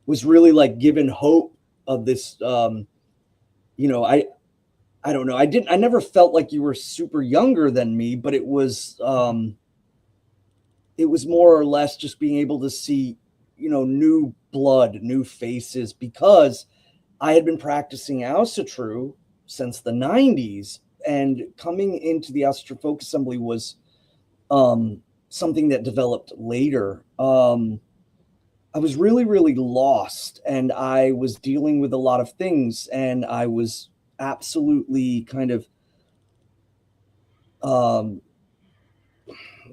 B: was really like given hope of this. I don't know. I never felt like you were super younger than me, but it was more or less just being able to see, new blood, new faces, because I had been practicing Asatru since the 90s, and coming into the Asatru Folk Assembly was something that developed later. I was really, really lost, and I was dealing with a lot of things, and I was absolutely kind of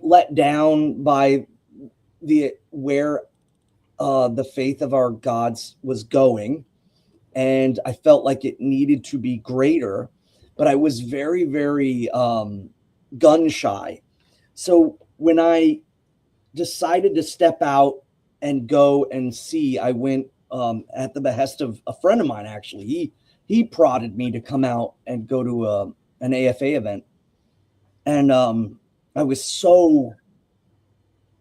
B: let down by where the faith of our gods was going, and I felt like it needed to be greater, but I was very, very gun shy. So when I decided to step out and go and see, I went at the behest of a friend of mine. Actually, he prodded me to come out and go to an AFA event. And I was so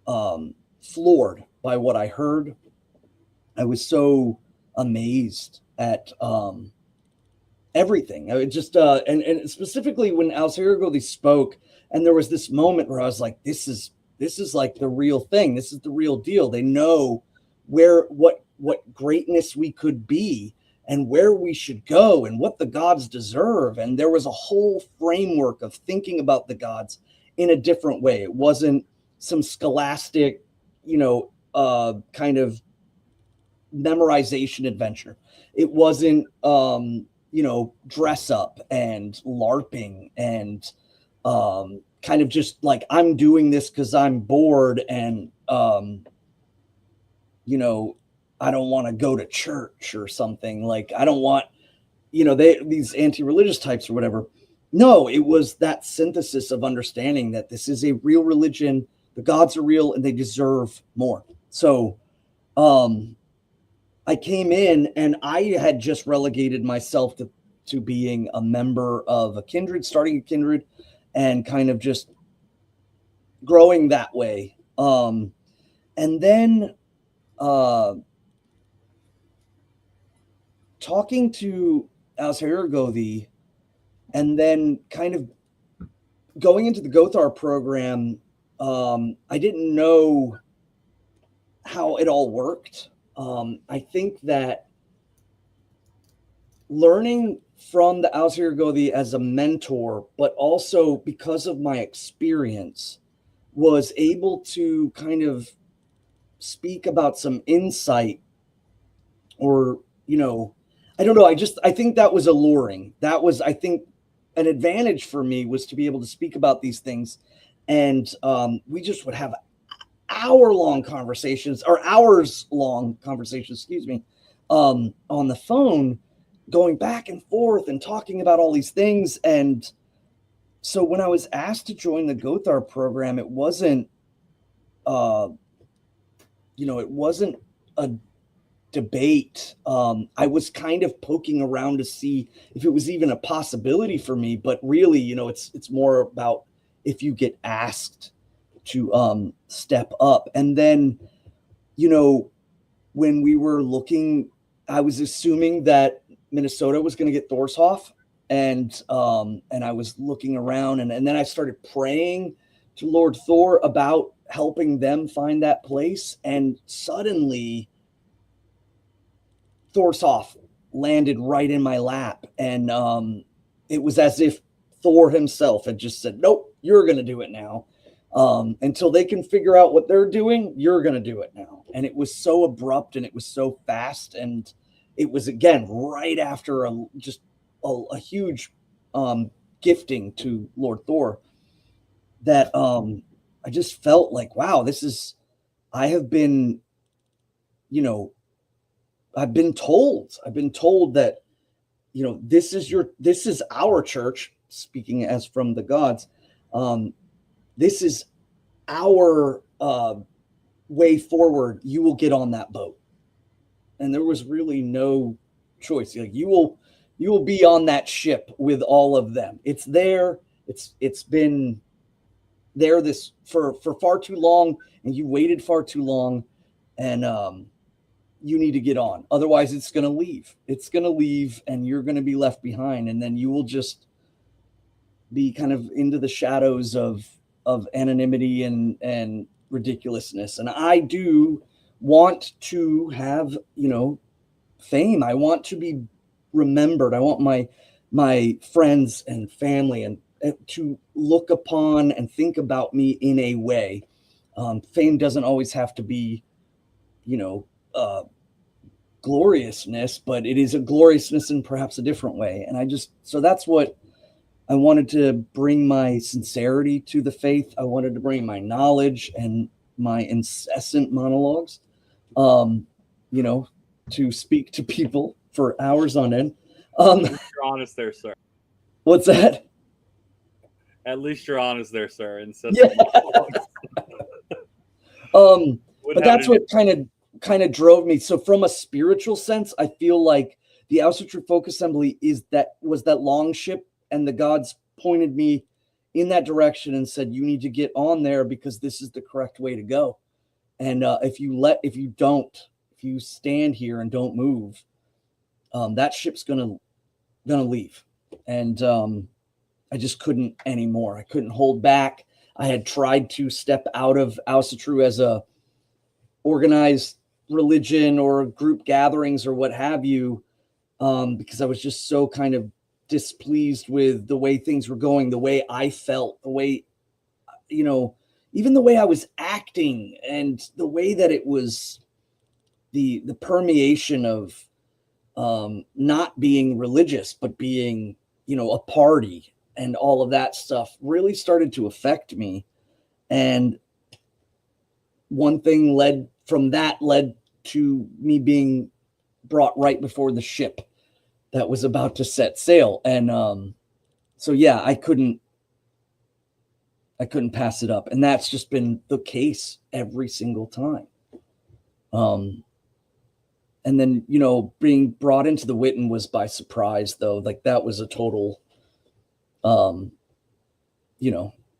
B: floored by what I heard. I was so amazed at everything. I would just, and specifically when Helgakviða spoke, and there was this moment where I was like, this is like the real thing. This is the real deal. They know what greatness we could be, and where we should go, and what the gods deserve. And there was a whole framework of thinking about the gods in a different way. It wasn't some scholastic, kind of memorization adventure. It wasn't, dress up and LARPing and kind of just like, I'm doing this because I'm bored and, I don't want to go to church or something. Like, I don't want, these anti-religious types or whatever. No, it was that synthesis of understanding that this is a real religion. The gods are real and they deserve more. So I came in and I had just relegated myself to being a member of a kindred, starting a kindred, and kind of just growing that way. And then talking to Helgakviða and then kind of going into the Gothar program, I didn't know how it all worked. I think that learning from the Helgakviða as a mentor, but also because of my experience, was able to kind of speak about some insight or, I don't know. I think that was alluring. That was, I think, an advantage for me was to be able to speak about these things. And we just would have hours-long conversations, on the phone. going back and forth and talking about all these things. And so when I was asked to join the Gothar program, it wasn't, it wasn't a debate. I was kind of poking around to see if it was even a possibility for me, but really, it's more about if you get asked to step up. And then, when we were looking, I was assuming that Minnesota was going to get Thorshoff, and I was looking around, and then I started praying to Lord Thor about helping them find that place, and suddenly Thorshoff landed right in my lap, and it was as if Thor himself had just said, "Nope, you're going to do it now. Until they can figure out what they're doing, you're going to do it now." And it was so abrupt, and it was so fast, and it was again right after a huge gifting to Lord Thor that I just felt like, wow, I have been, I've been told that, this is our church, speaking as from the gods. This is our way forward. You will get on that boat. And there was really no choice. Like, you will be on that ship with all of them. It's there. It's been there for far too long, and you waited far too long, and you need to get on. Otherwise, it's going to leave. It's going to leave, and you're going to be left behind, and then you will just be kind of into the shadows of anonymity and ridiculousness. And I do want to have, fame. I want to be remembered. I want my friends and family and to look upon and think about me in a way. Fame doesn't always have to be, gloriousness, but it is a gloriousness in perhaps a different way. And so that's what I wanted to bring, my sincerity to the faith. I wanted to bring my knowledge and my incessant monologues, to speak to people for hours on end.
C: You're honest there, sir.
B: What's that?
C: At least you're honest there, sir. And so
B: Yeah. But that's what kind of drove me. So from a spiritual sense, I feel like the Asatru Folk Assembly was that long ship, and the gods pointed me in that direction and said, you need to get on there because this is the correct way to go. And if you stand here and don't move, that ship's gonna leave. And I just couldn't anymore. I couldn't hold back. I had tried to step out of Asatru as a organized religion or group gatherings or what have you, because I was just so kind of displeased with the way things were going, the way I felt, the way, even the way I was acting, and the way that it was the permeation of not being religious, but being, a party, and all of that stuff really started to affect me. And one thing led to me being brought right before the ship that was about to set sail. And so, yeah, I couldn't pass it up. And that's just been the case every single time. And then, being brought into the Witan was by surprise, though. Like, that was a total, I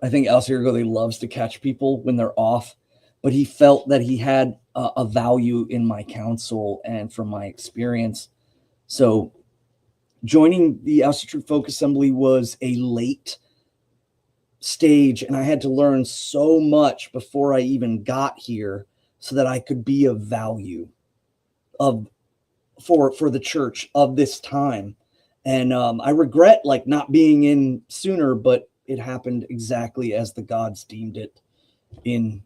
B: think Alcirgo loves to catch people when they're off, but he felt that he had a value in my counsel and from my experience. So joining the Asatru Folk Assembly was a late stage, and I had to learn so much before I even got here so that I could be of value for the church of this time. And I regret not being in sooner, but it happened exactly as the gods deemed it in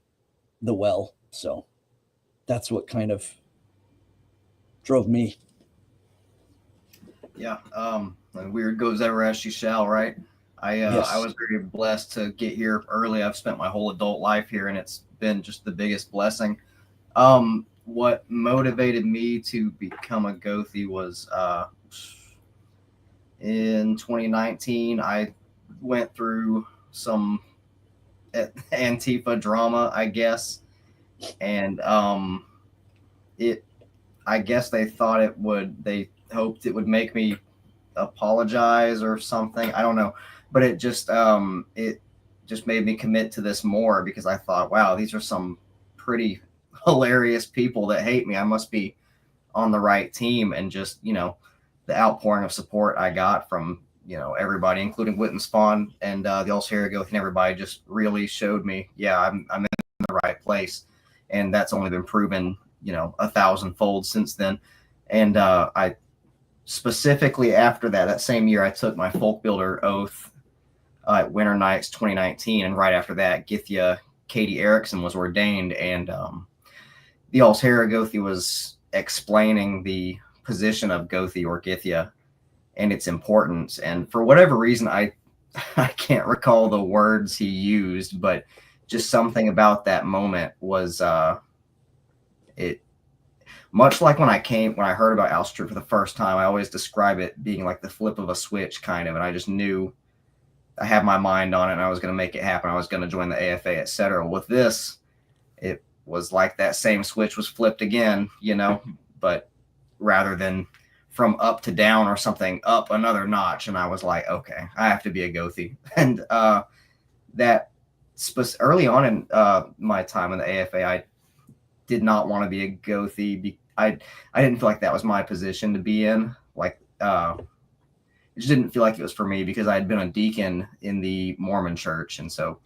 B: the well. So that's what kind of drove me.
A: Yeah. Weird goes ever as she shall, right?
B: Yes.
A: I was very blessed to get here early. I've spent my whole adult life here, and it's been just the biggest blessing. What motivated me to become a Gothi was in 2019, I went through some Antifa drama, I guess, and I guess they hoped it would make me apologize or something. I don't know, but it just made me commit to this more, because I thought, wow, these are some pretty hilarious people that hate me. I must be on the right team. And just, the outpouring of support I got from, everybody, including Witan Svan and the Helgakviða and everybody, just really showed me, yeah, I'm in the right place. And that's only been proven, 1,000-fold since then. And I specifically after that same year, I took my folk builder oath at Winter Nights 2019. And right after that, Githya Katie Erickson was ordained. And the Helgakviða was explaining the position of Gothi or Githya and its importance. And for whatever reason, I can't recall the words he used, but just something about that moment was it. Much like when I heard about Asatru for the first time, I always describe it being like the flip of a switch, kind of. And I just knew I had my mind on it and I was going to make it happen. I was going to join the AFA, etc. With this, it was like that same switch was flipped again, but rather than from up to down or something, up another notch. And I was like, okay, I have to be a Gothi. And early on in my time in the AFA, I did not want to be a Gothi. I didn't feel like that was my position to be in. Like, it just didn't feel like it was for me, because I had been a deacon in the Mormon church. And so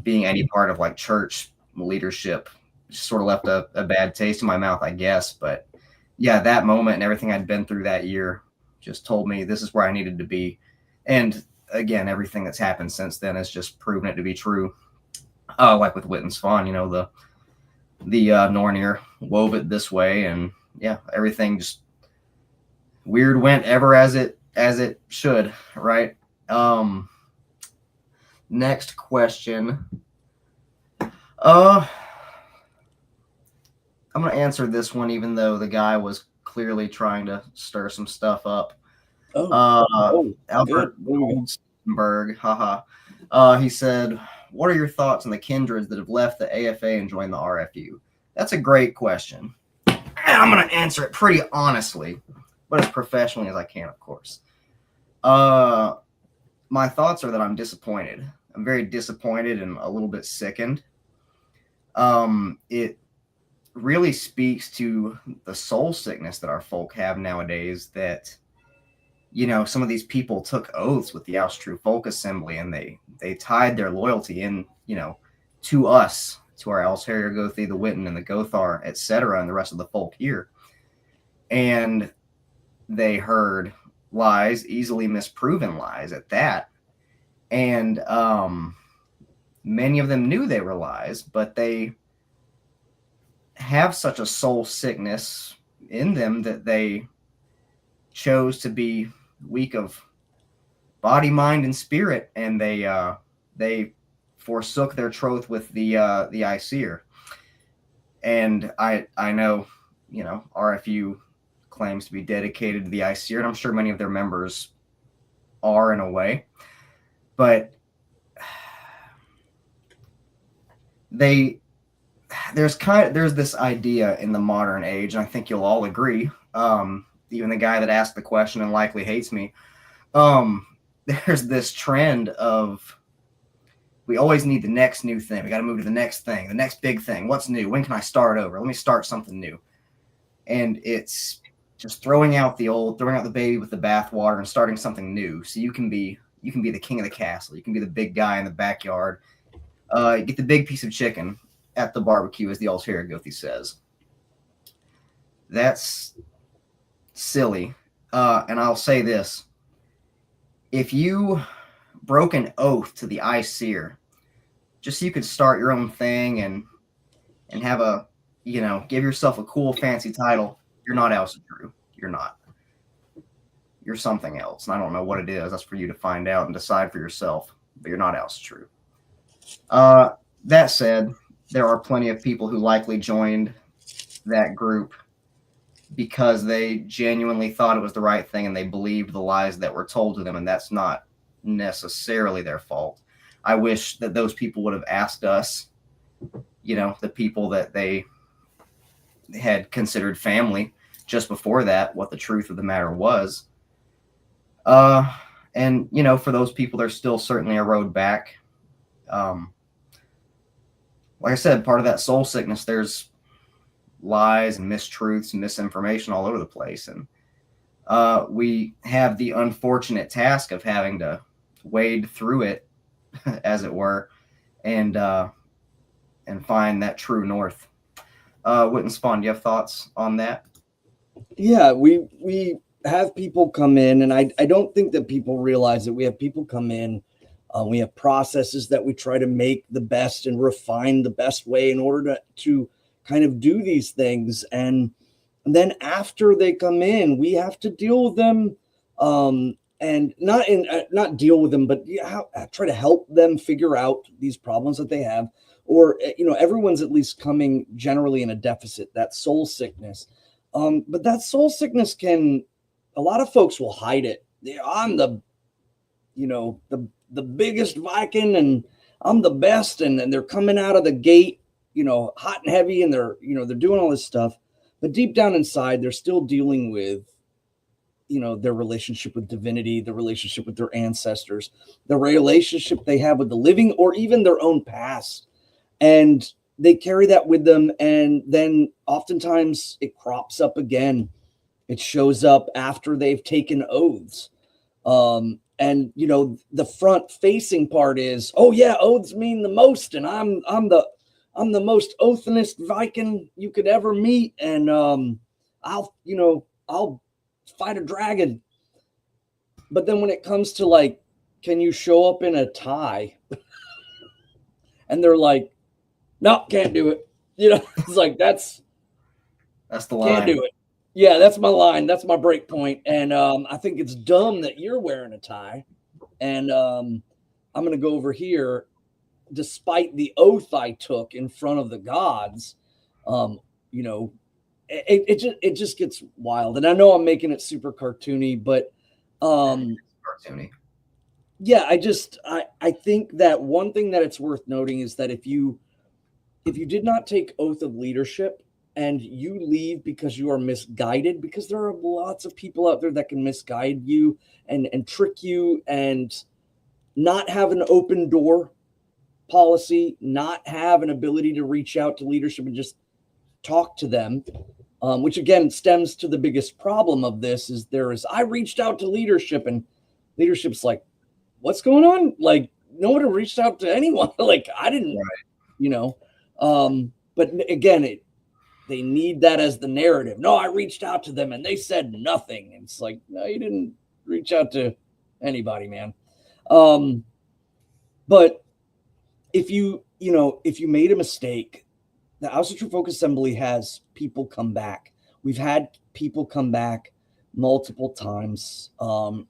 A: being any part of like church leadership just sort of left a bad taste in my mouth, I guess. But yeah, that moment and everything I'd been through that year just told me this is where I needed to be. And again, everything that's happened since then has just proven it to be true. Like with Witan Svan, the Nornir wove it this way, and yeah, everything just weird went ever as it should, right? Next question. I'm gonna answer this one, even though the guy was clearly trying to stir some stuff up. Albert Goldberg, he said, what are your thoughts on the kindreds that have left the AFA and joined the RFU? That's a great question. And I'm going to answer it pretty honestly, but as professionally as I can, of course. My thoughts are that I'm disappointed. I'm very disappointed and a little bit sickened. It really speaks to the soul sickness that our folk have nowadays, that some of these people took oaths with the Asatru Folk Assembly, and they tied their loyalty in, to us, to our Helgakviða, the Witan, and the Gothar, etc., and the rest of the folk here. And they heard lies, easily misproven lies at that. And many of them knew they were lies, but they have such a soul sickness in them that they chose to be weak of body, mind, and spirit, and they forsook their troth with the Aesir. And I know, RFU claims to be dedicated to the Aesir, and I'm sure many of their members are in a way, but there's this idea in the modern age, and I think you'll all agree, even the guy that asked the question and likely hates me, there's this trend of, we always need the next new thing. We got to move to the next thing, the next big thing. What's new? When can I start over? Let me start something new. And it's just throwing out the baby with the bathwater and starting something new. So you can be the king of the castle. You can be the big guy in the backyard. Get the big piece of chicken at the barbecue, as the Helgakviða says. That's silly. And I'll say this. If you broke an oath to the Aesir just so you could start your own thing and have give yourself a cool fancy title, you're not Asatru. You're not. You're something else. And I don't know what it is. That's for you to find out and decide for yourself. But you're not Asatru. That said, there are plenty of people who likely joined that group because they genuinely thought it was the right thing and they believed the lies that were told to them, and that's not necessarily their fault. I wish that those people would have asked us, the people that they had considered family just before that, what the truth of the matter was. And for those people, there's still certainly a road back. Like I said, part of that soul sickness, there's lies and mistruths and misinformation all over the place. And we have the unfortunate task of having to wade through it, as it were, and find that true north. Witan Svan, do you have thoughts on that?
B: Yeah, we have people come in, and I don't think that people realize that we have people come in. We have processes that we try to make the best and refine the best way in order to kind of do these things. And then after they come in, we have to deal with them, and not deal with them, but try to help them figure out these problems that they have. Or, everyone's at least coming generally in a deficit, that soul sickness. But that soul sickness a lot of folks will hide it. I'm the biggest Viking, and I'm the best. And they're coming out of the gate, hot and heavy, and they're doing all this stuff. But deep down inside, they're still dealing with, their relationship with divinity, the relationship with their ancestors, the relationship they have with the living, or even their own past. And they carry that with them. And then oftentimes it crops up again. It shows up after they've taken oaths. And, the front facing part is, oh yeah, oaths mean the most. And I'm the most oathenest Viking you could ever meet. And, I'll fight a dragon. But then when it comes to like, can you show up in a tie? And they're like, no, can't do it. It's like, that's
A: the line.
B: Can't do it. Yeah, that's my line. That's my break point. And I think it's dumb that you're wearing a tie. And I'm going to go over here, despite the oath I took in front of the gods. It just gets wild. And I know I'm making it super cartoony, but
A: cartoony.
B: Yeah, I think that one thing that it's worth noting is that if you did not take oath of leadership and you leave because you are misguided, because there are lots of people out there that can misguide you and trick you and not have an open door policy, not have an ability to reach out to leadership and just talk to them, which again stems to the biggest problem of this is I reached out to leadership and leadership's like, what's going on? Like, no one reached out to anyone. Like, I didn't, but again, they need that as the narrative. No, I reached out to them and they said nothing. And it's like, no, you didn't reach out to anybody, man. But if you made a mistake, the Asatru Folk Assembly has people come back. We've had people come back multiple times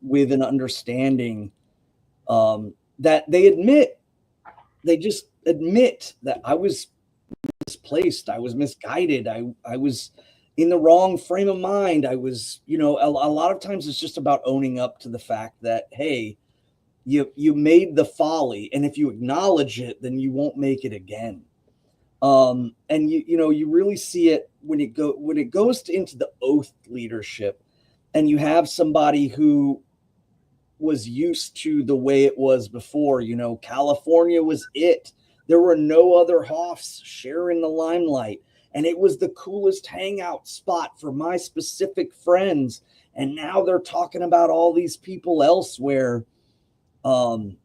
B: with an understanding that they just admit that I was misplaced. I was misguided. I was in the wrong frame of mind. I was, a lot of times it's just about owning up to the fact that, hey, you made the folly. And if you acknowledge it, then you won't make it again. And you really see it when it goes into the oath leadership and you have somebody who was used to the way it was before. California was it. There were no other Hoffs sharing the limelight. And it was the coolest hangout spot for my specific friends. And now they're talking about all these people elsewhere. And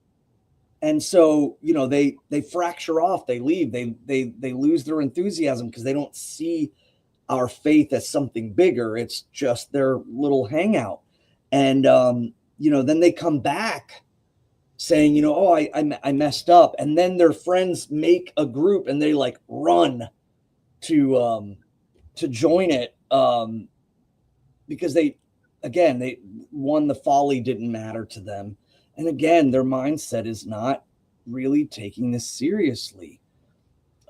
B: so, they fracture off, they leave, they lose their enthusiasm because they don't see our faith as something bigger. It's just their little hangout. And, then they come back saying, I messed up. And then their friends make a group and they like run to join it. Because the folly didn't matter to them. And again, their mindset is not really taking this seriously.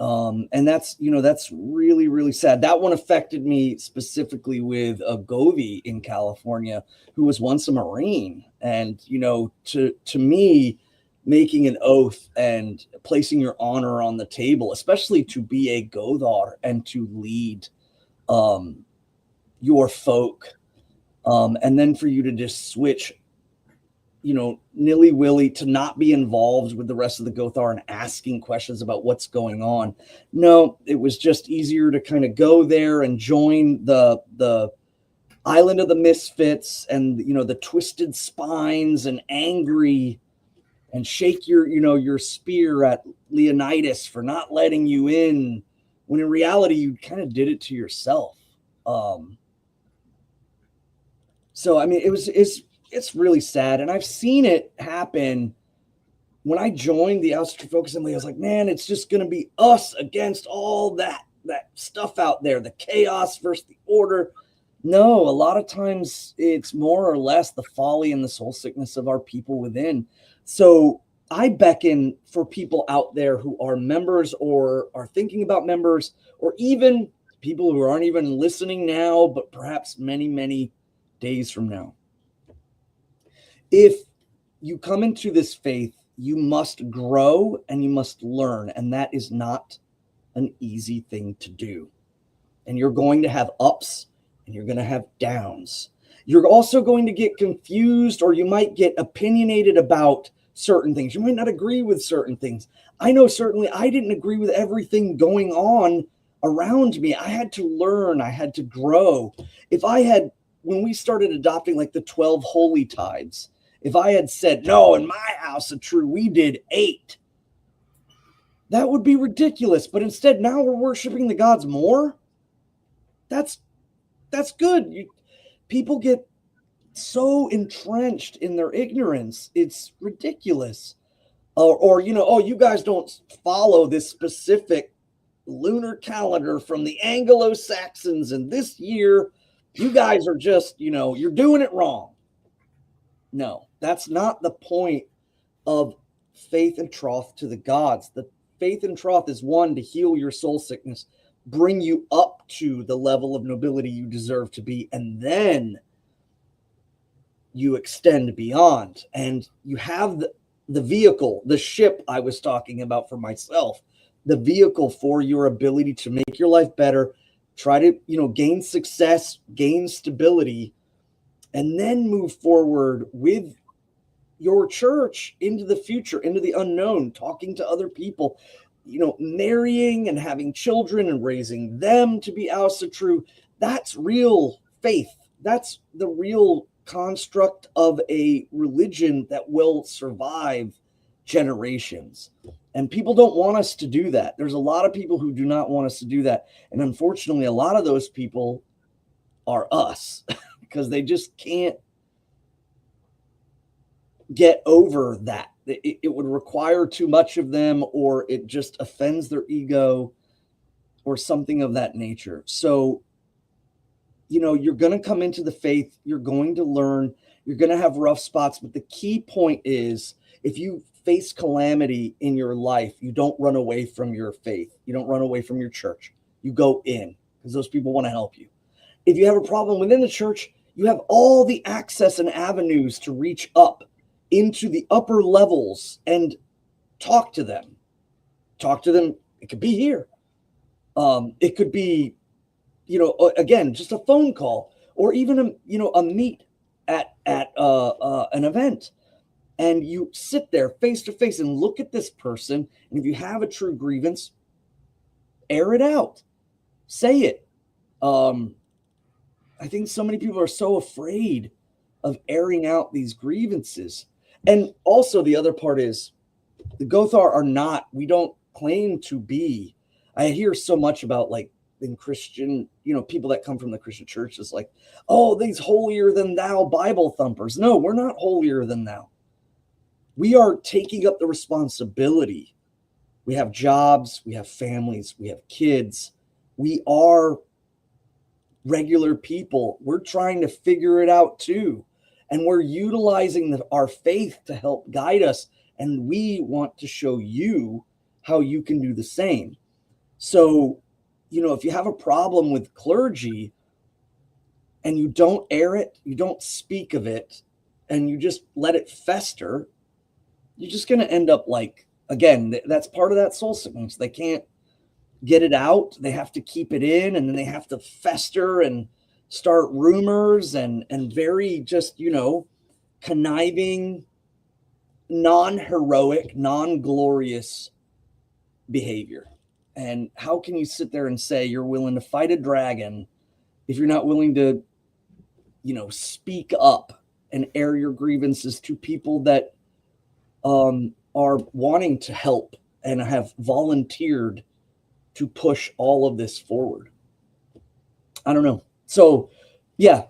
B: And that's really, really sad. That one affected me specifically with a Goði in California, who was once a Marine. And, to me, making an oath and placing your honor on the table, especially to be a Goðar and to lead your folk, and then for you to just switch, nilly-willy, to not be involved with the rest of the Gothar and asking questions about what's going on. No, it was just easier to kind of go there and join the Island of the Misfits and, the Twisted Spines and angry and shake your spear at Leonidas for not letting you in, when in reality you kind of did it to yourself. So I mean, it's really sad, and I've seen it happen. When I joined the Asatru Focus Assembly, I was like, man, it's just going to be us against all that stuff out there, the chaos versus the order. No, a lot of times it's more or less the folly and the soul sickness of our people within. So I beckon for people out there who are members or are thinking about members, or even people who aren't even listening now, but perhaps many, many days from now. If you come into this faith, you must grow and you must learn. And that is not an easy thing to do. And you're going to have ups and you're going to have downs. You're also going to get confused, or you might get opinionated about certain things. You might not agree with certain things. I know certainly I didn't agree with everything going on around me. I had to learn. I had to grow. When we started adopting like the 12 holy tides, if I had said, no, in my Asatru, we did 8, that would be ridiculous. But instead, now we're worshiping the gods more. That's good. People get so entrenched in their ignorance. It's ridiculous. Or you guys don't follow this specific lunar calendar from the Anglo-Saxons, and this year, you guys are just, you're doing it wrong. No, that's not the point of faith and troth to the gods. The faith and troth is one, to heal your soul sickness, bring you up to the level of nobility you deserve to be, and then you extend beyond. And you have the vehicle, the ship I was talking about for myself, the vehicle for your ability to make your life better, try to, gain success, gain stability, and then move forward with your church into the future, into the unknown, talking to other people, marrying and having children and raising them to be Asatru. That's real faith. That's the real construct of a religion that will survive generations. And people don't want us to do that. There's a lot of people who do not want us to do that. And unfortunately, a lot of those people are us because they just can't get over that. It would require too much of them, or it just offends their ego or something of that nature. So, you're going to come into the faith, you're going to learn, you're going to have rough spots. But the key point is, if you face calamity in your life, you don't run away from your faith. You don't run away from your church. You go in, because those people want to help you. If you have a problem within the church, you have all the access and avenues to reach up into the upper levels and talk to them. It could be here. It could be, again, just a phone call, or even a meet at an event. And you sit there face to face and look at this person. And if you have a true grievance, air it out. Say it. I think so many people are so afraid of airing out these grievances. And also the other part is, the Gothar are not, we don't claim to be. I hear so much about, like, in Christian, people that come from the Christian church is like, oh, these holier than thou Bible thumpers. No, we're not holier than thou. We are taking up the responsibility. We have jobs, we have families, we have kids. We are regular people. We're trying to figure it out too. And we're utilizing our faith to help guide us. And we want to show you how you can do the same. So, if you have a problem with clergy and you don't air it, you don't speak of it, and you just let it fester, you're just going to end up like, again, that's part of that soul sickness. They can't get it out. They have to keep it in, and then they have to fester and start rumors and very just, conniving, non-heroic, non-glorious behavior. And how can you sit there and say you're willing to fight a dragon if you're not willing to, speak up and air your grievances to people that are wanting to help and have volunteered to push all of this forward? I don't know. So, yeah,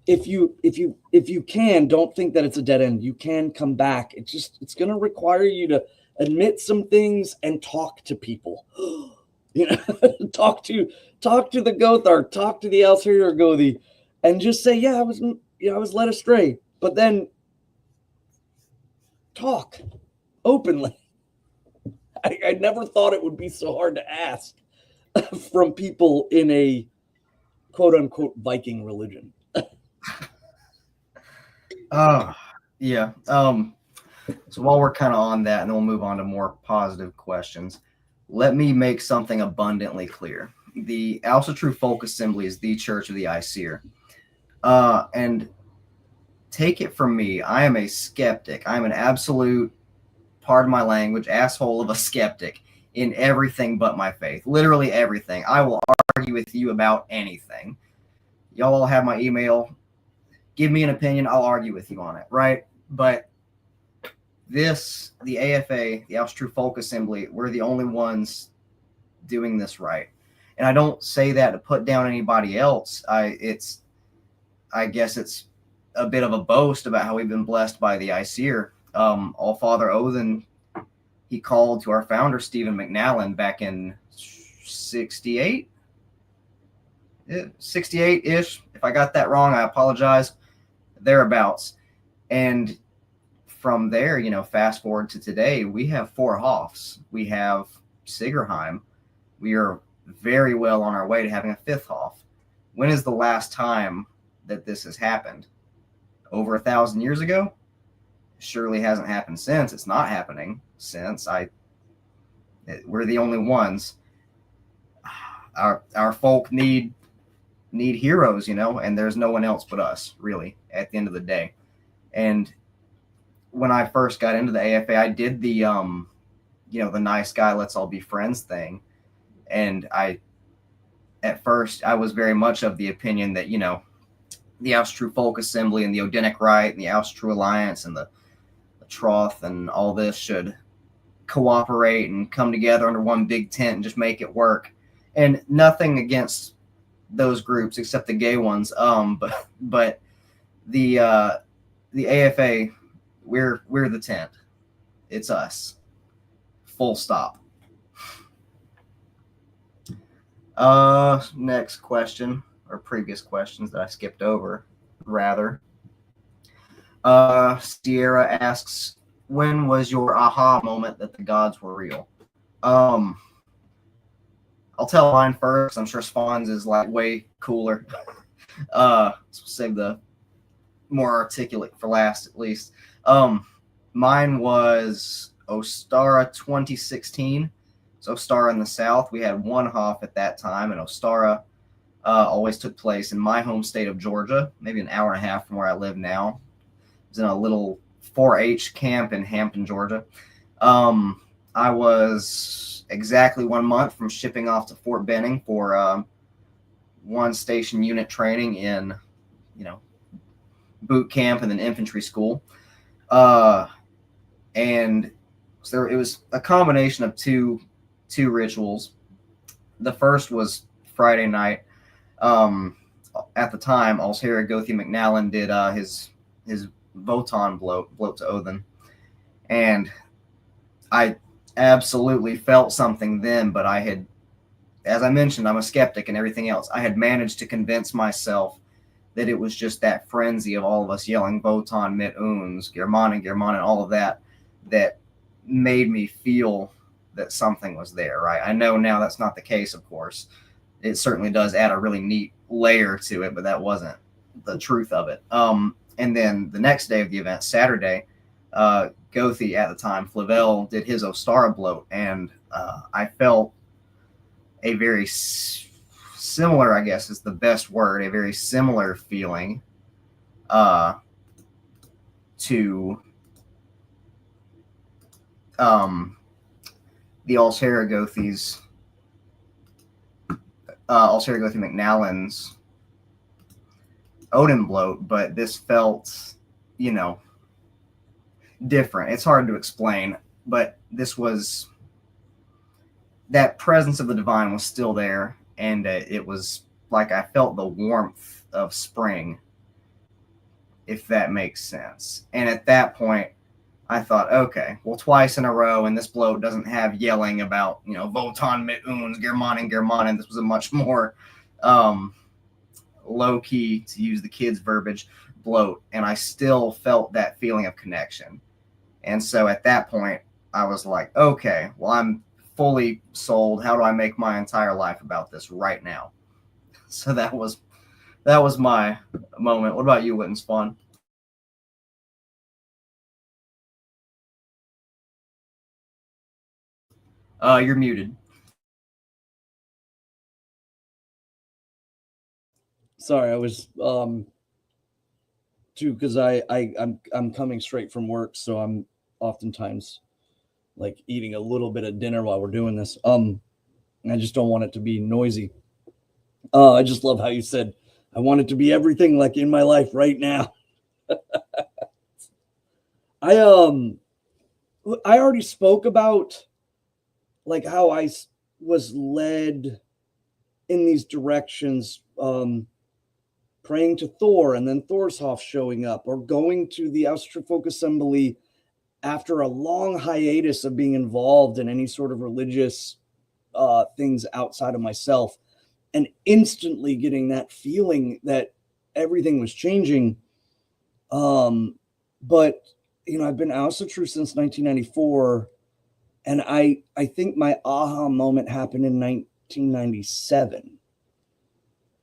B: if you can, don't think that it's a dead end. You can come back. It's going to require you to admit some things and talk to people. talk to the Gothar, talk to the Alsir Gothi, and just say, yeah, I was led astray. But then talk openly. I never thought it would be so hard to ask from people in a quote unquote Viking religion.
A: Yeah. So while we're kind of on that, and then we'll move on to more positive questions, let me make something abundantly clear. The Asatru Folk Assembly is the church of the Aesir. And take it from me, I am a skeptic. I am an absolute, pardon my language, asshole of a skeptic in everything but my faith. Literally everything. I will argue with you about anything. Y'all all have my email. Give me an opinion. I'll argue with you on it, right? But the AFA, the Asatru Folk Assembly, we're the only ones doing this right. And I don't say that to put down anybody else. I guess it's a bit of a boast about how we've been blessed by the Aesir. All Father Odin, he called to our founder, Stephen McNallen, back in 68? 68-ish. If I got that wrong, I apologize. Thereabouts. And from there, fast forward to today, we have 4 Hoffs. We have Sigrheim. We are very well on our way to having a 5th Hoff. When is the last time that this has happened? Over 1,000 years ago? Surely hasn't happened since. It's not happening since. We're the only ones. Our folk need heroes, and there's no one else but us, really, at the end of the day. And when I first got into the AFA, I did the the nice guy, let's all be friends thing. And at first I was very much of the opinion that, the Asatru Folk Assembly and the Odinic Rite and the Asatru Alliance and the Troth and all this should cooperate and come together under one big tent and just make it work. And nothing against those groups except the gay ones. But the AFA, we're the tent. It's us. Full stop. Next question, or previous questions that I skipped over, rather. Sierra asks, when was your aha moment that the gods were real? I'll tell mine first. I'm sure Swan's is like way cooler. So save the more articulate for last, at least. Mine was Ostara 2016. So Ostara in the south, we had 1 Hoff at that time, and Ostara always took place in my home state of Georgia, maybe an hour and a half from where I live now. It was in a little 4-H camp in Hampton, Georgia. I was exactly 1 month from shipping off to Fort Benning for 1 station unit training in, boot camp and then infantry school. And so it was a combination of two rituals. The first was Friday night. At the time, Helgakviða McNallen did his Wotan bloat to Odin, and I absolutely felt something then. But I had, as I mentioned, I'm a skeptic and everything else. I had managed to convince myself that it was just that frenzy of all of us yelling Wotan mit uns, Germanen, all of that made me feel that something was there, right? I know now that's not the case, of course. It certainly does add a really neat layer to it, but that wasn't the truth of it. And then the next day of the event, Saturday, Gothi at the time, Flavel, did his Ostara bloat, and I felt a very similar, I guess is the best word, a very similar feeling to the Altera Gothi's Gothi McNallen's Odin bloat, but this felt, different. It's hard to explain, but this was, that presence of the divine was still there, and it was like I felt the warmth of spring, if that makes sense. And at that point, I thought, okay, well, twice in a row, and this bloat doesn't have yelling about, Votan mit uns, Germanen. This was a much more low-key, to use the kids' verbiage, bloat. And I still felt that feeling of connection. And so at that point, I was like, okay, well, I'm fully sold. How do I make my entire life about this right now? So that was my moment. What about you, Witan Svan? You're muted.
B: Sorry, I was too, because I'm coming straight from work, so I'm oftentimes like eating a little bit of dinner while we're doing this. I just don't want it to be noisy. I just love how you said I want it to be everything like in my life right now. I already spoke about like how I was led in these directions, praying to Thor and then Thorshoff showing up, or going to the Asatru folk assembly after a long hiatus of being involved in any sort of religious things outside of myself, and instantly getting that feeling that everything was changing. But I've been Asatru since 1994, and I think my aha moment happened in 1997.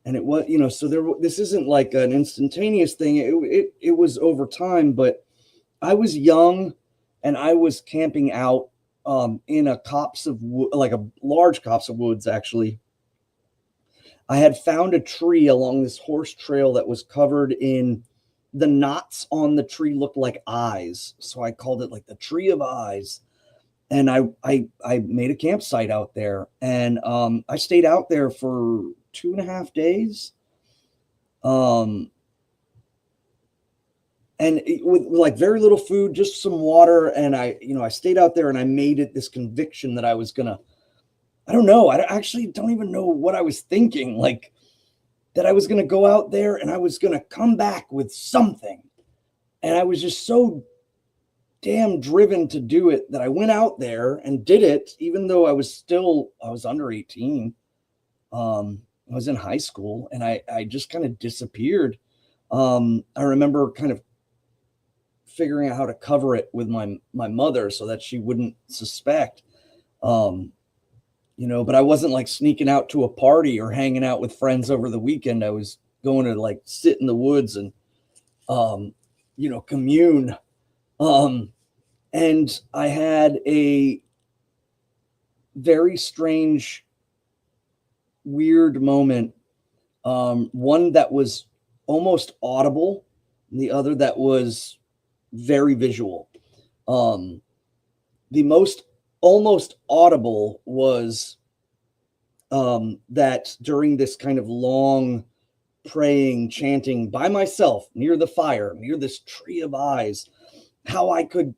B: And it was, so this isn't like an instantaneous thing. It was over time, but I was young and I was camping out in a copse of like a large copse of woods, actually. I had found a tree along this horse trail that was covered in, the knots on the tree looked like eyes. So I called it like the Tree of Eyes. And I made a campsite out there, and I stayed out there for 2.5 days. And with like very little food, just some water. And I stayed out there, and I made it this conviction that I was gonna, I don't know. I actually don't even know what I was thinking. Like that I was going to go out there and I was going to come back with something. And I was just so damn driven to do it that I went out there and did it, even though I was under 18. I was in high school, and I just kind of disappeared. I remember kind of figuring out how to cover it with my mother so that she wouldn't suspect. But I wasn't like sneaking out to a party or hanging out with friends over the weekend. I was going to like sit in the woods and, commune. And I had a very strange, weird moment. One that was almost audible, and the other that was very visual. The most almost audible was that during this kind of long praying, chanting by myself near the fire, near this Tree of Eyes, how I could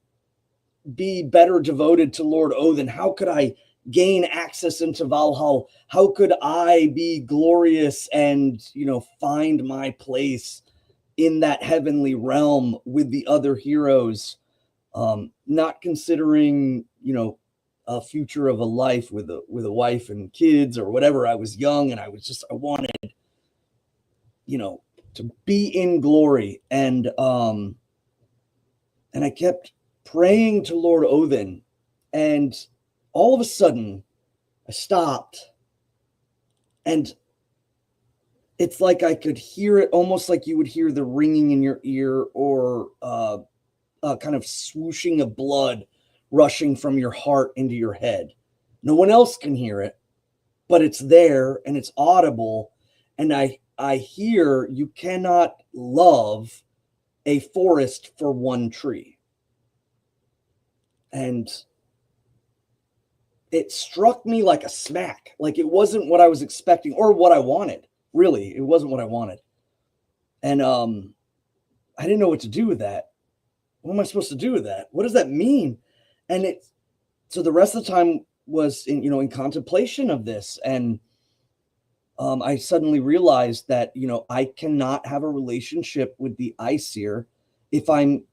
B: be better devoted to Lord Odin. How could I gain access into Valhalla? How could I be glorious and, find my place in that heavenly realm with the other heroes? Not considering, a future of a life with a wife and kids or whatever. I was young, and I wanted, to be in glory. And I kept praying to Lord Odin, and all of a sudden I stopped, and it's like I could hear it, almost like you would hear the ringing in your ear, or a kind of swooshing of blood rushing from your heart into your head. No one else can hear it, but it's there and it's audible. And I hear, you cannot love a forest for one tree. And it struck me like a smack. Like it wasn't what I was expecting or what I wanted. Really, it wasn't what I wanted. And I didn't know what to do with that. What am I supposed to do with that? What does that mean? And so the rest of the time was in contemplation of this. And I suddenly realized that, I cannot have a relationship with the Aesir if I'm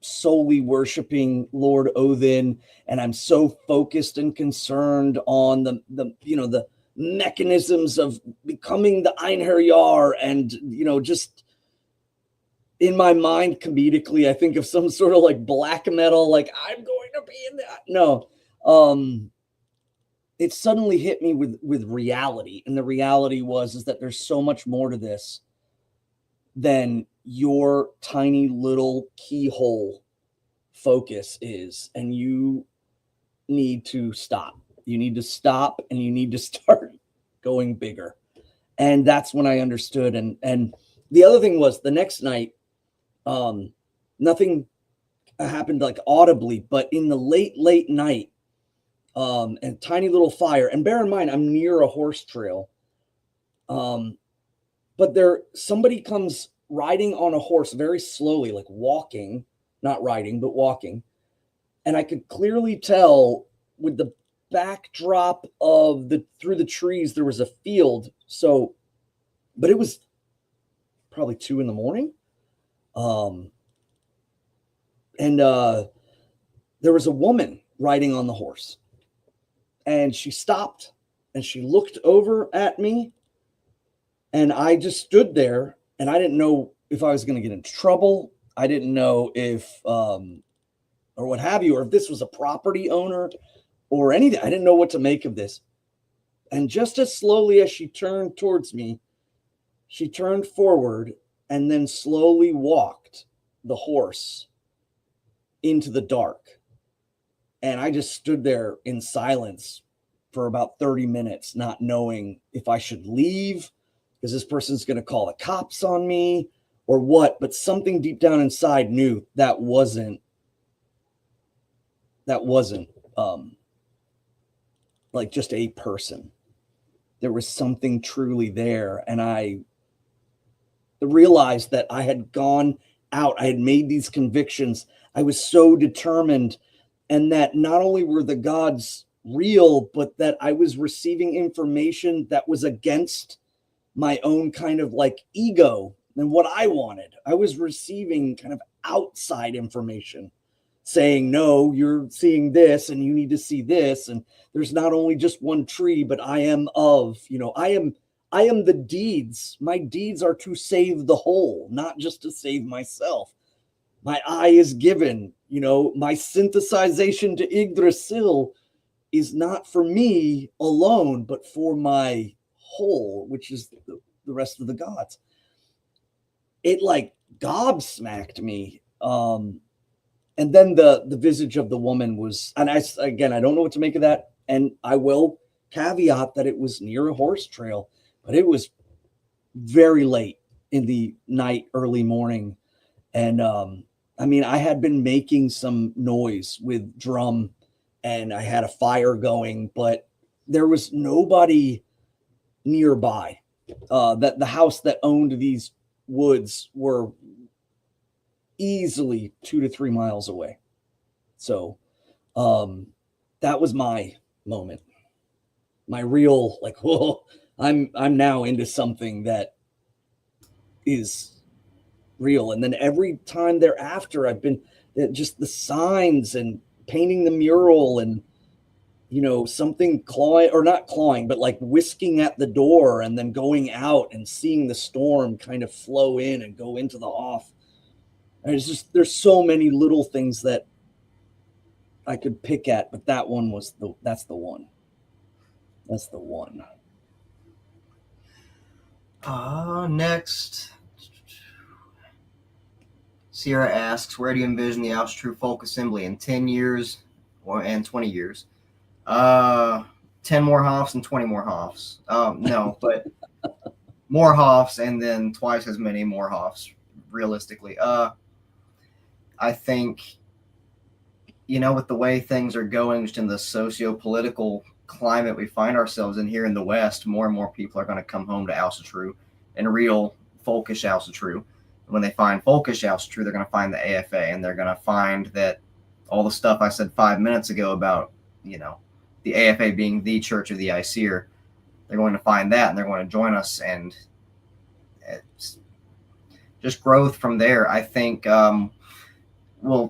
B: solely worshiping Lord Odin, and I'm so focused and concerned on the mechanisms of becoming the Einherjar, and just in my mind comedically I think of some sort of like black metal, like I'm going to be in that. No, it suddenly hit me with reality, and the reality is that there's so much more to this than your tiny little keyhole focus is, and you need to stop. You need to stop, and you need to start going bigger. And that's when I understood. And the other thing was, the next night, nothing happened like audibly, but in the late night, and tiny little fire. And bear in mind, I'm near a horse trail. But somebody comes riding on a horse very slowly, like walking, not riding, but walking. And I could clearly tell with the backdrop of through the trees, there was a field. So, but it was probably 2 a.m. And there was a woman riding on the horse, and she stopped and she looked over at me, and I just stood there, and I didn't know if I was going to get into trouble. I didn't know if, or what have you, or if this was a property owner or anything. I didn't know what to make of this. And just as slowly as she turned towards me, she turned forward and then slowly walked the horse into the dark. And I just stood there in silence for about 30 minutes, not knowing if I should leave because this person's going to call the cops on me or what. But something deep down inside knew that wasn't like just a person. There was something truly there. And I realized that I had gone out. I had made these convictions. I was so determined. And that not only were the gods real, but that I was receiving information that was against my own kind of like ego and what I wanted. I was receiving kind of outside information saying, no, you're seeing this and you need to see this. And there's not only just one tree, but I am the deeds. My deeds are to save the whole, not just to save myself. My eye is given, my synthesization to Yggdrasil is not for me alone, but for my whole, which is the rest of the gods. It like gobsmacked me. And then the visage of the woman was, and I don't know what to make of that. And I will caveat that it was near a horse trail, but it was very late in the night, early morning. And I had been making some noise with drum and I had a fire going, but there was nobody nearby. That the house that owned these woods were easily 2 to 3 miles away. So that was my moment. My real, like, whoa, I'm now into something that is real. And then every time thereafter, I've been just the signs and painting the mural and, something clawing, or not clawing, but like whisking at the door and then going out and seeing the storm kind of flow in and go into the off. And it's just, there's so many little things that I could pick at, but that one was that's the one. That's the one.
A: Next, Sierra asks, where do you envision the Asatru Folk Assembly in 10 years and 20 years? 10 more Hoffs and 20 more Hoffs. No, but more Hoffs and then twice as many more Hoffs, realistically. I think, with the way things are going, just in the socio-political climate we find ourselves in here in the West, more and more people are going to come home to Asatru and real folkish Asatru. When they find folkish Asatru, they're going to find the AFA, and they're going to find that all the stuff I said 5 minutes ago about, the AFA being the church of the Aesir, they're going to find that, and they're going to join us, and it's just growth from there. I think,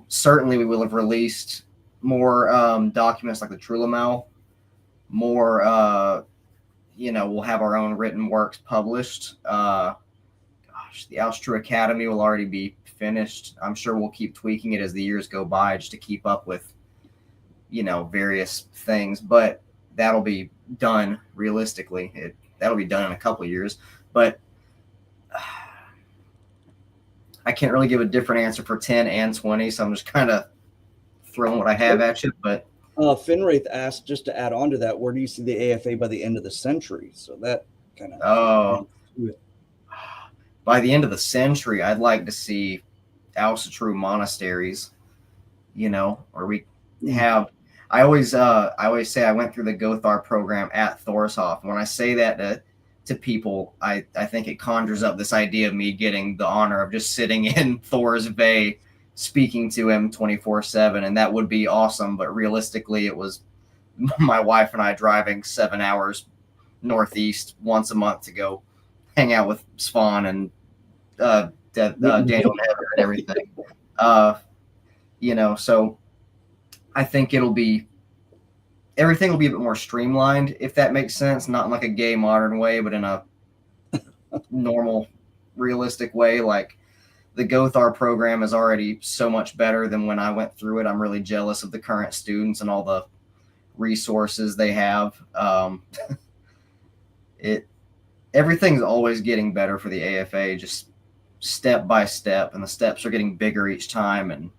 A: certainly we will have released more documents like the Trulamau, more, we'll have our own written works published. The Asatru Academy will already be finished. I'm sure we'll keep tweaking it as the years go by just to keep up with, various things, but that'll be done realistically. That'll be done in a couple of years, but I can't really give a different answer for 10 and 20, so I'm just kind of throwing what I have at you. But
B: Finwraith asked, just to add on to that, where do you see the AFA by the end of the century? So that kind of
A: by the end of the century, I'd like to see Asatru monasteries, or we have. I always say I went through the Gothar program at Thorshoff. When I say that to people, I think it conjures up this idea of me getting the honor of just sitting in Thor's Bay speaking to him 24/7, and that would be awesome. But realistically, it was my wife and I driving 7 hours northeast once a month to go hang out with Svan and Daniel and everything. So I think everything will be a bit more streamlined, if that makes sense. Not in like a gay modern way, but in a normal, realistic way. Like the Gothar program is already so much better than when I went through it. I'm really jealous of the current students and all the resources they have. Everything's always getting better for the AFA, just step by step, and the steps are getting bigger each time. And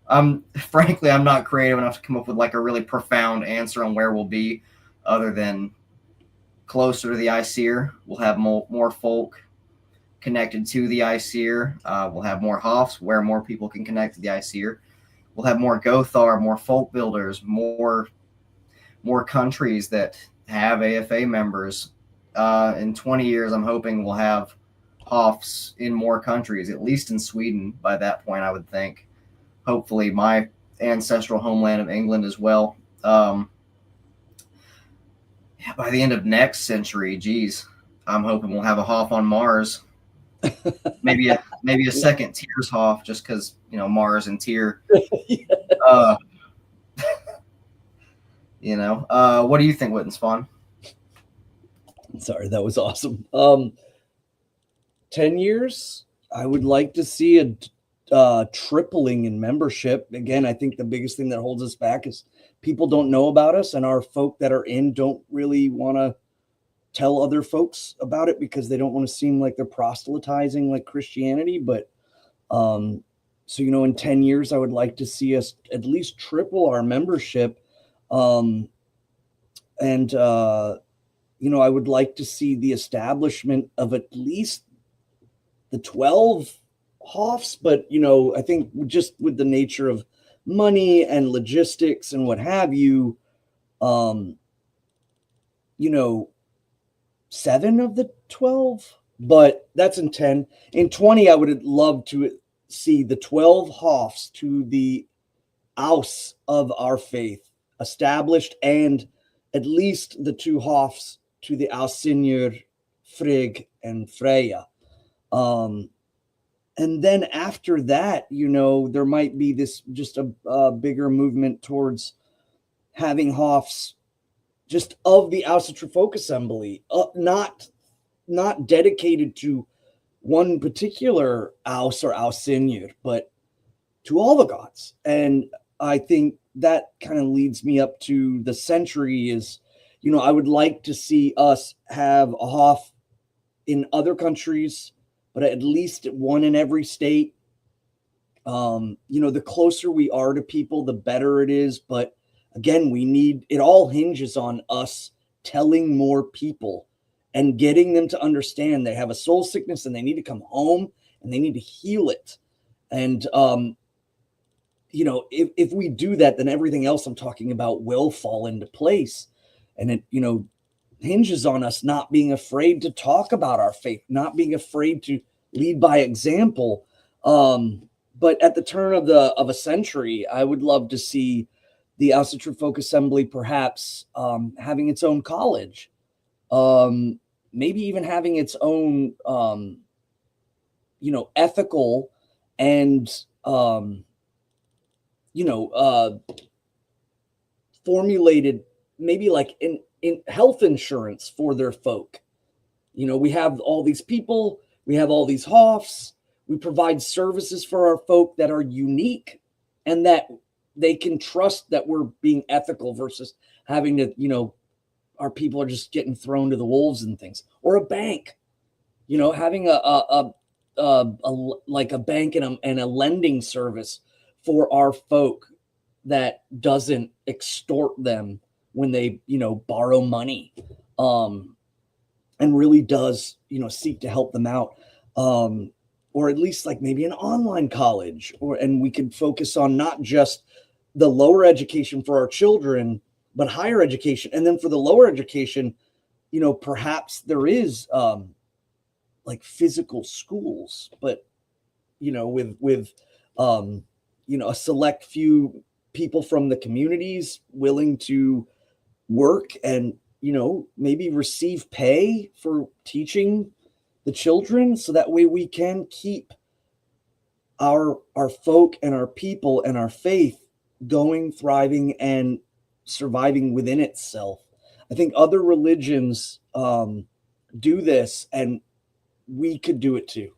A: I'm not creative enough to come up with like a really profound answer on where we'll be, other than closer to the Aesir. We'll have more folk connected to the Aesir. We'll have more Hoffs where more people can connect to the Aesir. We'll have more Gothar, more folk builders, more countries that have AFA members. In 20 years, I'm hoping we'll have Hoffs in more countries, at least in Sweden by that point, I would think. Hopefully my ancestral homeland of England as well. By the end of next century, I'm hoping we'll have a Hoff on Mars. maybe a second Tier's Hoff, just because, Mars and Tier. What do you think, Witan Svan?
B: Sorry, that was awesome. 10 years, I would like to see a tripling in membership. Again, I think the biggest thing that holds us back is people don't know about us, and our folk that are in don't really want to tell other folks about it because they don't want to seem like they're proselytizing like Christianity. But in 10 years, I would like to see us at least triple our membership. I would like to see the establishment of at least the 12 Hoffs, but I think just with the nature of money and logistics and what have you, 7 of the 12, but that's in 10. In 20, I would love to see the 12 Hoffs to the Aus of our faith established, and at least the 2 Hoffs to the Ausinjur, Frigg, and Freya. And then after that, there might be this just a bigger movement towards having Hoffs just of the Asatru Folk Assembly, not dedicated to one particular Aus or Ausinjur, but to all the gods. And I think that kind of leads me up to the century is, I would like to see us have a Hoff in other countries, but at least one in every state. The closer we are to people, the better it is. But again, it all hinges on us telling more people and getting them to understand they have a soul sickness and they need to come home and they need to heal it. And, if we do that, then everything else I'm talking about will fall into place. And it, hinges on us not being afraid to talk about our faith, not being afraid to lead by example. But at the turn of a century, I would love to see the Asatru Folk Assembly perhaps having its own college, maybe even having its own, ethical and, formulated, maybe like in health insurance for their folk. We have all these people, we have all these Hoffs, we provide services for our folk that are unique and that they can trust that we're being ethical versus having to, our people are just getting thrown to the wolves and things. Or a bank, having a bank and a lending service for our folk that doesn't extort them when they, borrow money, and really does, seek to help them out. Or at least like maybe an online college, and we could focus on not just the lower education for our children, but higher education. And then for the lower education, perhaps there is like physical schools, but with a select few people from the communities willing to work and maybe receive pay for teaching the children, so that way we can keep our folk and our people and our faith going, thriving, and surviving within itself. I think other religions do this, and we could do it too.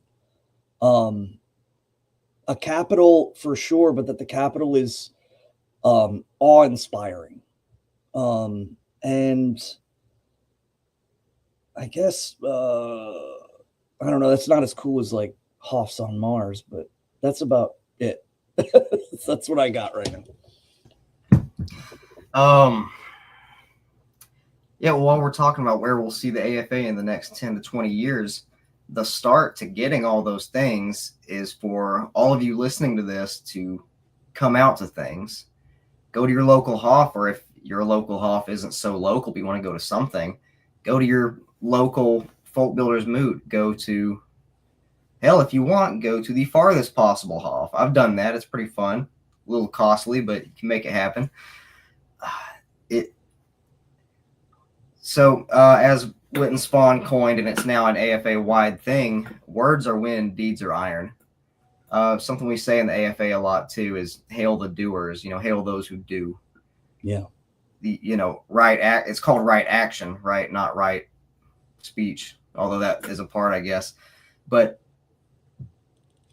B: A capital for sure, but that the capital is awe-inspiring. And I guess, I don't know, that's not as cool as like Hoffs on Mars, but that's about it. That's what I got right now.
A: Yeah, well, while we're talking about where we'll see the AFA in the next 10 to 20 years, the start to getting all those things is for all of you listening to this to come out to things. Go to your local Hoff, or if your local Hoff isn't so local, but you want to go to something, go to your local folk builders moot. Go to, hell, if you want, go to the farthest possible Hoff. I've done that. It's pretty fun. A little costly, but you can make it happen. So as Witan Svan coined, and it's now an AFA-wide thing, words are wind, deeds are iron. Something we say in the AFA a lot, too, is hail the doers, hail those who do.
B: Yeah.
A: It's called right action, right? Not right speech, although that is a part, I guess. But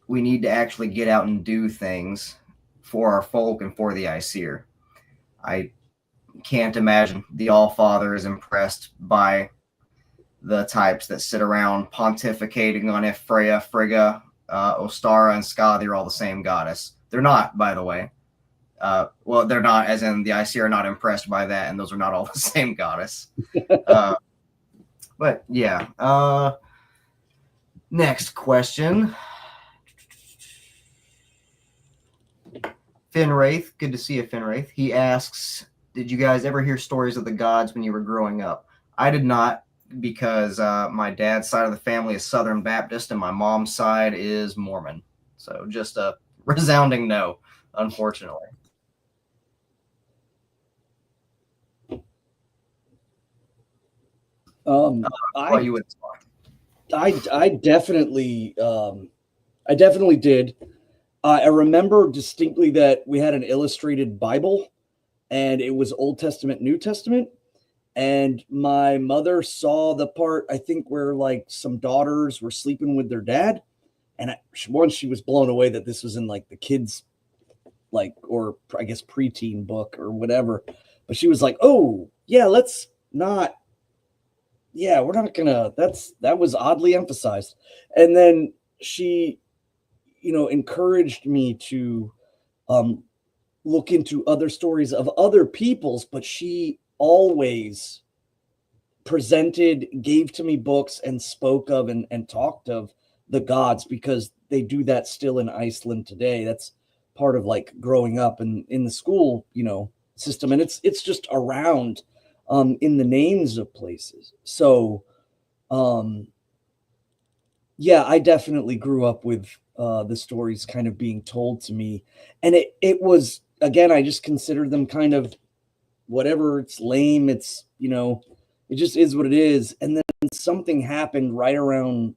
A: we need to actually get out and do things for our folk and for the Aesir. I can't imagine the All-Father is impressed by the types that sit around pontificating on if Freya, Frigga, Ostara, and Skadi are all the same goddess. They're not, by the way. Well, they're not, as in the Aesir are not impressed by that, and those are not all the same goddess. But yeah. Next question. Finwraith, good to see you, Finwraith. He asks, did you guys ever hear stories of the gods when you were growing up? I did not, because my dad's side of the family is Southern Baptist and my mom's side is Mormon. So just a resounding no, unfortunately.
B: I definitely did. I remember distinctly that we had an illustrated Bible, and it was Old Testament, New Testament. And my mother saw the part, I think, where like some daughters were sleeping with their dad. And she was blown away that this was in like the kids' like, or I guess preteen book or whatever. But she was like, oh yeah, let's not. Yeah, we're not gonna. That was oddly emphasized. And then she, encouraged me to look into other stories of other people's, but she always gave to me books and spoke of and talked of the gods, because they do that still in Iceland today. That's part of like growing up in the school, system. And it's just around in the names of places. So, yeah, I definitely grew up with the stories kind of being told to me. And it was, again, I just considered them kind of whatever. It's lame. It's, it just is what it is. And then something happened right around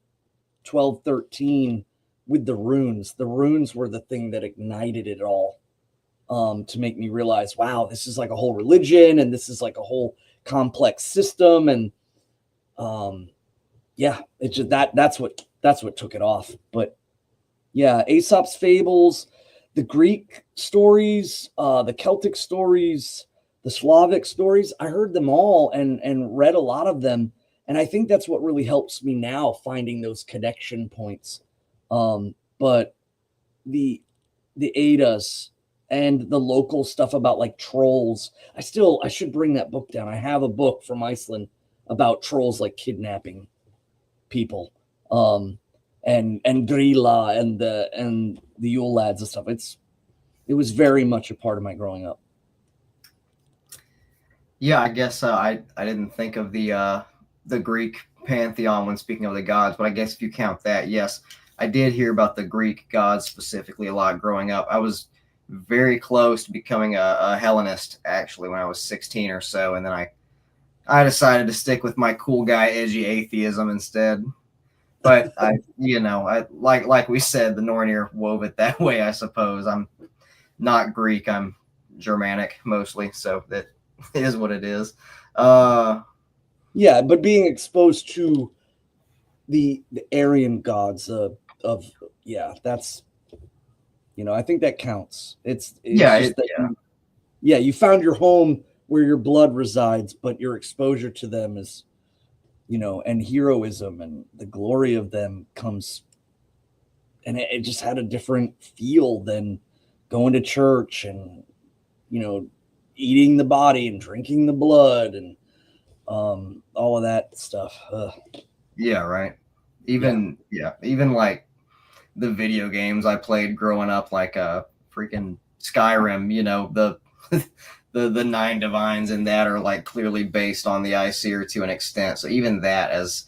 B: 12, 13 with the runes. The runes were the thing that ignited it all, to make me realize, wow, this is like a whole religion, and this is like a whole complex system. And yeah, it's just that's what took it off. But yeah, Aesop's fables, the Greek stories, the Celtic stories, the Slavic stories, I heard them all and read a lot of them. And I think that's what really helps me now, finding those connection points. But the Eddas and the local stuff about like trolls, I should bring that book down. I have a book from Iceland about trolls like kidnapping people, and Grilla and the Yule lads and stuff. It was very much a part of my growing up.
A: Yeah, I guess I didn't think of the Greek pantheon when speaking of the gods, but I guess if you count that, yes, I did hear about the Greek gods specifically a lot growing up. I was very close to becoming a Hellenist actually when I was 16 or so, and then I decided to stick with my cool guy edgy atheism instead. But I like we said, the Nornir wove it that way. I suppose I'm not Greek, I'm Germanic mostly, so that is what it is.
B: Yeah, but being exposed to the Aryan gods that's, I think that counts. You found your home where your blood resides, but your exposure to them is, and heroism and the glory of them comes, and it just had a different feel than going to church and, eating the body and drinking the blood and all of that stuff.
A: Yeah, right. Even like the video games I played growing up, like freaking Skyrim, the 9 divines in that are like clearly based on the Aesir to an extent. So even that, as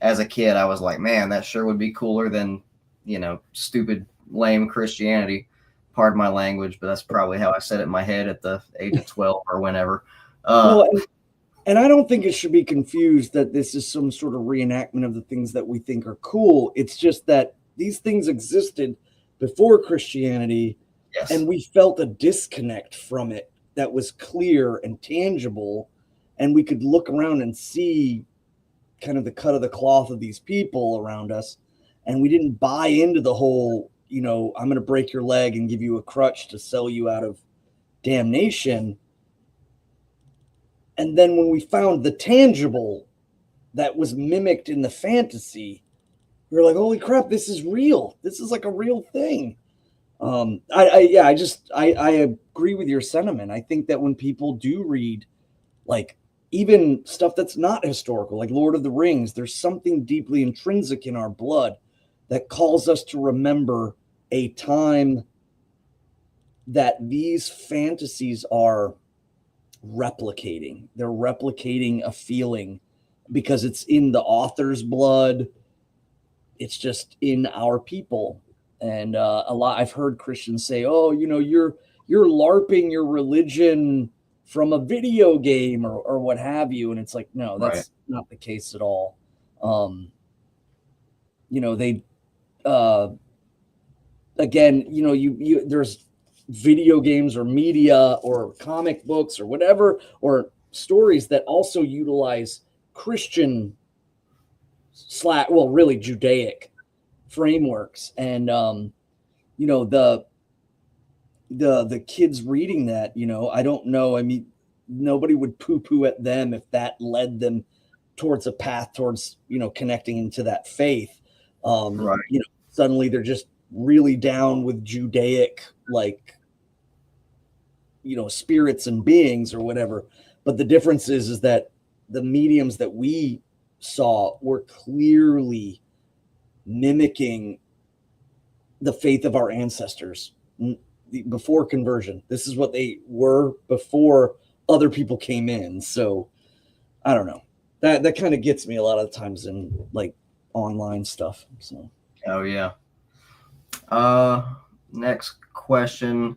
A: a kid, I was like, man, that sure would be cooler than, stupid, lame Christianity. Pardon my language, but that's probably how I said it in my head at the age of 12 or whenever.
B: And I don't think it should be confused that this is some sort of reenactment of the things that we think are cool. It's just that these things existed before Christianity,
A: yes,
B: and we felt a disconnect from it that was clear and tangible, and we could look around and see kind of the cut of the cloth of these people around us, and we didn't buy into the whole, I'm going to break your leg and give you a crutch to sell you out of damnation. And then when we found the tangible that was mimicked in the fantasy, we were like, holy crap, this is real. This is like a real thing. I agree with your sentiment. I think that when people do read, like, even stuff that's not historical, like Lord of the Rings, there's something deeply intrinsic in our blood that calls us to remember a time that these fantasies are replicating. They're replicating a feeling because it's in the author's blood. It's just in our people. And a lot, I've heard Christians say, oh, you're LARPing your religion from a video game or what have you. And it's like, no, that's not the case at all. There's video games or media or comic books or whatever, or stories that also utilize Christian really Judaic frameworks. And, the kids reading that, you know, I don't know. I mean, nobody would poo-poo at them if that led them towards a path towards, you know, connecting into that faith.
A: Right.
B: You know, suddenly they're just really down with Judaic, like, you know, spirits and beings or whatever. But the difference is that the mediums that we saw were clearly mimicking the faith of our ancestors before conversion. This is what they were before other people came in. So I don't know. That kind of gets me a lot of times in like online stuff. So
A: Oh yeah. Next question.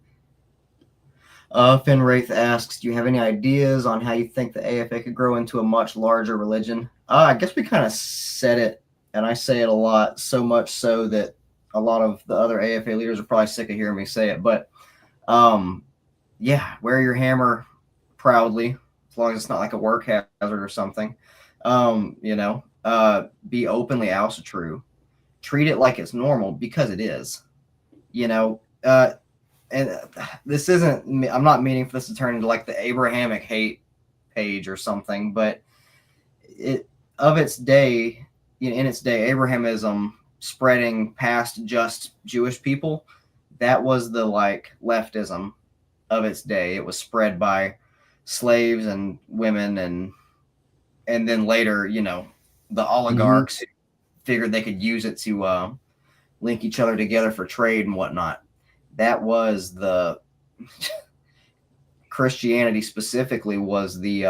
A: Finwraith asks, do you have any ideas on how you think the AFA could grow into a much larger religion? I guess we kind of said it, and I say it a lot, so much so that a lot of the other AFA leaders are probably sick of hearing me say it. But yeah, wear your hammer proudly, as long as it's not like a work hazard or something. You know, be openly Asatru. Treat it like it's normal, because it is. You know, and this isn't, I'm not meaning for this to turn into like the Abrahamic hate page or something, but in its day, Abrahamism spreading past just Jewish people, that was the like leftism of its day. It was spread by slaves and women, and then later, you know, the oligarchs figured they could use it to link each other together for trade and whatnot. That was the Christianity specifically was the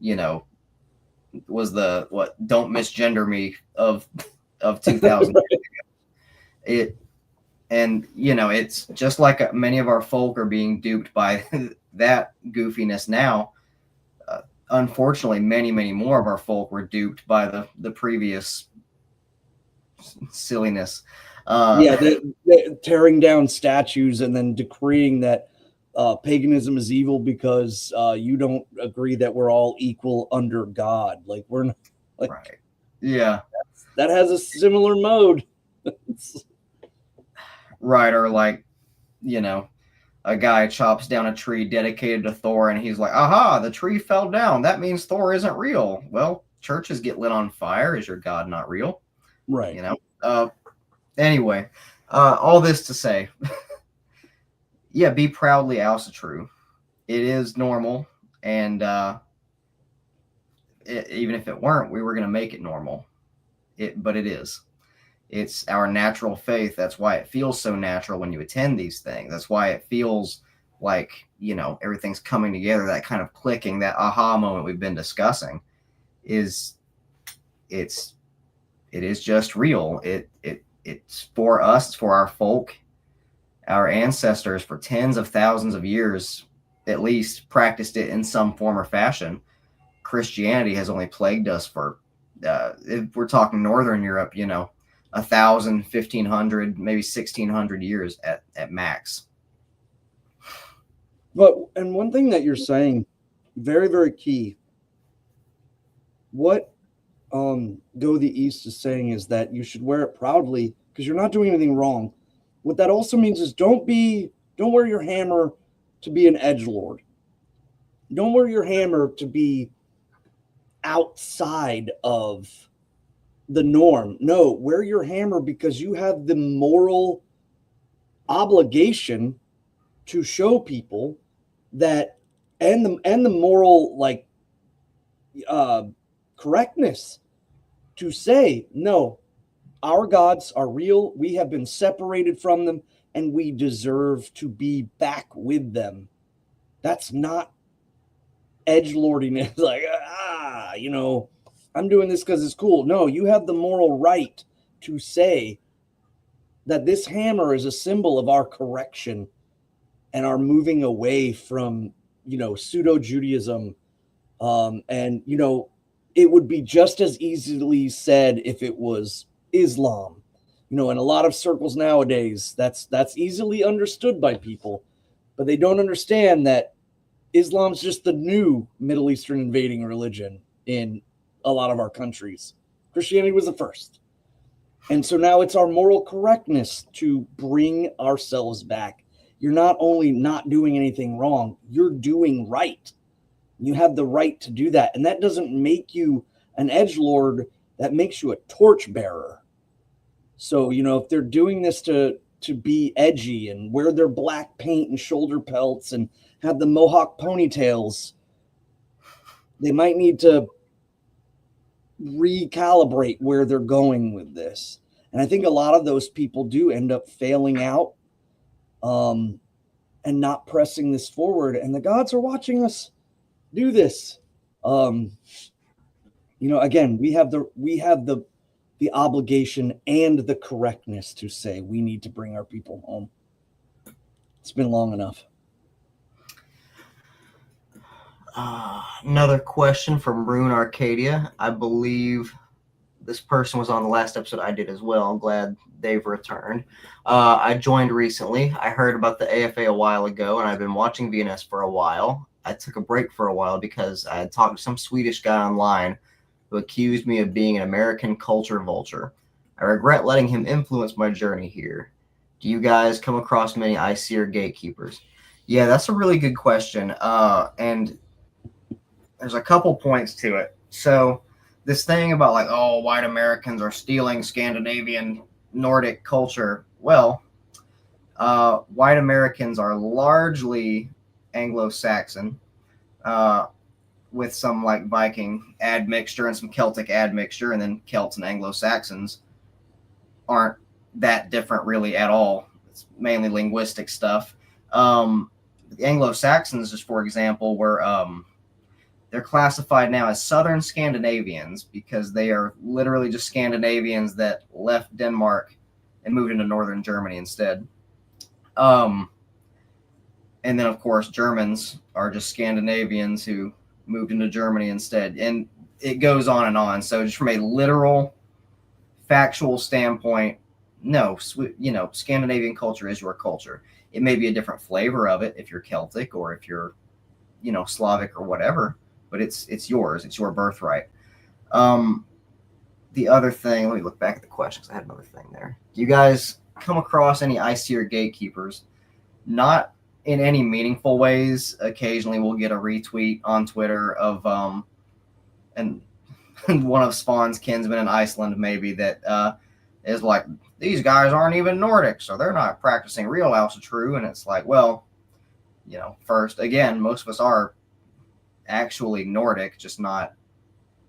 A: you know, was the what, don't misgender me of 2000 years ago. It, and you know, it's just like many of our folk are being duped by that goofiness now. Unfortunately, many more of our folk were duped by the previous silliness.
B: yeah, they're tearing down statues and then decreeing that paganism is evil because you don't agree that we're all equal under God. Like, we're not, like,
A: right. Yeah.
B: That has a similar mode.
A: Right. Or like, you know, a guy chops down a tree dedicated to Thor, and he's like, aha, the tree fell down. That means Thor isn't real. Well, churches get lit on fire. Is your God not real?
B: Right.
A: You know? Anyway, all this to say, yeah, be proudly Asatru. It is normal, and even if it weren't, we were going to make it normal. But it is. It's our natural faith. That's why it feels so natural when you attend these things. That's why it feels like, you know, everything's coming together. That kind of clicking, that aha moment we've been discussing, it is just real. It's for us, it's for our folk, our ancestors for tens of thousands of years, at least, practiced it in some form or fashion. Christianity has only plagued us for, if we're talking Northern Europe, you know, 1,000, 1,500, maybe 1,600 years at max.
B: But, and one thing that you're saying, very, very key, what Go the East is saying is that you should wear it proudly because you're not doing anything wrong. What that also means is don't wear your hammer to be an edgelord. Don't wear your hammer to be outside of the norm. No, wear your hammer because you have the moral obligation to show people that, and the moral like correctness to say, no, our gods are real. We have been separated from them, and we deserve to be back with them. That's not edgelordiness. Like, you know, I'm doing this because it's cool. No, you have the moral right to say that this hammer is a symbol of our correction and our moving away from, you know, pseudo-Judaism. And, you know, it would be just as easily said if it was Islam. You know, in a lot of circles nowadays, that's easily understood by people, but they don't understand that Islam's just the new Middle Eastern invading religion in a lot of our countries. Christianity was the first. And so now it's our moral correctness to bring ourselves back. you're not only not doing anything wrong, you're doing right. You have the right to do that. And that doesn't make you an edgelord, that makes you a torchbearer. So, if they're doing this to be edgy and wear their black paint and shoulder pelts and have the mohawk ponytails, they might need to recalibrate where they're going with this. And I think a lot of those people do end up failing out and not pressing this forward. And the gods are watching us do this. Again, we have the obligation and the correctness to say we need to bring our people home. It's been long enough.
A: Another question from Rune Arcadia. I believe this person was on the last episode I did as well. I'm glad they've returned. I joined recently. I heard about the AFA a while ago, and I've been watching VNS for a while. I took a break for a while because I had talked to some Swedish guy online who accused me of being an American culture vulture. I regret letting him influence my journey here. Do you guys come across many ICER gatekeepers? Yeah, that's a really good question. And there's a couple points to it. So this thing about white Americans are stealing Scandinavian Nordic culture. Well, white Americans are largely Anglo-Saxon, with some Viking admixture and some Celtic admixture, and then Celts and Anglo-Saxons aren't that different really at all. It's mainly linguistic stuff. The Anglo-Saxons, just for example, they're classified now as Southern Scandinavians because they are literally just Scandinavians that left Denmark and moved into Northern Germany instead. And then, of course, Germans are just Scandinavians who moved into Germany instead. And it goes on and on. So just from a literal, factual standpoint, no, Scandinavian culture is your culture. It may be a different flavor of it if you're Celtic or if you're, Slavic or whatever, but it's yours. It's your birthright. The other thing, let me look back at the questions. I had another thing there. Do you guys come across any ICER gatekeepers? Not in any meaningful ways. Occasionally we'll get a retweet on Twitter of and one of Spawn's kinsmen in Iceland maybe that is like, these guys aren't even Nordic, so they're not practicing real Asatru. And it's like, well, first, again, most of us are actually Nordic, just not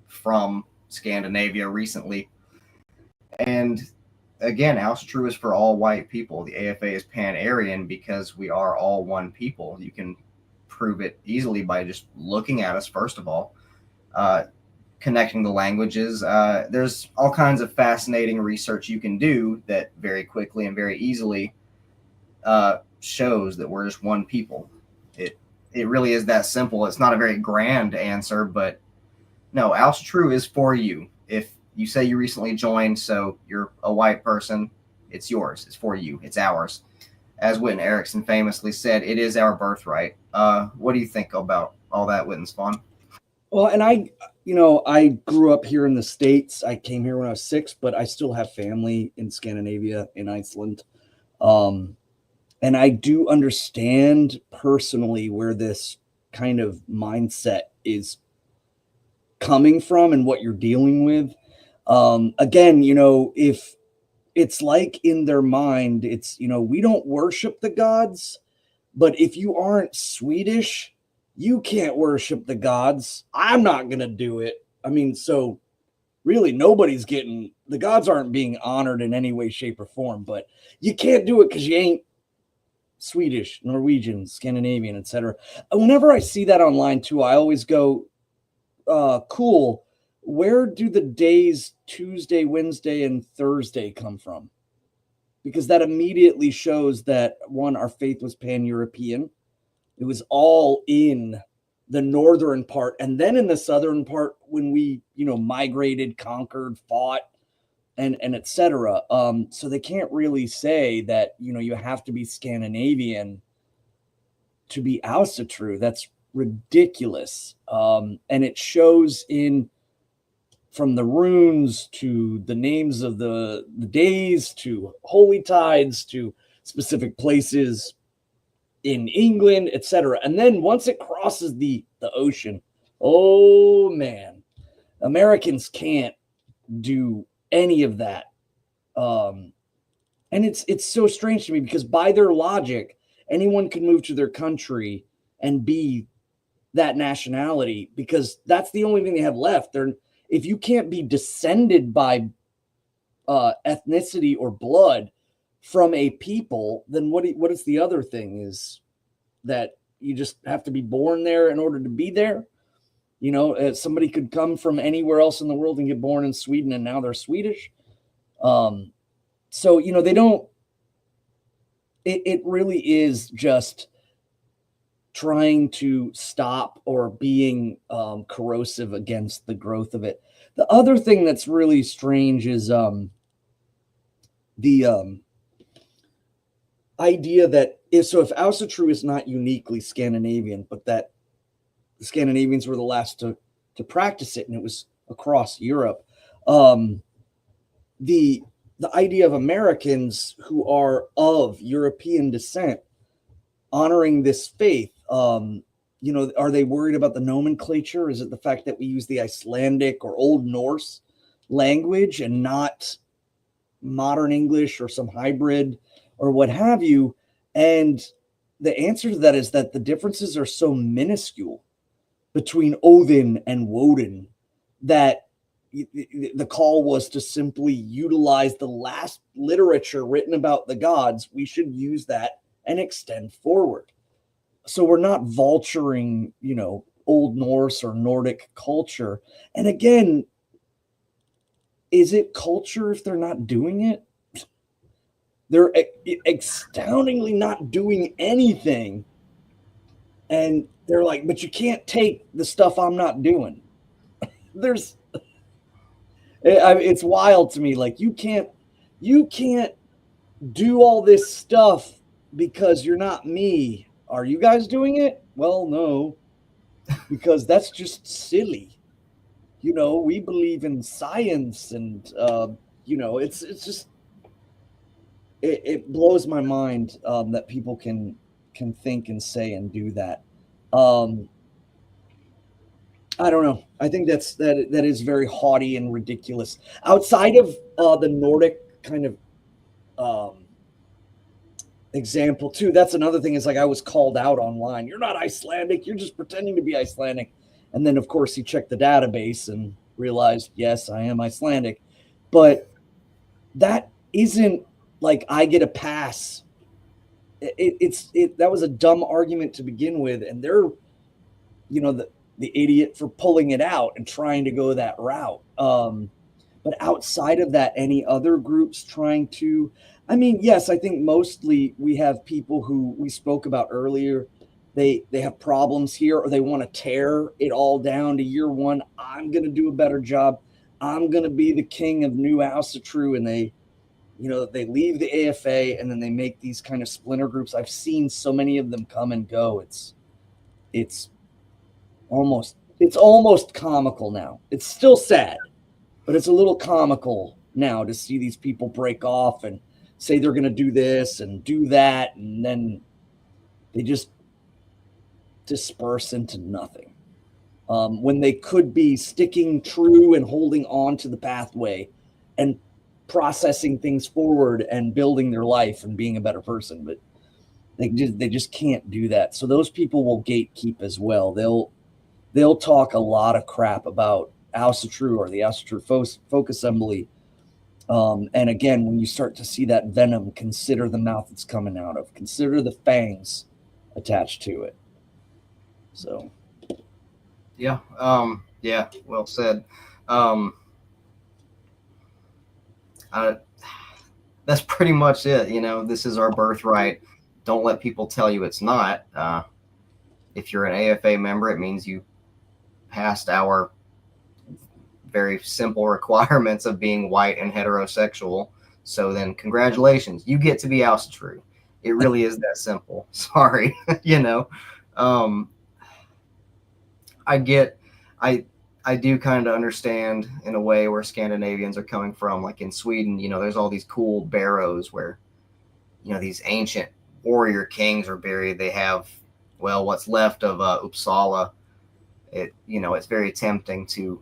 A: from Scandinavia recently. And again, Asatru is for all white people. The AFA is pan-Aryan because we are all one people. You can prove it easily by just looking at us, first of all. Connecting the languages. There's all kinds of fascinating research you can do that very quickly and very easily shows that we're just one people. It really is that simple. It's not a very grand answer, but no, Asatru is for you. If you say you recently joined, so you're a white person, it's yours. It's for you. It's ours. As Witan Erickson famously said, it is our birthright. What do you think about all that, Witan Svan?
B: Well, and I grew up here in the States. I came here when I was 6, but I still have family in Scandinavia, in Iceland. And I do understand personally where this kind of mindset is coming from and what you're dealing with. Again, if it's like in their mind, it's, we don't worship the gods, but if you aren't Swedish, you can't worship the gods. I'm not going to do it. I mean, so really the gods aren't being honored in any way, shape, or form, but you can't do it because you ain't Swedish, Norwegian, Scandinavian, etc. Whenever I see that online too, I always go, cool. Where do the days Tuesday, Wednesday, and Thursday come from? Because that immediately shows that, one, our faith was pan-European. It was all in the northern part. And then in the southern part, when we, migrated, conquered, fought, and et cetera. So they can't really say that, you have to be Scandinavian to be Asatru. That's ridiculous. And it shows from the runes to the names of the days to holy tides to specific places. in England, etc. And then once it crosses the ocean, oh man, Americans can't do any of that. And it's so strange to me because by their logic, anyone can move to their country and be that nationality because that's the only thing they have left. If you can't be descended by ethnicity or blood from a people, then what is the other thing? Is that you just have to be born there in order to be there? Somebody could come from anywhere else in the world and get born in Sweden and now they're Swedish. So, they don't, it really is just trying to stop or being corrosive against the growth of it. The other thing that's really strange is the idea that if Asatru is not uniquely Scandinavian, but that the Scandinavians were the last to practice it and it was across Europe, the idea of Americans who are of European descent honoring this faith, are they worried about the nomenclature? Is it the fact that we use the Icelandic or Old Norse language and not modern English or some hybrid or what have you? And the answer to that is that the differences are so minuscule between Odin and Woden that the call was to simply utilize the last literature written about the gods. We should use that and extend forward. So we're not vulturing, Old Norse or Nordic culture. And again, is it culture if they're not doing it? They're astoundingly not doing anything. And they're like, but you can't take the stuff I'm not doing. It's wild to me. Like, you can't do all this stuff because you're not me. Are you guys doing it? Well, no, because that's just silly. We believe in science and, it's just, it blows my mind that people can think and say and do that. I don't know. I think that is very haughty and ridiculous. Outside of the Nordic kind of example too, that's another thing. Is like I was called out online. You're not Icelandic. You're just pretending to be Icelandic. And then of course he checked the database and realized, yes, I am Icelandic. But that isn't like I get a pass. That was a dumb argument to begin with, and they're, the idiot for pulling it out and trying to go that route. But outside of that, any other groups trying to, yes, I think mostly we have people who we spoke about earlier. They have problems here, or they want to tear it all down to year one. I'm going to do a better job. I'm going to be the king of New Asatru. And they leave the AFA and then they make these kind of splinter groups. I've seen so many of them come and go. It's almost comical now. It's still sad, but it's a little comical now to see these people break off and say they're going to do this and do that, and then they just disperse into nothing. When they could be sticking true and holding on to the pathway and processing things forward and building their life and being a better person, but they just can't do that. So those people will gatekeep as well. They'll talk a lot of crap about Asatru or the Asatru folk assembly. And again, when you start to see that venom, consider the mouth it's coming out of. Consider the fangs attached to it. So,
A: yeah, well said. That's pretty much it. This is our birthright. Don't let people tell you it's not. If you're an AFA member, it means you passed our very simple requirements of being white and heterosexual. So then congratulations, you get to be Asatru. It really is that simple. Sorry. I do kind of understand in a way where Scandinavians are coming from. Like in Sweden, there's all these cool barrows where, these ancient warrior kings are buried. They have, well, what's left of Uppsala. It's very tempting to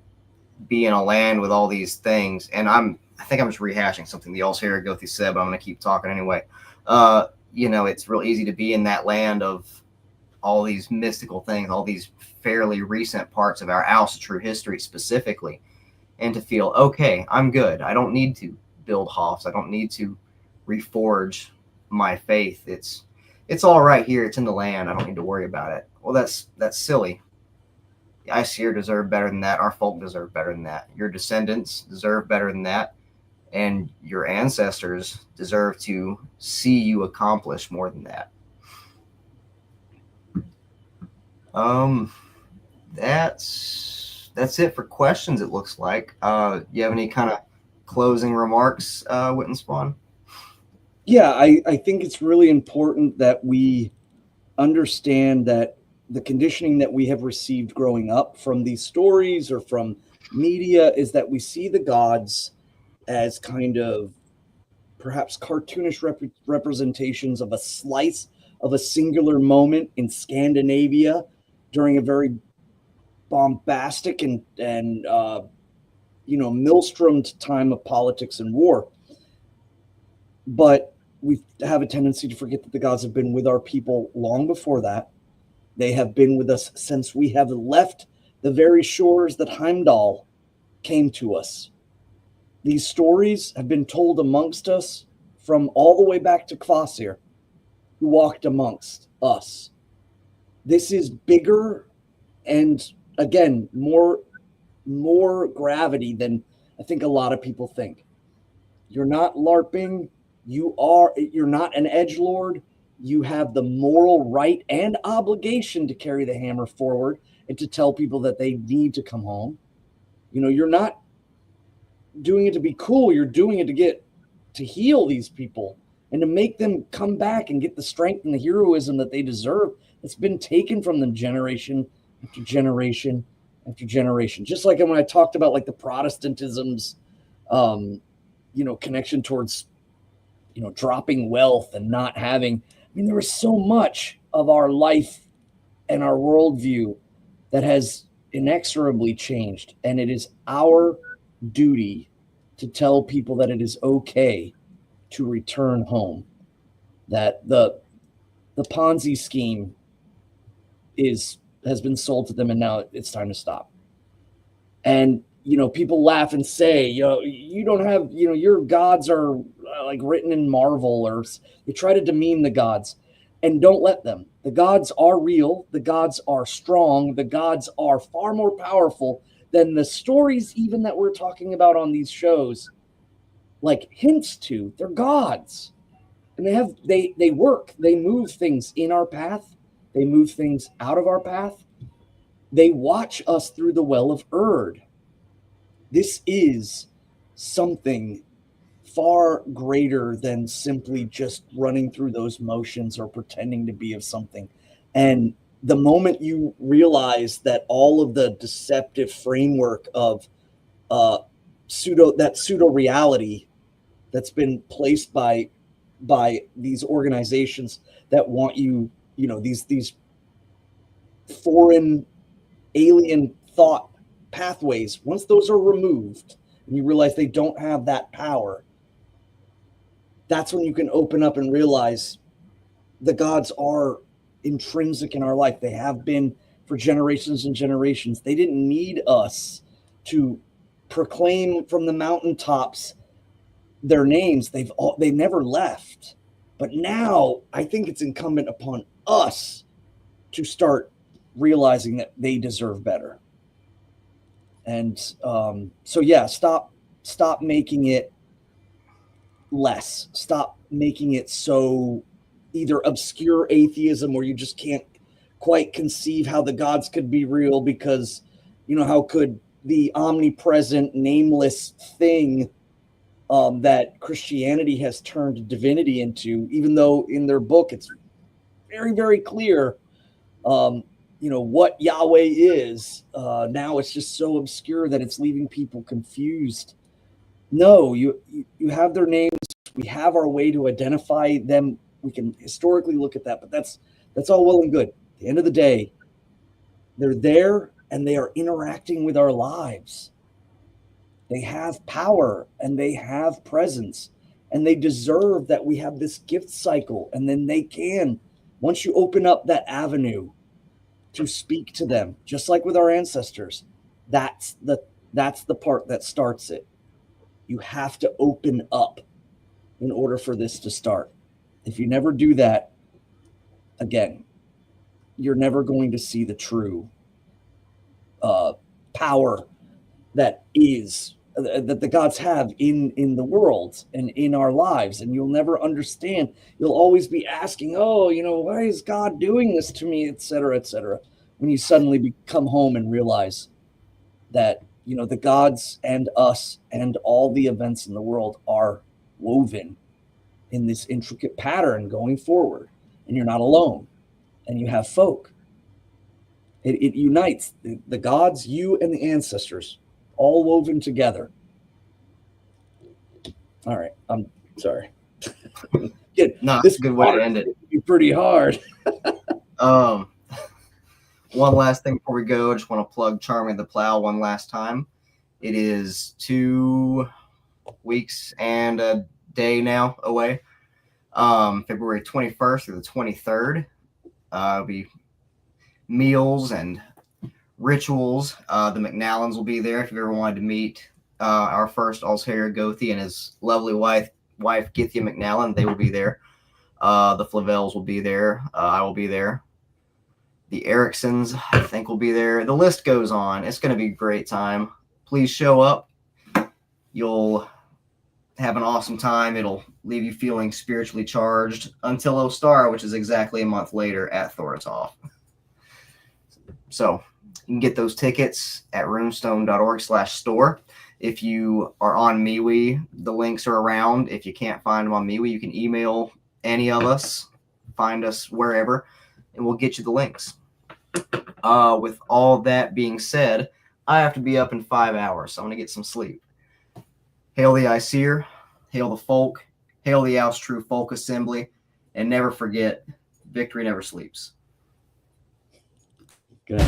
A: be in a land with all these things. And I think I'm just rehashing something the Alls Helgakviða said, but I'm going to keep talking anyway. It's real easy to be in that land of all these mystical things, all these fairly recent parts of our Asatru history specifically, and to feel, okay, I'm good. I don't need to build Hofs. I don't need to reforge my faith. It's all right here. It's in the land. I don't need to worry about it. Well, that's silly. The Aesir deserve better than that. Our folk deserve better than that. Your descendants deserve better than that. And your ancestors deserve to see you accomplish more than that. That's it for questions, it looks like. You have any kind of closing remarks, Witan Svan?
B: Yeah, I think it's really important that we understand that the conditioning that we have received growing up from these stories or from media is that we see the gods as kind of perhaps cartoonish representations of a slice of a singular moment in Scandinavia during a very bombastic and maelstromed time of politics and war. But we have a tendency to forget that the gods have been with our people long before that. They have been with us since we have left the very shores that Heimdall came to us. These stories have been told amongst us from all the way back to Kvasir, who walked amongst us. This is bigger and, again, more gravity than I think a lot of people think. You're not LARPing. You're not an edgelord. You have the moral right and obligation to carry the hammer forward and to tell people that they need to come home. You're not doing it to be cool. You're doing it to heal these people and to make them come back and get the strength and the heroism that they deserve. It's been taken from them generation after generation after generation. Just like when I talked about like the Protestantism's, connection towards, dropping wealth and not having. There was so much of our life and our worldview that has inexorably changed, and it is our duty to tell people that it is okay to return home. That the Ponzi scheme has been sold to them, and now it's time to stop. And people laugh and say, you don't have, your gods are like written in Marvel, or they try to demean the gods, and don't let them. The gods are real. The gods are strong. The gods are far more powerful than the stories even that we're talking about on these shows, like hints to. They're gods, and they work. They move things in our path. They move things out of our path. They watch us through the well of Erd. This is something far greater than simply just running through those motions or pretending to be of something. And the moment you realize that all of the deceptive framework of pseudo reality that's been placed by these organizations that want these foreign alien thought pathways, once those are removed and you realize they don't have that power, that's when you can open up and realize the gods are intrinsic in our life. They have been for generations and generations. They didn't need us to proclaim from the mountaintops their names. They never left. But now I think it's incumbent upon us to start realizing that they deserve better. And stop making it less. Stop making it so either obscure atheism where you just can't quite conceive how the gods could be real because, how could the omnipresent, nameless thing that Christianity has turned divinity into, even though in their book it's very, very clear what Yahweh is. Now it's just so obscure that it's leaving people confused. No, you have their names. We have our way to identify them we can historically look at that, but that's all well and good. At the end of the day, they're there and they are interacting with our lives. They have power and they have presence, and they deserve that we have this gift cycle. And then they can, once you open up that avenue to speak to them, just like with our ancestors, that's the part that starts it. You have to open up in order for this to start. If you never do that, again, you're never going to see the true power that the gods have in the world and in our lives, and you'll never understand. You'll always be asking, why is God doing this to me, etc., etc., when you suddenly come home and realize that the gods and us and all the events in the world are woven in this intricate pattern going forward, and you're not alone, and you have folk. It unites the gods, you, and the ancestors, all woven together. All right, I'm sorry.
A: No, this is a good way to end it.
B: Pretty hard.
A: One last thing before we go, I just want to plug Charming the Plow one last time. It is 2 weeks and a day now away. February 21st through the 23rd. It'll be meals and rituals. The McNallans will be there if you've ever wanted to meet our first Helgakviða and his lovely wife Githia McNallan. They will be there. The Flavels will be there. I will be there. The Ericksons, I think, will be there. The list goes on. It's going to be a great time. Please show up. You'll have an awesome time. It'll leave you feeling spiritually charged until Ostar, which is exactly a month later at Thoratov. So you can get those tickets at runestone.org/store. If you are on MeWe, the links are around. If you can't find them on MeWe, you can email any of us, find us wherever, and we'll get you the links. With all that being said, I have to be up in 5 hours, so I'm going to get some sleep. Hail the Aesir, hail the folk, hail the Asatru Folk Assembly, and never forget, victory never sleeps.
B: Good.